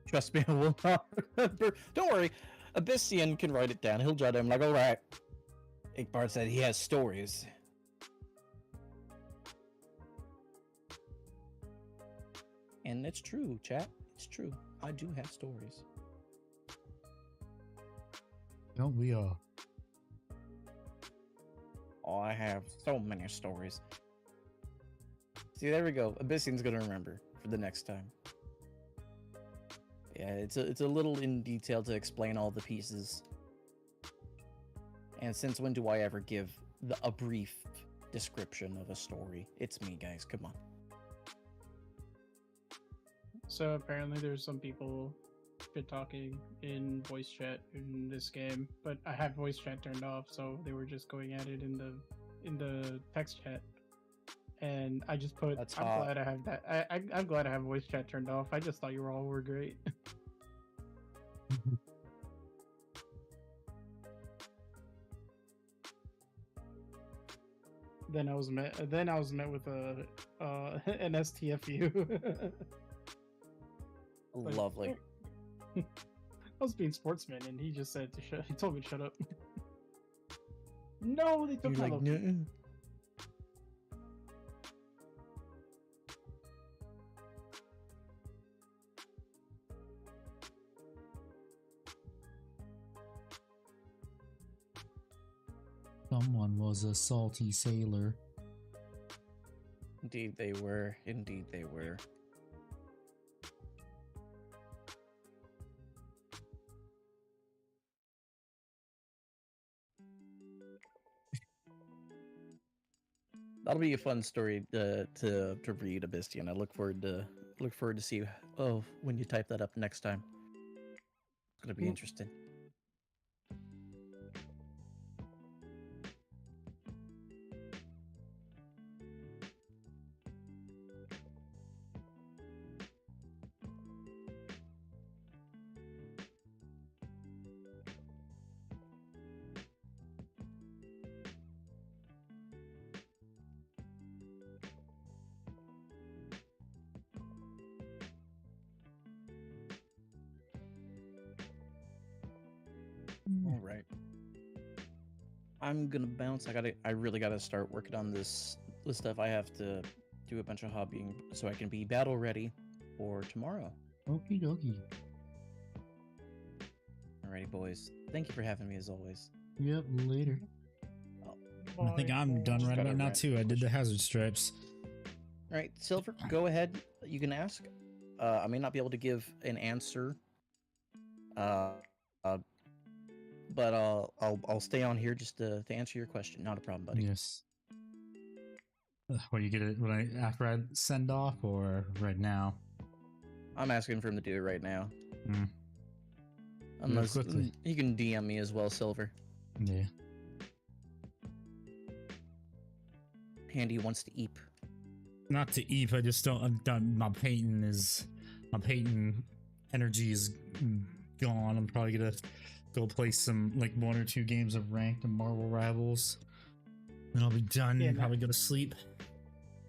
Trust me, I will not remember. Don't worry, Abyssian can write it down. He'll jot it. I'm like, all right. Igbard said he has stories. And it's true, chat. It's true. I do have stories. Don't we all? Oh, I have so many stories. See, there we go. Abyssian's gonna remember for the next time. Yeah, it's a little in detail to explain all the pieces. And since when do I ever give a brief description of a story? It's me, guys. Come on. So apparently there's some people shit talking in voice chat in this game, but I have voice chat turned off, so they were just going at it in the text chat. And I just put, That's I'm hot. glad I have that. I'm glad I have voice chat turned off. I just thought you all were great. Then I was met with a an STFU. Lovely. I was being sportsman, and he just said to shut. He told me to shut up. No, they took You're my like, location. no. Someone was a salty sailor. Indeed they were. Indeed they were. That'll be a fun story to read, Abystian. I look forward to see when you type that up next time. It's gonna be interesting. All right. I'm gonna bounce. I really gotta start working on this stuff. I have to do a bunch of hobbying so I can be battle ready for tomorrow. Okie dokie. Alrighty, boys. Thank you for having me as always. Yep, later. I think I'm done Just right got a about now rant too. I did the question. hazard stripes. All right, Silver, go ahead. You can ask. I may not be able to give an answer, but I'll stay on here just to answer your question. Not a problem, buddy. Yes. What you get it when after I send off or right now? I'm asking for him to do it right now. Hmm. Unless quickly. you can DM me as well, Silver. Yeah. Handy wants to eep. Not to eep. I just don't. I'm done. My painting energy is gone. I'm probably gonna go play some like 1 or 2 games of ranked and Marvel Rivals. Then I'll be done. Yeah, and probably go to sleep.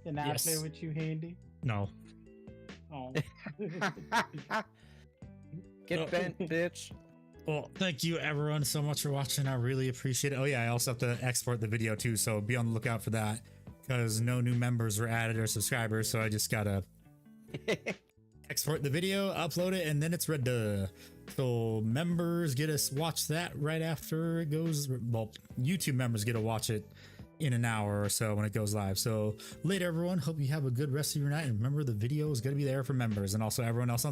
Can I Yes. play with you, Handy? No. Oh. Get bent, bitch. Well, thank you everyone so much for watching. I really appreciate it. Oh yeah, I also have to export the video too, so be on the lookout for that because no new members were added or subscribers, so I just gotta export the video, upload it, and then it's ready. So members get us watch that right after it goes. Well, YouTube members get to watch it in an hour or so when it goes live. So later everyone, hope you have a good rest of your night, and remember the video is going to be there for members and also everyone else on